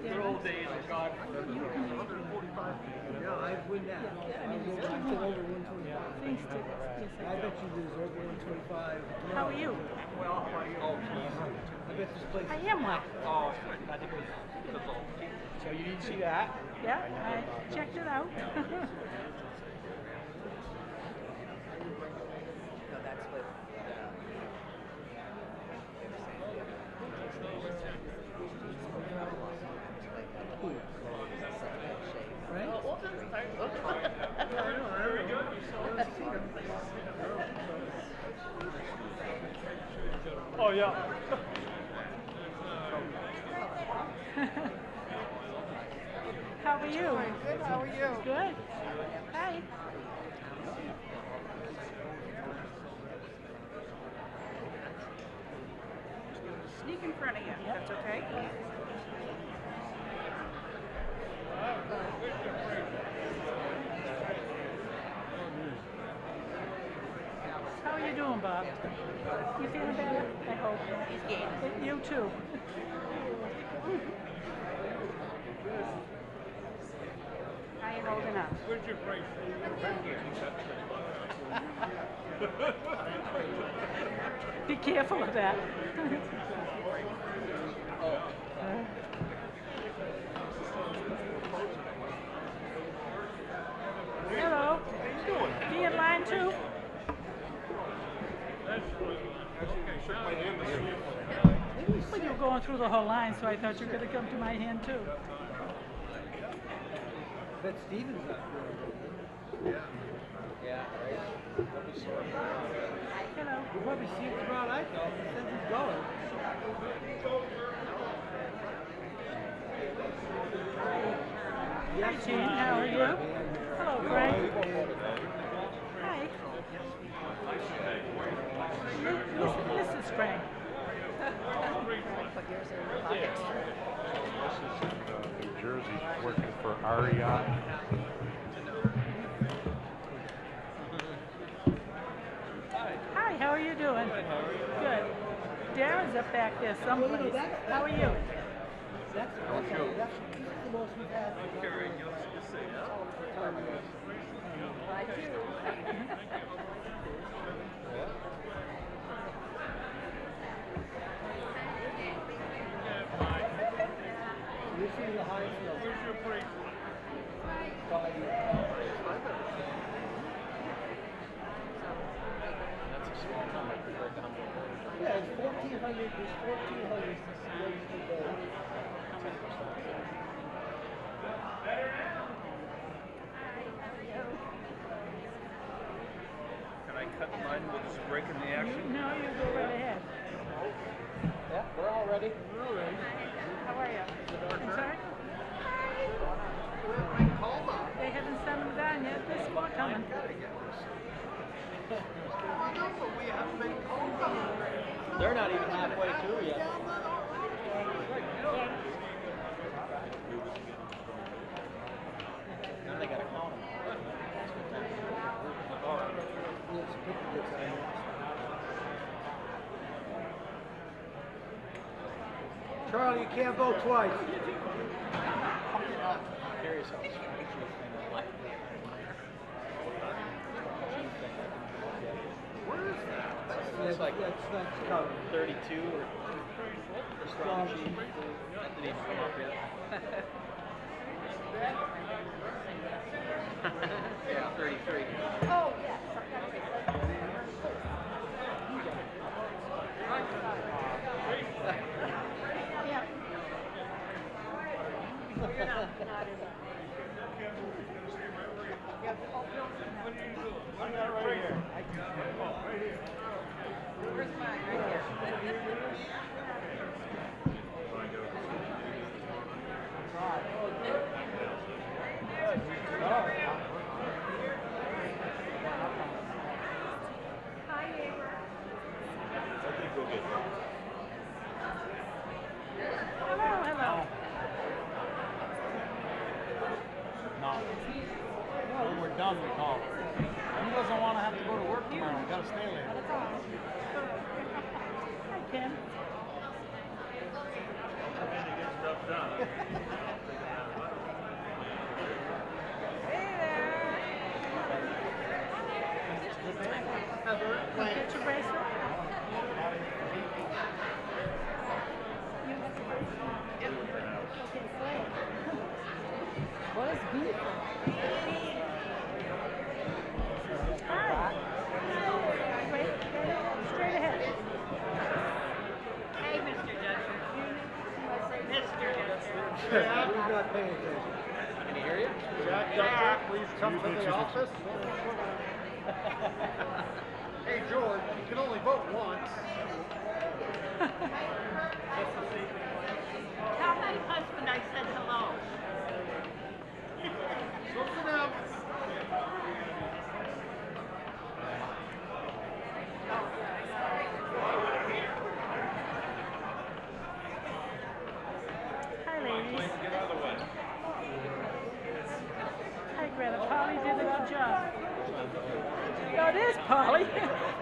Good old days are gone. Yeah, I win that. Yeah, I mean, I said over 125. Thanks to, yes, I bet you there's over 125. How are you? Well, how are you? Oh, I bet this place. I am well. Oh, I think it was all. So you didn't see that? Yeah, I checked it out. No, that's what. Oh, yeah. How are you? Good, how are you? Good. Hi. Sneak in front of you, if that's okay? How are you doing, Bob? You feeling better? I hope. He's game. You too. How are you holding up? Where's your bracelet? Be careful of that. Hello. Be in line too. Well, you were going through the whole line, so I thought you were going to come to my hand too. Bet Steven's up there. Yeah, right. Hello. We'll probably see it tomorrow night though, since he's going. Hi, Gene. How are you? Hello, Frank. Hi. Mrs. Frank. This is in New Jersey, working for Ariat. Hi, how are you doing? Good. Darren's up back there someplace. How are you? This is the most we've had. You're seeing the highest level. Where's your bracelet? That's a small number compared to how many. Yeah, it's 1,400. There's 1,400 registered voters. Can I cut mine with this break in the action? No, you go right ahead. Yeah, we're all ready. We're all ready. How are you? I'm sorry? They haven't sent them down yet. There's more coming. They're not even halfway through yet. Now they gotta count them. Charlie, you can't vote twice. It's like that's 32 or strong sheet. That didn't even come up yet. Yeah, 33. Oh, yes. Where's mine? Right here. Hi, neighbor. Hello, hello. No. When we're done, we call. He doesn't want to have to go to work tomorrow. He gotta stay later. Hi, Ken. Get your bracelet? What is beef? Hi. Straight ahead. Hey, Mr. Dutcher. Mr. Dutcher. Who's not paying attention? Can he hear you? Jack Dutcher, please come to the office. Hey, George, you can only vote once. Tell my husband I said hello. So for now. Hi, ladies. Hi, Greta. Polly did a good job. No, it is Polly.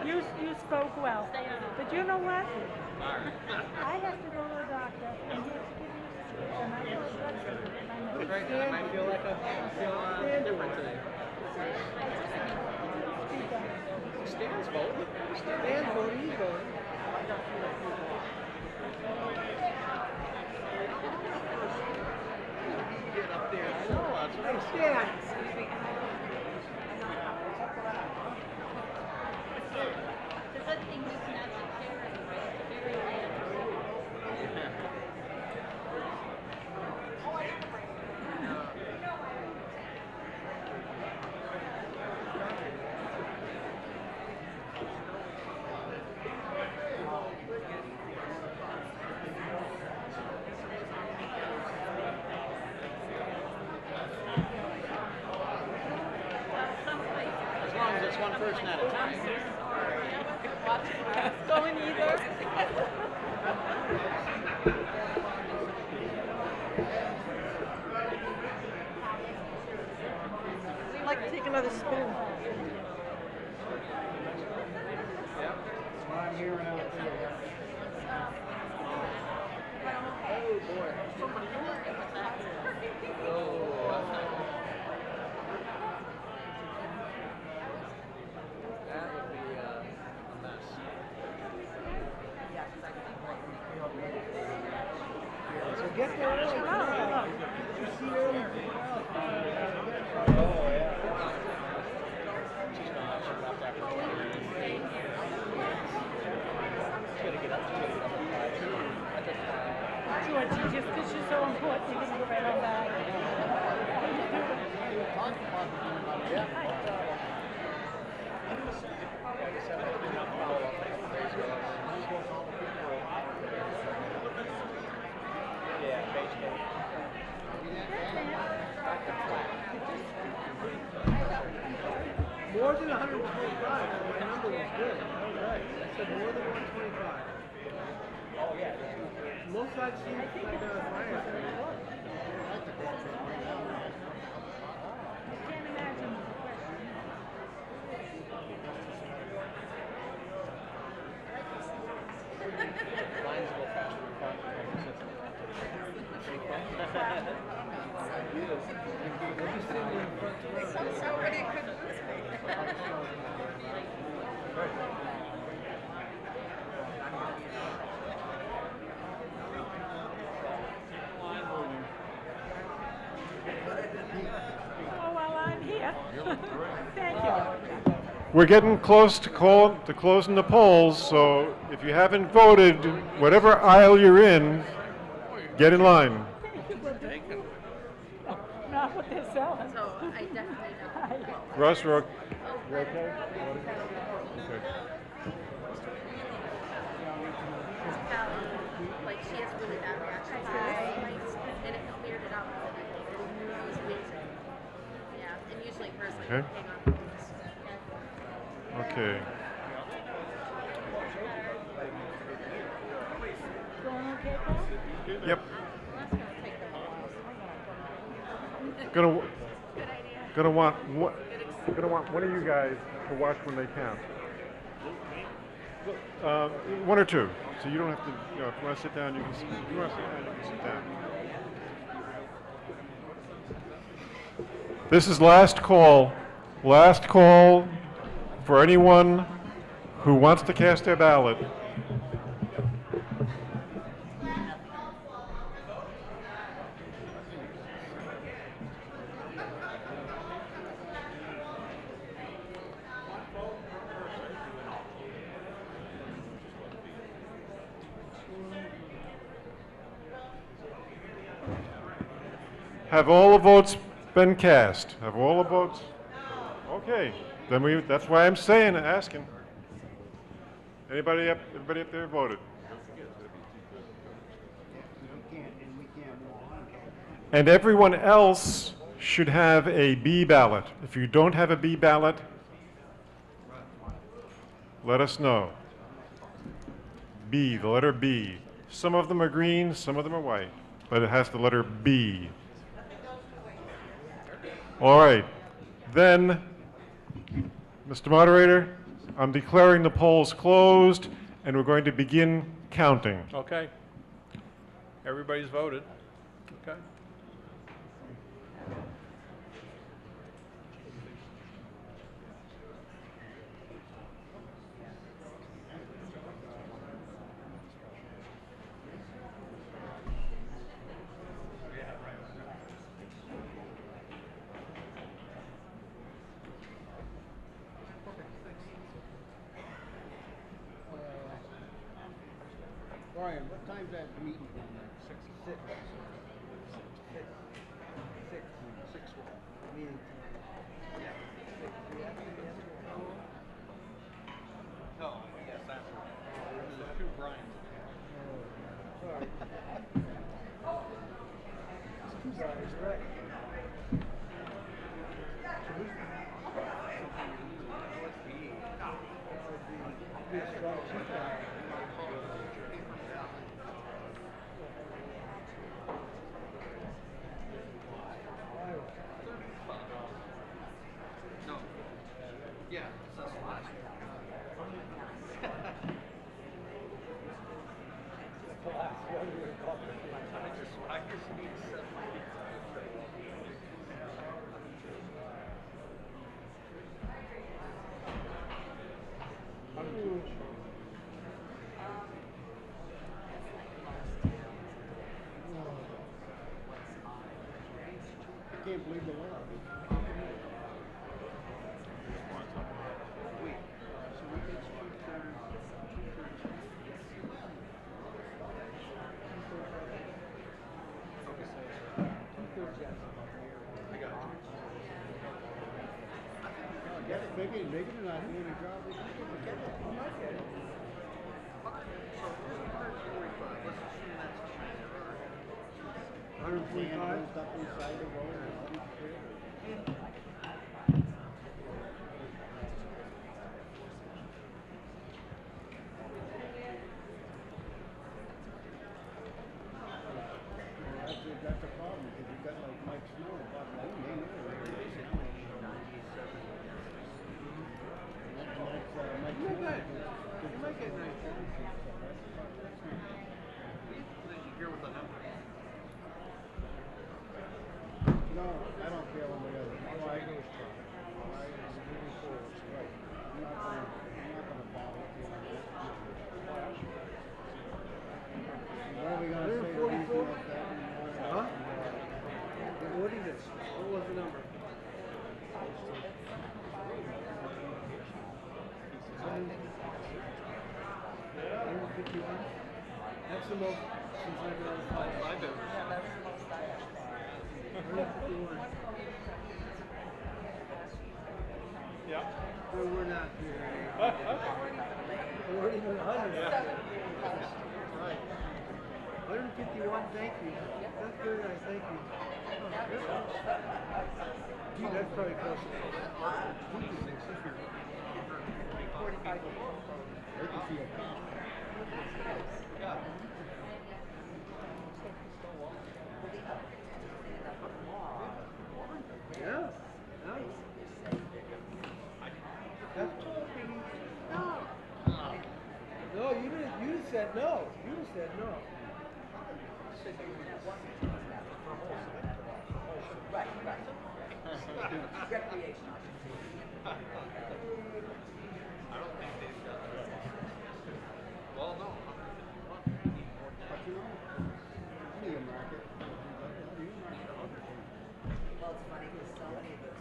You spoke well. But you know what? I have to go to the doctor. And he has to give me a prescription. I know a blood sugar. And I know That's right, I might feel like I feel different today. Stan's voting. Stan's voting, he's voting. Get up there. I know, that's what I'm saying. The good thing is not the carrot, right? Very bad. As long as it's one person at a time. going either. We'd like to take another spin. That's what I'm hearing out there. Oh boy. That would be a mess. So get there early. You see early. Oh yeah. She's gonna have to after 20 minutes. She's gonna get up. She's gonna get up at 5. I took 5. George, you just, this is so important. You're going to go right on back. Yeah, basically. More than 125, my number was good. All right. I said more than 125. Oh, yeah. Most I've seen, like, finance. Can't imagine. Oh, well, I'm here. Thank you. We're getting close to closing the polls, so if you haven't voted, whatever aisle you're in, get in line. Not what they're selling. So I definitely know. Russ, you're okay? Like she has really bad reactions to this, and it cleared it up. It was amazing. Yeah, and usually hers like Okay. hang on. Okay. Going okay, Paul? Yep. That's gonna take them a while. Gonna want one of you guys to watch when they count. One or two, so you don't have to. You know, if you want to sit down, you can. If you want to sit down, you can sit down. This is last call. Last call for anyone who wants to cast their ballot. Have all the votes been cast? Have all the votes? Okay, then that's why I'm saying, asking. Everybody up there voted? And everyone else should have a B ballot. If you don't have a B ballot, let us know. B, the letter B. Some of them are green, some of them are white, but it has the letter B. All right, then, Mr. Moderator, I'm declaring the polls closed, and we're going to begin counting. Okay. Everybody's voted. Okay. Brian, what time's that meeting? 6. 6. Meeting. No, yes, that's there's two Brian's. Sorry. No. Yeah, that's the last I just need to set my I can't believe the law. Wait, so we get 2/3. Maybe they're not doing a job. They can get it. That's a problem, because you've got like Mike Snow, Bob Lane, You might get 19. You hear what the number is? No, I don't care one way or the other. I go with Trump. I'm moving forward, right. I'm not gonna battle with you on that. What are we gonna say to these people that we want to? Huh? What is it? What was the number? That's the most since I've been on five ever. Yeah, that's the most I have. 151. Yeah. No, we're not here. We're even 100. Right. 151, thank you. That's very nice, thank you. Gee, that's probably close to 45. They can see a car. Yeah. Yeah. Nice. That's talking. No. No, you didn't. You just said no. You just said no. Right. Recreational. I don't think they've done it. Well, no. But you know, Indian market. Well, it's funny because so many of us.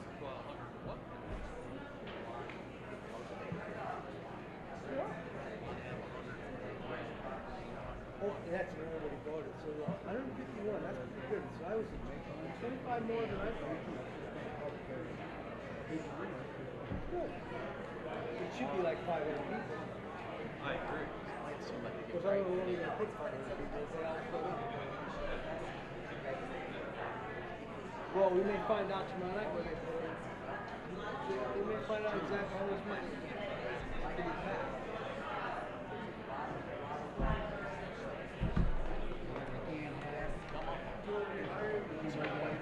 Oh, that's another way to go. So 151. That's pretty good. So I was 25 more than I thought. Good. It should be like 500 people. I agree. Because I don't know only going to put 500 people. They all fill in. Well, we may find out tomorrow night where they put it. We may find out exactly how much money to be packed.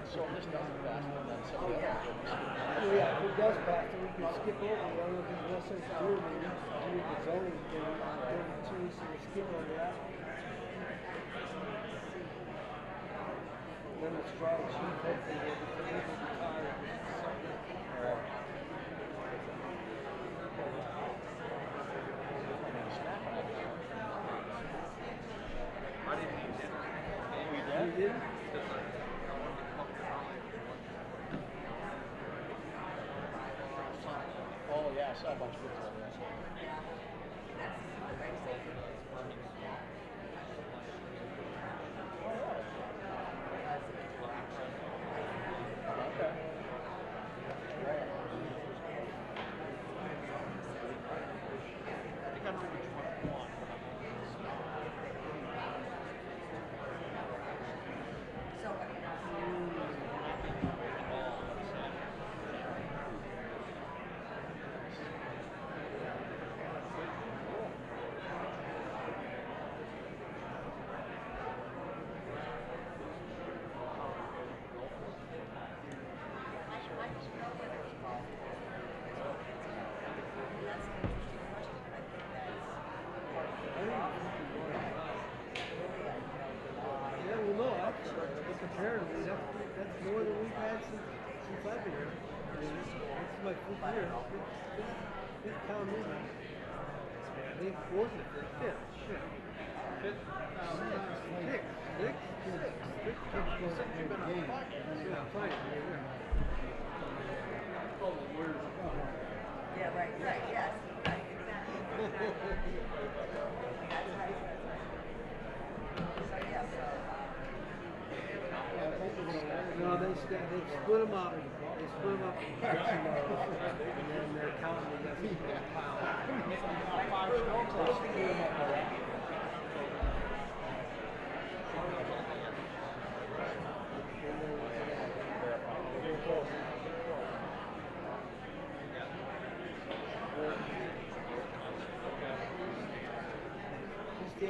So this doesn't pass, then Oh yeah, if it does pass, then we can skip over. I don't know if there's no sense to do it, maybe do the zoning thing on 32, so we skip over that. And then let's try the chief, hopefully we'll be retired. I didn't eat dinner. You didn't? Oh, yeah, I saw a bunch of pictures of that. Yeah, well, no, actually, comparatively, that's more than we've had since I've been here. This is my fifth year. Fifth town meeting. I think fourth or fifth. Shit. Fifth. Sixth. You've been on five. Yeah, fine. Yeah, right, yes. Right, exactly. No, they split them up. They split them up. And then they're counting against the pound. They split them up already.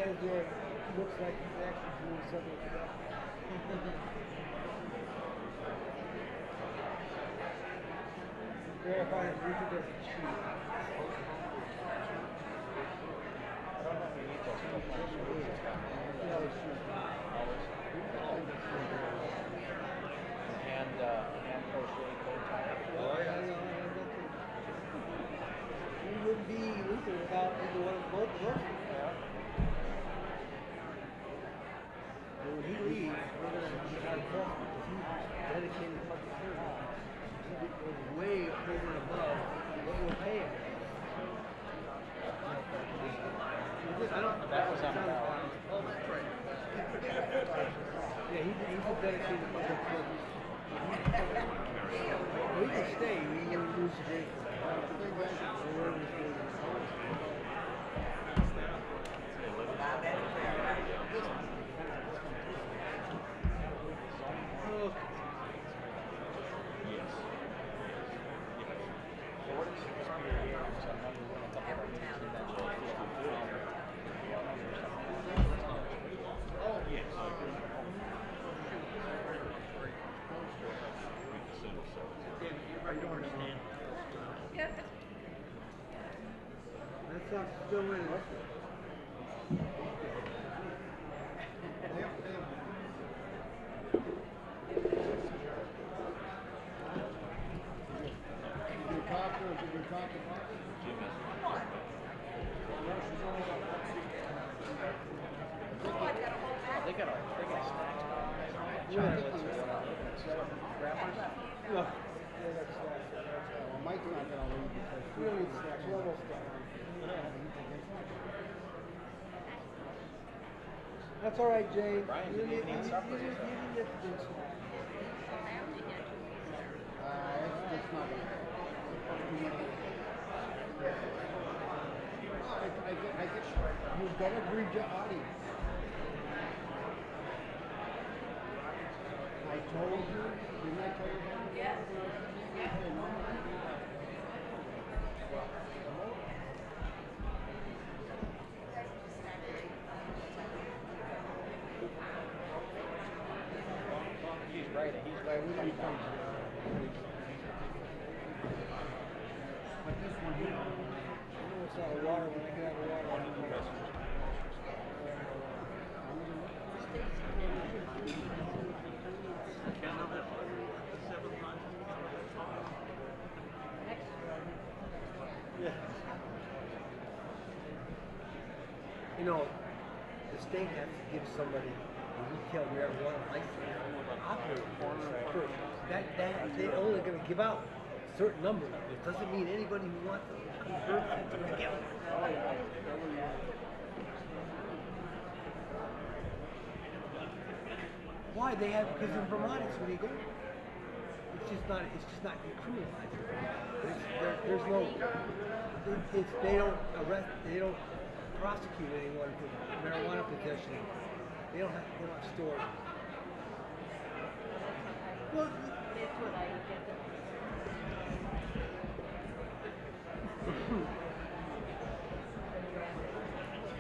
manager looks like he's actually doing something productive. Verify that Rita doesn't cheat. We wouldn't be Luther without either one of both of us. And when he leaves, we're going to have trouble because he's dedicated public service. He goes way over and above what we're paying. I don't. That was on the ballot. Oh, that's right. Yeah, he's a dedicated public service. We can stay. We can lose the day. That's not still in it. That's all right, Jay. You didn't get the big snack. It's not you've got to read your audience. I told you, didn't I tell you that? Yes. He's right. He's right. He comes. But this one here, I know it's out of water when I get out of water. Yeah. You know, the state has to give somebody a retail marijuana license first. They're only going to give out a certain number. It doesn't mean anybody who wants to convert it to get one. Why? They have, because in Vermont it's legal. It's just not decriminalized. There's no, they don't arrest, they don't prosecute anyone for marijuana possession. They don't have stores. Well, that's what I get.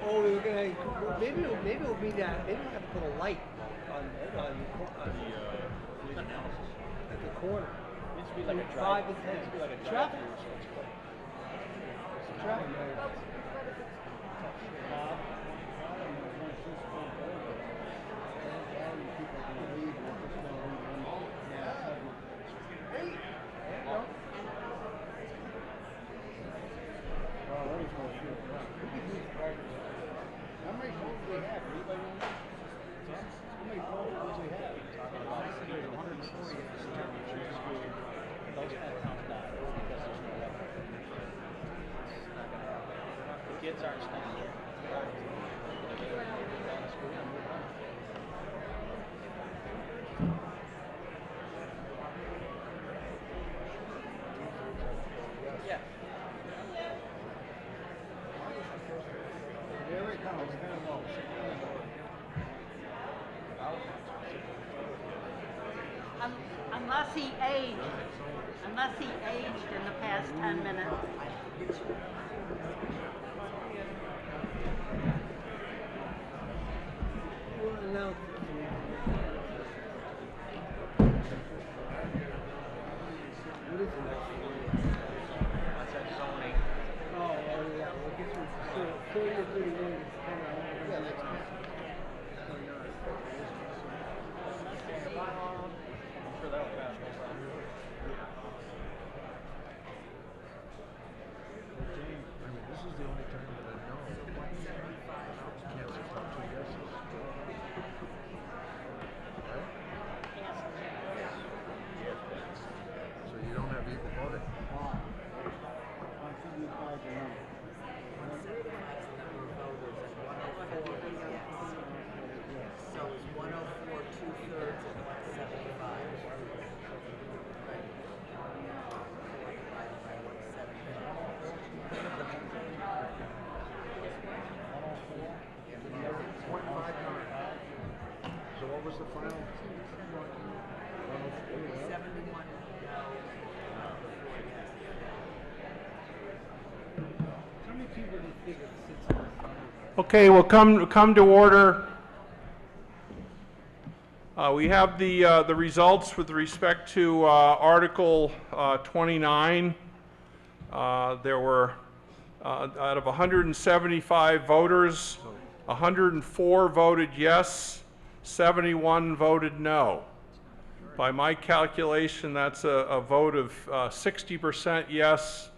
Oh, we're gonna maybe it'll be that. Maybe we'll have to put a light on at the corner. It needs to be like a 5 and 10. It needs to be like a traffic. Traffic. How many phones do we have? Anybody know? How many phones do we have? There's 140 at the start. Those kind of count down because there's no weather. It's not going to happen. The kids aren't staying here. They're down to school and move on. Yeah. Here it comes. It's kind of low. Unless he aged in the past 10 minutes. announce it. What is it? What's that zoning? Oh, yeah, well, I guess so 30 or 31 is kind of. Yeah, that's good. I'm sure that'll pass, no problem. I mean, this is the only time that I know. Can't lift up 2 yeses. Right? So you don't have equal voting. So it's 104, 2/3, and 175. So what was the final? 71 no, 4 yes. How many people do you think it sits on the side? Okay, we'll come to order. We have the results with respect to Article 29. There were, out of 175 voters, 104 voted yes, 71 voted no. By my calculation, that's a vote of 60% yes,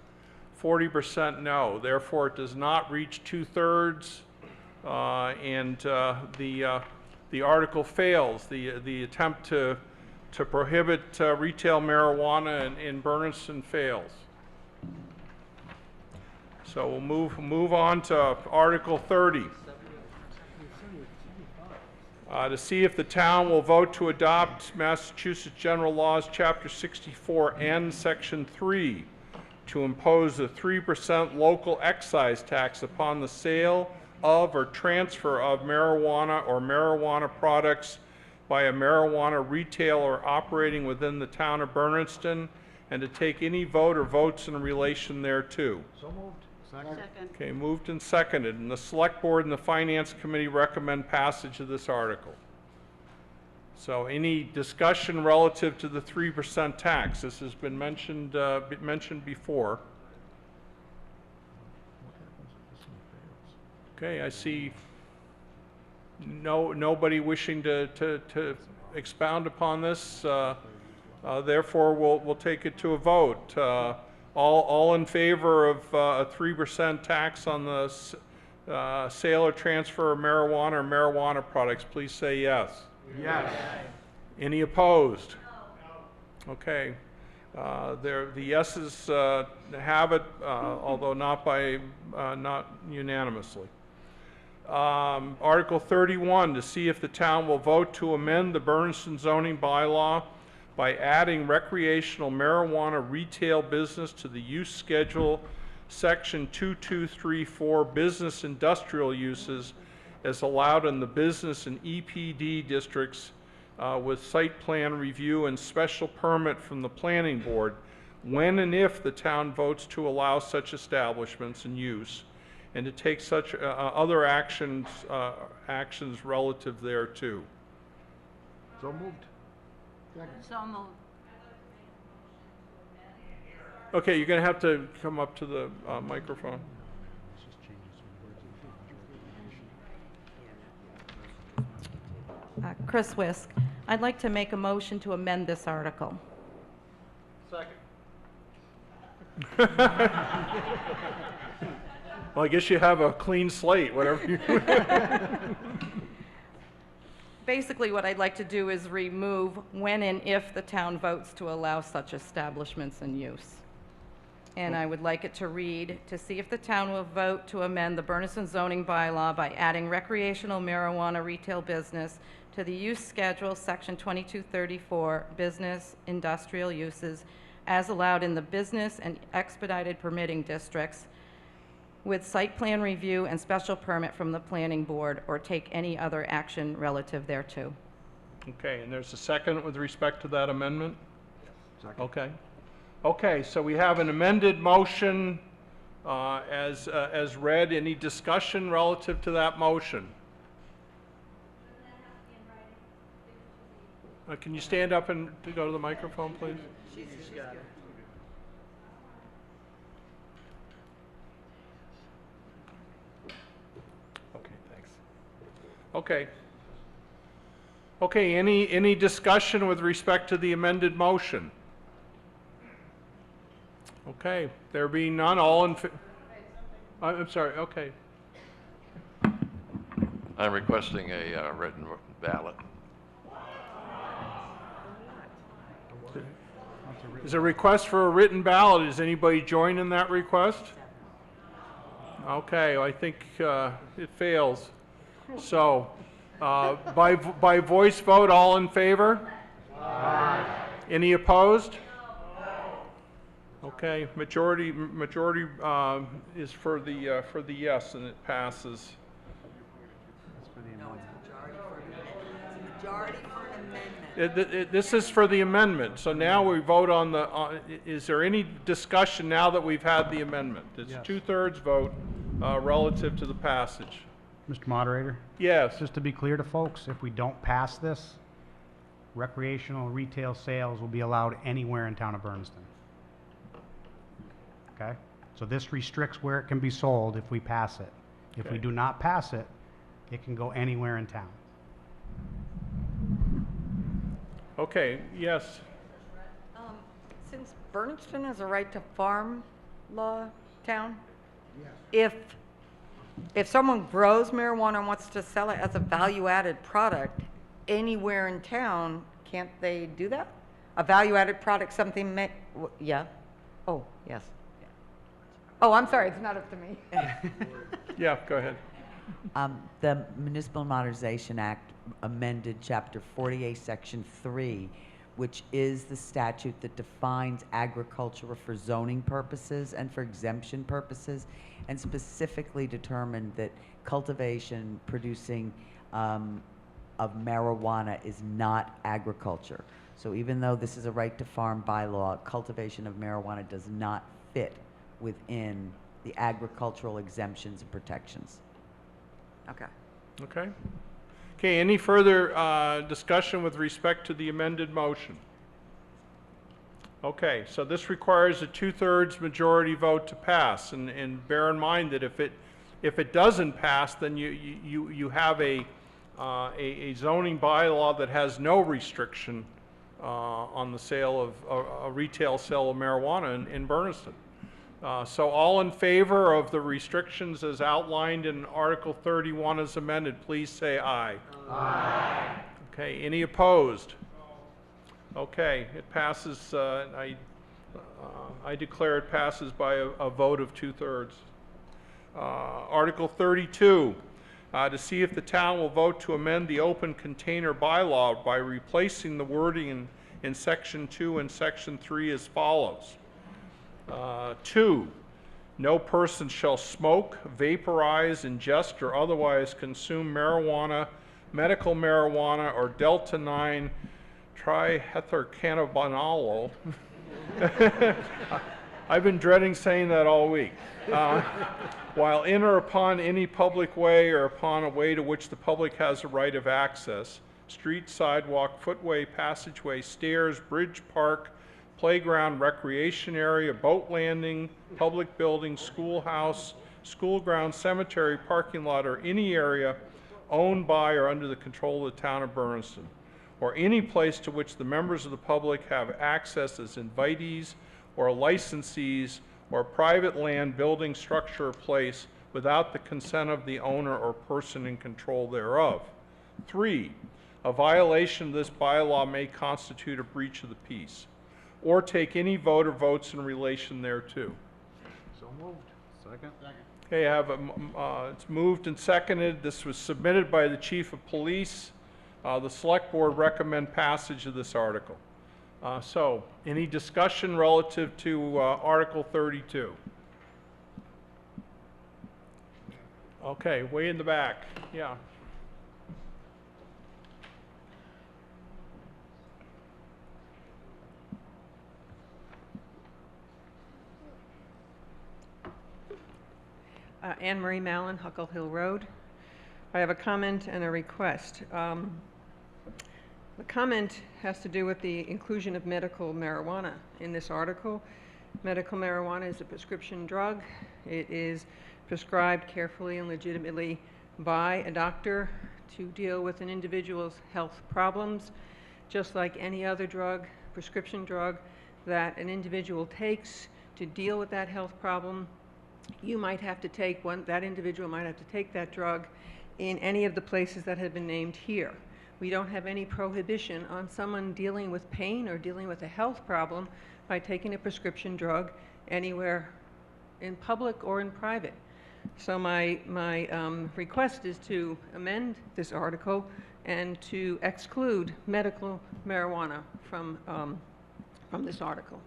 40% no. Therefore, it does not reach 2/3, and the article fails. The attempt to prohibit retail marijuana in Bernardston fails. So we'll move on to Article 30. To see if the town will vote to adopt Massachusetts General Laws, Chapter 64N, Section 3, to impose a 3% local excise tax upon the sale of or transfer of marijuana or marijuana products by a marijuana retailer operating within the town of Bernardston, and to take any vote or votes in relation thereto. So moved. Second. Okay, moved and seconded, and the Select Board and the Finance Committee recommend passage of this article. So any discussion relative to the 3% tax? This has been mentioned before. Okay, I see nobody wishing to expound upon this. Therefore, we'll take it to a vote. All in favor of a 3% tax on the sale or transfer of marijuana or marijuana products, please say yes. Yes. Any opposed? Okay. The yeses have it, although not unanimously. Article 31, to see if the town will vote to amend the Bernardston zoning bylaw by adding recreational marijuana retail business to the use schedule, Section 2234, business industrial uses, as allowed in the business and EPD districts with site plan review and special permit from the planning board, when and if the town votes to allow such establishments and use, and to take such other actions relative thereto. So moved. So moved. Okay, you're going to have to come up to the microphone. Chris Whisk, I'd like to make a motion to amend this article. Second. Well, I guess you have a clean slate, whatever you... Basically, what I'd like to do is remove when and if the town votes to allow such establishments in use. And I would like it to read, to see if the town will vote to amend the Bernardston zoning bylaw by adding recreational marijuana retail business to the use schedule, Section 2234, business industrial uses, as allowed in the business and expedited permitting districts, with site plan review and special permit from the planning board, or take any other action relative thereto. Okay, and there's a second with respect to that amendment? Second. Okay. Okay, so we have an amended motion as read. Any discussion relative to that motion? Can you stand up and to go to the microphone, please? Okay, thanks. Okay. Okay, any discussion with respect to the amended motion? Okay, there being none, all in I'm sorry, okay. I'm requesting a written ballot. Is a request for a written ballot. Is anybody joining that request? Okay, I think it fails. So, by voice vote, all in favor? Aye. Any opposed? Okay, majority is for the yes, and it passes. This is for the amendment. So now we vote on the. Is there any discussion now that we've had the amendment? It's Yes. 2/3 vote relative to the passage. Mr. Moderator? Yes. Just to be clear to folks, if we don't pass this, recreational retail sales will be allowed anywhere in town of Bernardston. Okay? So this restricts where it can be sold if we pass it. If we Okay. do not pass it, it can go anywhere in town. Okay, yes. Since Bernardston is a right to farm law town, if someone grows marijuana and wants to sell it as a value-added product anywhere in town, can't they do that? A value-added product, something yeah? Oh, yes. Oh, I'm sorry, it's not up to me. Yeah, go ahead. The Municipal Modernization Act amended Chapter 48, Section 3, which is the statute that defines agriculture for zoning purposes and for exemption purposes, and specifically determined that cultivation, producing of marijuana is not agriculture. So even though this is a right to farm bylaw, cultivation of marijuana does not fit within the agricultural exemptions and protections. Okay. Okay. Okay, any further discussion with respect to the amended motion? Okay, so this requires a 2/3 majority vote to pass, and bear in mind that if it doesn't pass, then you have a zoning bylaw that has no restriction on the sale of a retail sale of marijuana in Bernardston. So all in favor of the restrictions as outlined in Article 31 as amended, please say aye. Aye. Okay, any opposed? Okay, it passes, I declare it passes by a vote of 2/3. Article 32, to see if the town will vote to amend the open container bylaw by replacing the wording in Section 2 and Section 3 as follows. 2, no person shall smoke, vaporize, ingest, or otherwise consume marijuana, medical marijuana, or Delta-9 trihydrocannabinol. I've been dreading saying that all week. While in or upon any public way or upon a way to which the public has a right of access, street, sidewalk, footway, passageway, stairs, bridge, park, playground, recreation area, boat landing, public building, schoolhouse, school ground, cemetery, parking lot, or any area owned by or under the control of the town of Bernardston, or any place to which the members of the public have access as invitees or licensees, or private land, building, structure, or place without the consent of the owner or person in control thereof. 3, a violation of this bylaw may constitute a breach of the peace, or take any vote or votes in relation thereto. So moved. Second. Okay, I have it's moved and seconded. This was submitted by the Chief of Police. The Select Board recommend passage of this article. So, any discussion relative to Article 32? Okay, way in the back. Yeah. Anne Marie Mallon, Huckle Hill Road. I have a comment and a request. The comment has to do with the inclusion of medical marijuana in this article. Medical marijuana is a prescription drug. It is prescribed carefully and legitimately by a doctor to deal with an individual's health problems, just like any other drug, prescription drug, that an individual takes to deal with that health problem. You might have to take one, that individual might have to take that drug in any of the places that have been named here. We don't have any prohibition on someone dealing with pain or dealing with a health problem by taking a prescription drug anywhere in public or in private. So my request is to amend this article and to exclude medical marijuana from this article.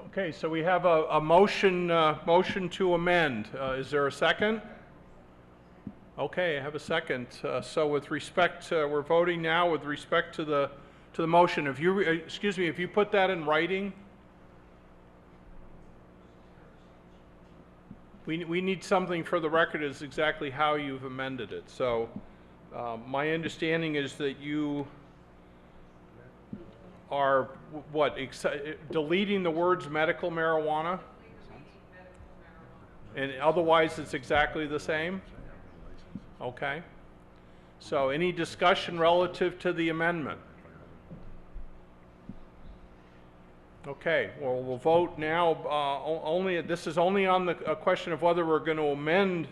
Okay, so we have a motion, motion to amend. Is there a second? Okay, I have a second. So with respect, we're voting now with respect to the motion. If you, excuse me, if you put that in writing, we need something for the record as exactly how you've amended it. So my understanding is that you are, what, deleting the words medical marijuana? And otherwise it's exactly the same? Okay. So any discussion relative to the amendment? Okay, well, we'll vote now. This is only on a question of whether we're going to amend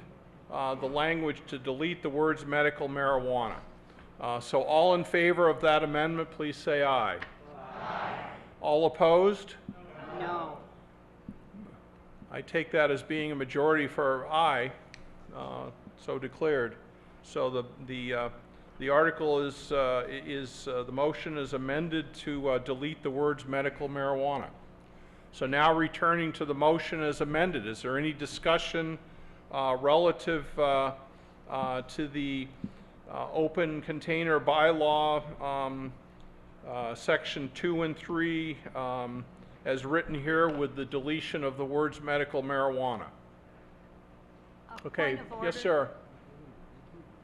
the language to delete the words medical marijuana. So all in favor of that amendment, please say aye. Aye. All opposed? No. I take that as being a majority for aye, so declared. So the article is, the motion is amended to delete the words medical marijuana. So now returning to the motion as amended, is there any discussion relative to the open container bylaw, section 2 and 3, as written here with the deletion of the words medical marijuana? Okay, yes, sir.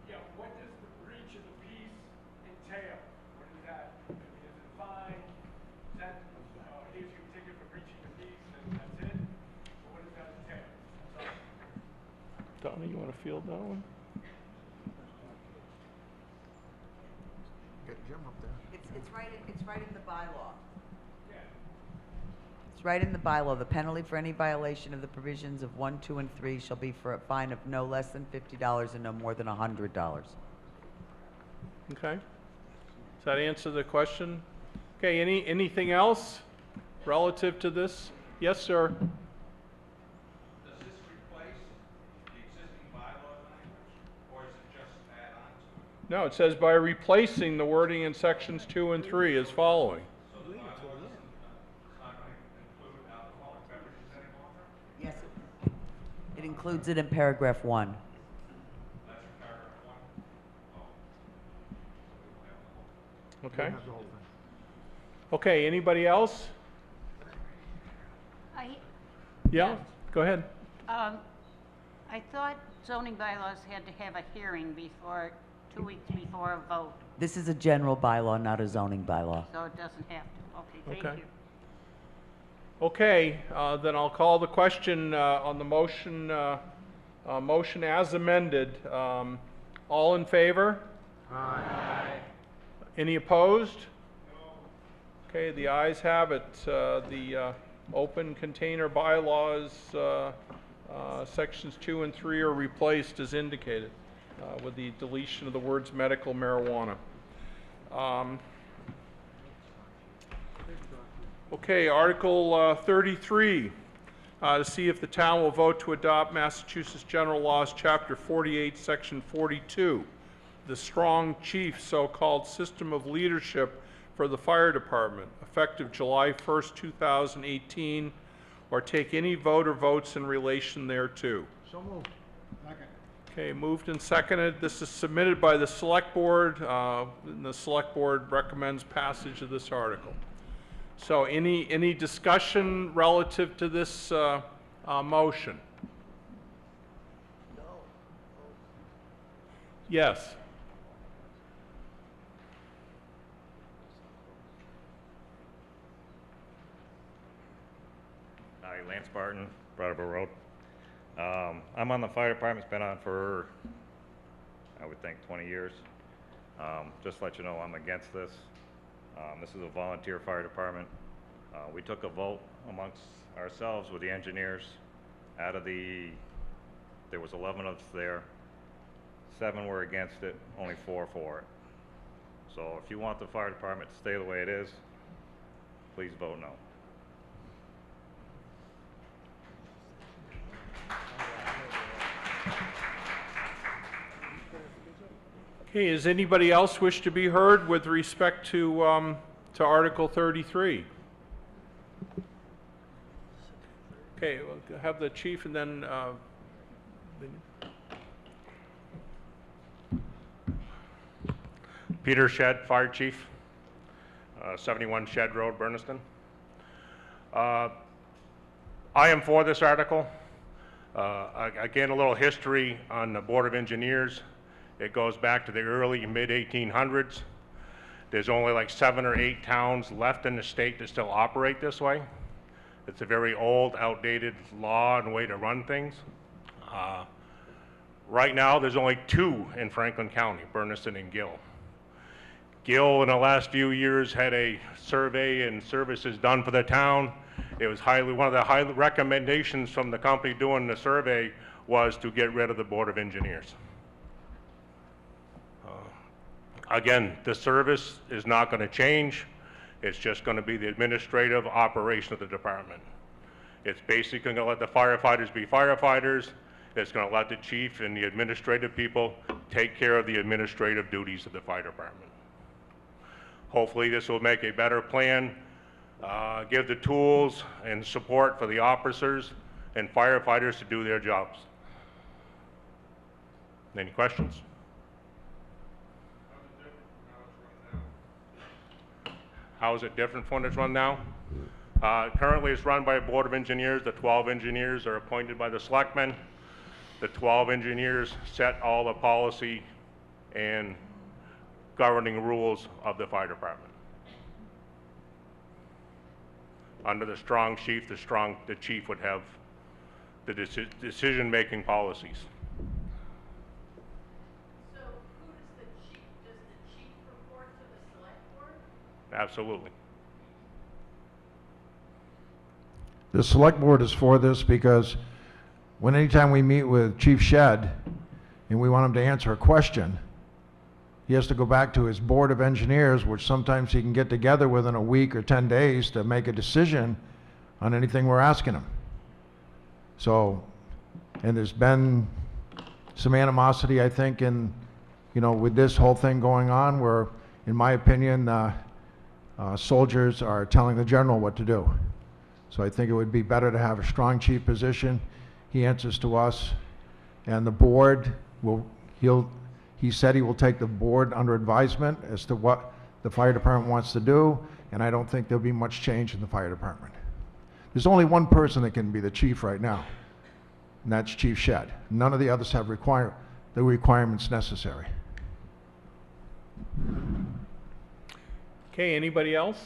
Yeah, what does the breach of the peace entail? What is that? Is it fine? Is that, gives you a ticket for breaching the peace and that's it? Or what does that entail? Donna, you want to field that one? Get Jim up there. It's right in the bylaw. It's right in the bylaw. The penalty for any violation of the provisions of 1, 2, and 3 shall be for a fine of no less than $50 and no more than $100. Okay. Does that answer the question? Okay, anything else relative to this? Yes, sir. Does this replace the existing bylaw language, or is it just add on to it? No, it says by replacing the wording in sections 2 and 3 as following. Yes, it includes it in paragraph 1. Okay. Okay, anybody else? Yeah, go ahead. I thought zoning bylaws had to have a hearing before, 2 weeks before a vote, This is a general bylaw, not a zoning bylaw. so it doesn't have to. Okay, thank Okay. you. Okay, then I'll call the question on the motion, motion as amended. All in favor? Aye. Any opposed? No. Okay, the ayes have it. The open container bylaws, sections 2 and 3 are replaced as indicated with the deletion of the words medical marijuana. Okay, Article 33, to see if the town will vote to adopt Massachusetts General Laws, Chapter 48, Section 42, the strong chief so-called system of leadership for the fire department, effective July 1st, 2018, or take any vote or votes in relation thereto. So moved. Okay, moved and seconded. This is submitted by the Select Board, and the Select Board recommends passage of this article. So any discussion relative to this motion? Yes. Lance Barton, Brattleboro Road. I'm on the fire department, it's been on for, I would think, 20 years. Just to let you know, I'm against this. This is a volunteer fire department. We took a vote amongst ourselves with the engineers. Out of there was 11 of us there. 7 were against it, only 4 for it. So if you want the fire department to stay the way it is, please vote no. Okay, does anybody else wish to be heard with respect to Article 33? Okay, we'll have the chief and then Peter Shedd, Fire Chief, 71 Shedd Road, Bernardston. I am for this article. Again, a little history on the Board of Engineers. It goes back to the early mid-1800s. There's only like 7 or 8 towns left in the state that still operate this way. It's a very old, outdated law and way to run things. Right now, there's only 2 in Franklin County, Bernardston and Gill. Gill, in the last few years, had a survey and services done for the town. It was one of the high recommendations from the company doing the survey was to get rid of the Board of Engineers. Again, the service is not going to change. It's just going to be the administrative operation of the department. It's basically going to let the firefighters be firefighters. It's going to let the chief and the administrative people take care of the administrative duties of the fire department. Hopefully this will make a better plan, give the tools and support for the officers and firefighters to do their jobs. Any questions? How is it different from when it's run now? Currently it's run by a Board of Engineers. The 12 engineers are appointed by the selectmen. The 12 engineers set all the policy and governing rules of the fire department. Under the strong chief, the chief would have the decision-making policies. So who does the chief report to the select board? Absolutely. The select board is for this because anytime we meet with Chief Shedd and we want him to answer a question, he has to go back to his board of engineers, which sometimes he can get together within a week or 10 days to make a decision on anything we're asking him. So, and there's been some animosity, I think, with this whole thing going on where, in my opinion, soldiers are telling the general what to do. So I think it would be better to have a strong chief position. He answers to us, and the board he said he will take the board under advisement as to what the fire department wants to do, and I don't think there'll be much change in the fire department. There's only one person that can be the chief right now, and that's Chief Shedd. None of the others have the requirements necessary. okay, anybody else?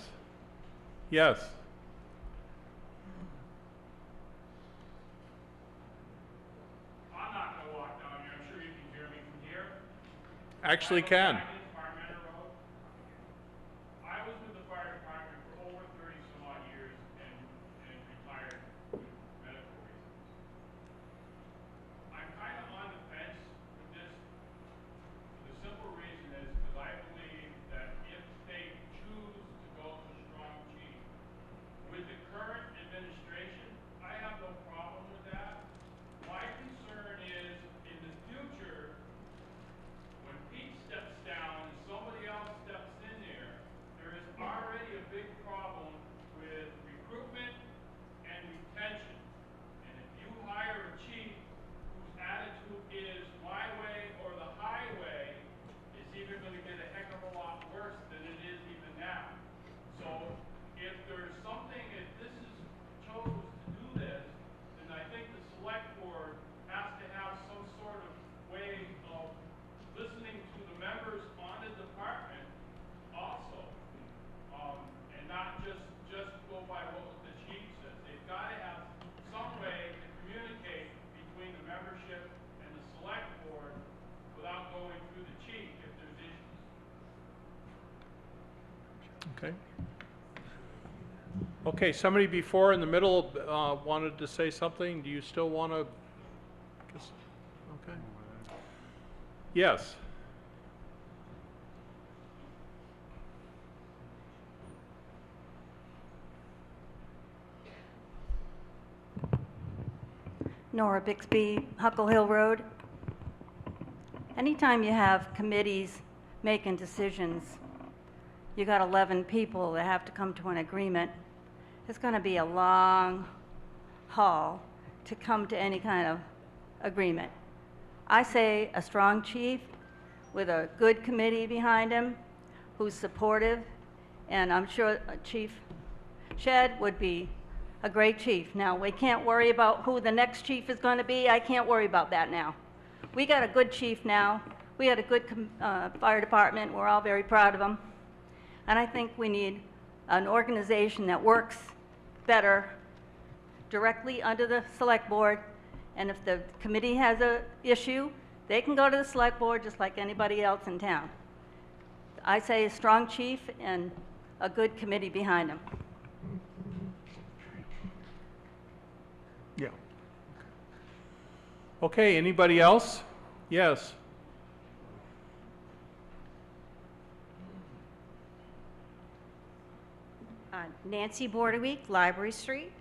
Yes. I'm not gonna walk down here, I'm sure you can hear me from here. Actually can. I was with the fire department for over 30 some odd years and retired with medical reasons. I'm kind of on the fence with this. The simple reason is because I believe that if they choose to go to a strong chief, with the current administration, I have no problem with that. My concern is in the future, when Pete steps down Okay. Okay, somebody before in the middle wanted to say something. Do you still want to? Okay. Yes. Nora Bixby, Huckle Hill Road. Anytime you have committees making decisions, you got 11 people that have to come to an agreement. It's going to be a long haul to come to any kind of agreement. I say a strong chief with a good committee behind him who's supportive, and I'm sure Chief Shedd would be a great chief. Now, we can't worry about who the next chief is going to be. I can't worry about that now. We got a good chief now. We had a good fire department. We're all very proud of them. And I think we need an organization that works better directly under the select board. And if the committee has an issue, they can go to the select board just like anybody else in town. I say a strong chief and a good committee behind him. Yeah. Okay, anybody else? Yes. Nancy Bordeweek, Library Street.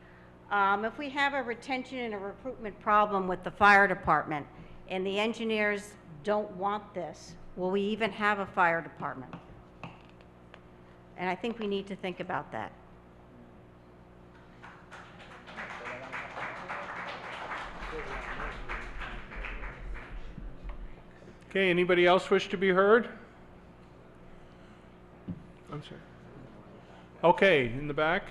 If we have a retention and a recruitment problem with the fire department and the engineers don't want this, will we even have a fire department? And I think we need to think about that. Okay, anybody else wish to be heard? I'm sorry. Okay, in the back.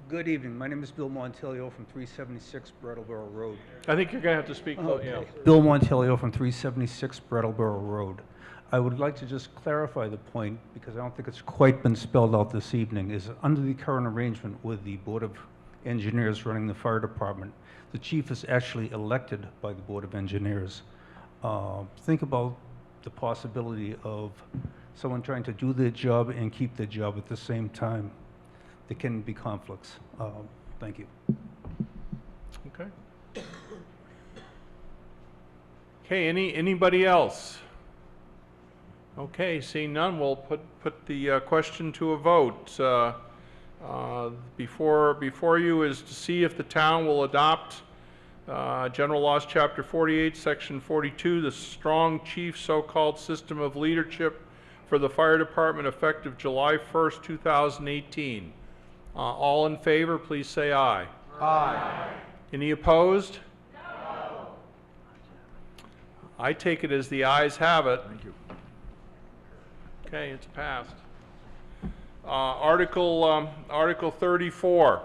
Good evening. My name is Bill Montilio from 376 Brattleboro Road. I think you're going to have to speak. Yeah. Bill Montilio from 376 Brattleboro Road. I would like to just clarify the point, because I don't think it's quite been spelled out this evening, is under the current arrangement with the Board of Engineers running the fire department, the chief is actually elected by the Board of Engineers. Think about the possibility of someone trying to do their job and keep their job at the same time. There can be conflicts. Thank you. Okay. Okay, anybody else? Okay, seeing none, we'll put the question to a vote. Before you is to see if the town will adopt General Laws Chapter 48, Section 42, the strong chief so-called system of leadership for the fire department effective July 1st, 2018. All in favor, please say aye. Aye. Any opposed? No. I take it as the ayes have it. Thank you. Okay, it's passed. Article 34,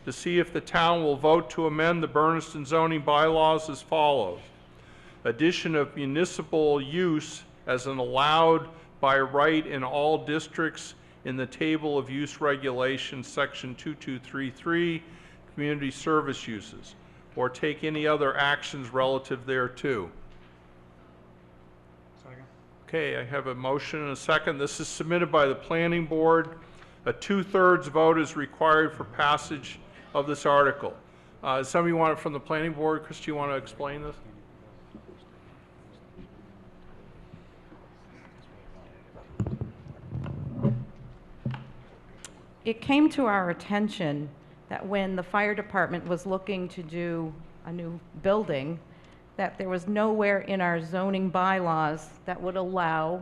to see if the town will vote to amend the Bernardston zoning bylaws as follows. Addition of municipal use as an allowed by right in all districts in the table of use regulations, section 2233, community service uses, or take any other actions relative thereto. Okay, I have a motion and a second. This is submitted by the planning board. A 2/3 vote is required for passage of this article. Somebody want it from the planning board? Chris, do you want to explain this? It came to our attention that when the fire department was looking to do a new building, that there was nowhere in our zoning bylaws that would allow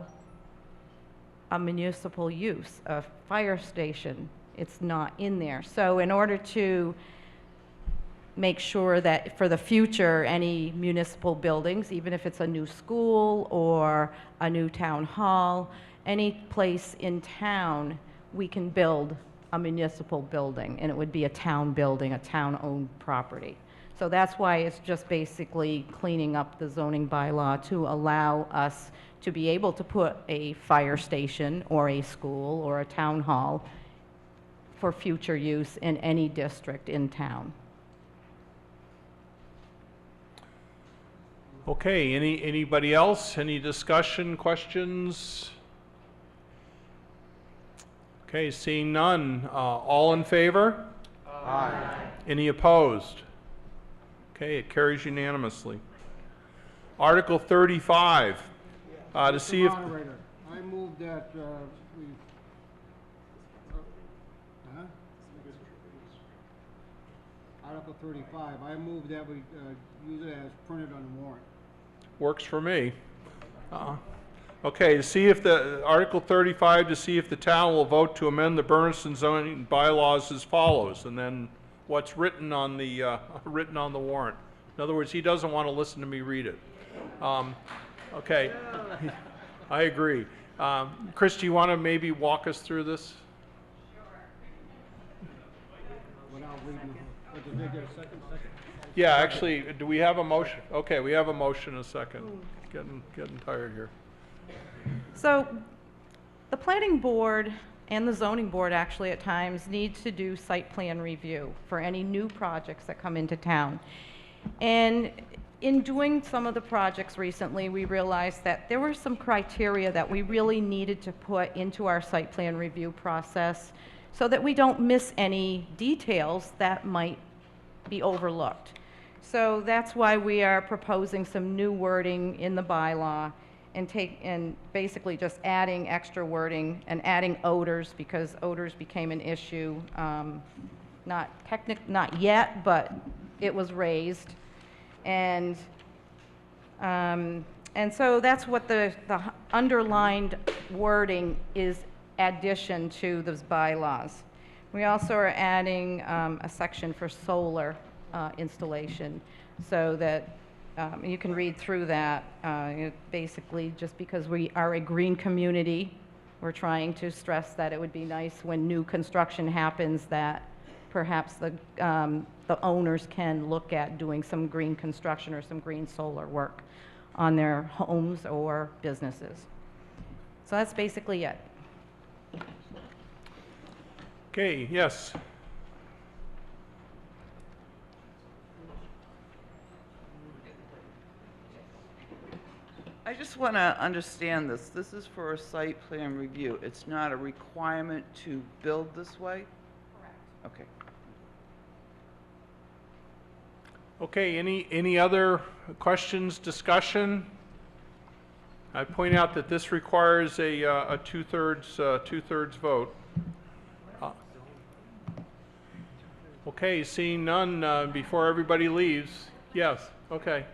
a municipal use, a fire station. It's not in there. So in order to make sure that for the future, any municipal buildings, even if it's a new school or a new town hall, any place in town, we can build a municipal building, and it would be a town building, a town-owned property. So that's why it's just basically cleaning up the zoning bylaw to allow us to be able to put a fire station or a school or a town hall for future use in any district in town. Okay, anybody else? Any discussion, questions? Okay, seeing none. All in favor? Aye. Any opposed? Okay, it carries unanimously. Article 35, to see if... Moderator, I move that we... Huh? Article 35, I move that we use it as printed on the warrant. Works for me. Okay, to see if Article 35, to see if the town will vote to amend the Bernardston zoning bylaws as follows, and then what's written on the, written on the warrant. In other words, he doesn't want to listen to me read it. Okay, I agree. Chris, do you want to maybe walk us through this? Without reading the... Did they get a second? Yeah, actually, do we have a motion? Okay, we have a motion, a second. Getting tired here. So the planning board and the zoning board actually at times need to do site plan review for any new projects that come into town. And in doing some of the projects recently, we realized that there were some criteria that we really needed to put into our site plan review process so that we don't miss any details that might be overlooked. So that's why we are proposing some new wording in the bylaw and basically just adding extra wording and adding odors, because odors became an issue, not yet, but it was raised. And so that's what the underlined wording is, addition to those bylaws. We also are adding a section for solar installation, so that you can read through that. Basically, just because we are a green community, we're trying to stress that it would be nice when new construction happens that perhaps the owners can look at doing some green construction or some green solar work on their homes or businesses. So that's basically it. Okay, yes. I just want to understand this. This is for a site plan review. It's not a requirement to build this way? Correct. Okay. Okay, any other questions, discussion? I point out that this requires a two-thirds vote. Okay, seeing none, before everybody leaves, yes, okay.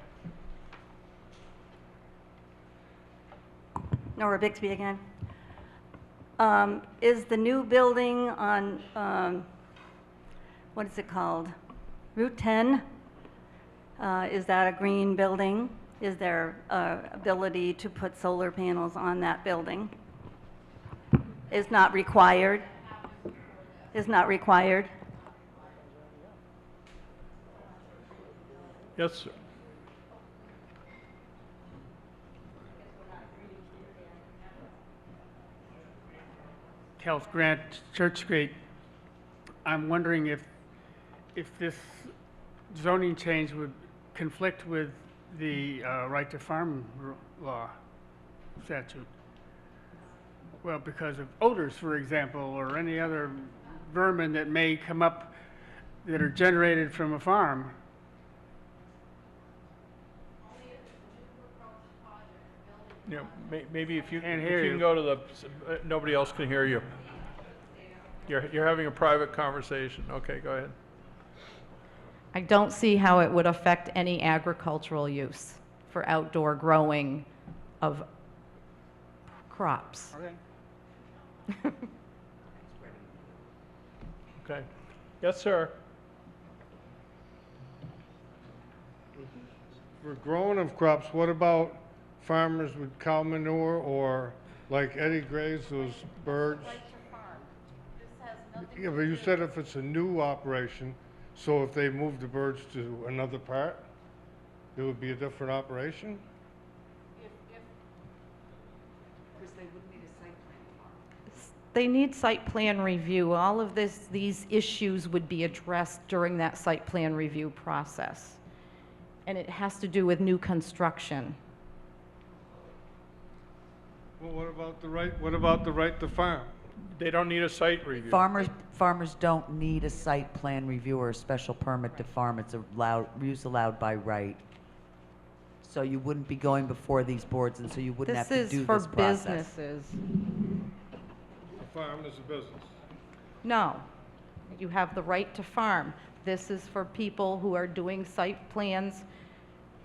Nora Bixby again. Is the new building on, what is it called? Route 10? Is that a green building? Is there ability to put solar panels on that building? Is not required? Is not required? Yes, sir. Health Grant, Church Street. I'm wondering if this zoning change would conflict with the right to farm law statute. Well, because of odors, for example, or any other vermin that may come up that are generated from a farm. Yeah, maybe if you Can't if hear you you. can go to the, nobody else can hear you. You're having a private conversation. Okay, go ahead. I don't see how it would affect any agricultural use for outdoor growing of crops. Okay. Okay. Yes, sir. For growing of crops, what about farmers with cow manure or like Eddie Gray's, those birds? Yeah, but you said if it's a new operation, so if they move the birds to another part, it would be a different operation? Because they wouldn't need a site plan. They need site plan review. All of these issues would be addressed during that site plan review process. and it has to do with new construction. Well, what about the right to farm? They don't need a site review. Farmers don't need a site plan review or a special permit to farm. It's use allowed by right. So you wouldn't be going before these boards, and so you wouldn't have to This do is for this process. businesses. A farm is a business. No, you have the right to farm. This is for people who are doing site plans,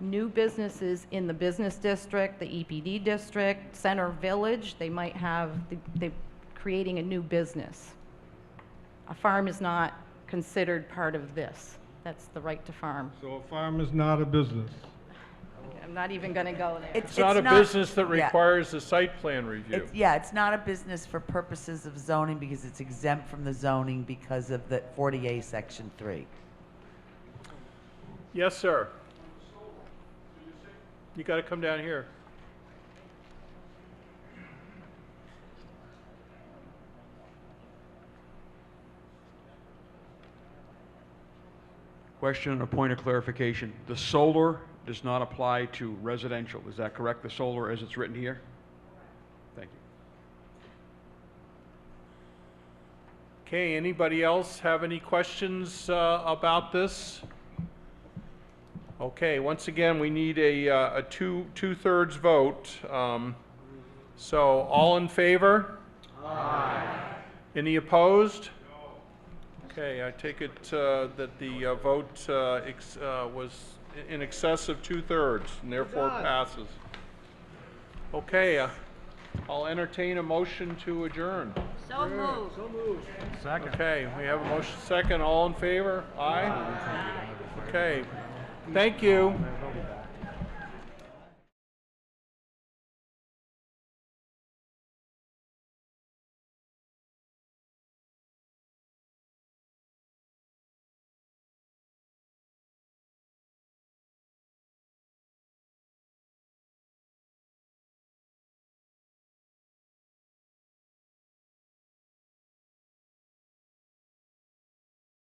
new businesses in the business district, the EPD district, Center Village. They might have, they're creating a new business. A farm is not considered part of this. That's the right to farm. So a farm is not a business. I'm not even going to go there. It's not a business that requires a site plan review. It's not a business for purposes of zoning because it's exempt from the zoning because of the 40A Section 3. Yes, sir. You got to come down here. Question and a point of clarification. The solar does not apply to residential. Is that correct? The solar as it's written here? Thank you. Okay, anybody else have any questions about this? Okay, once again, we need a two-thirds vote. So all in favor? Aye. Any opposed? Okay, I take it that the vote was in excess of two-thirds and therefore passes. Okay, I'll entertain a motion to adjourn. So moved. So moved. Second. Okay, we have a motion second. All in favor? Aye? Okay, thank you.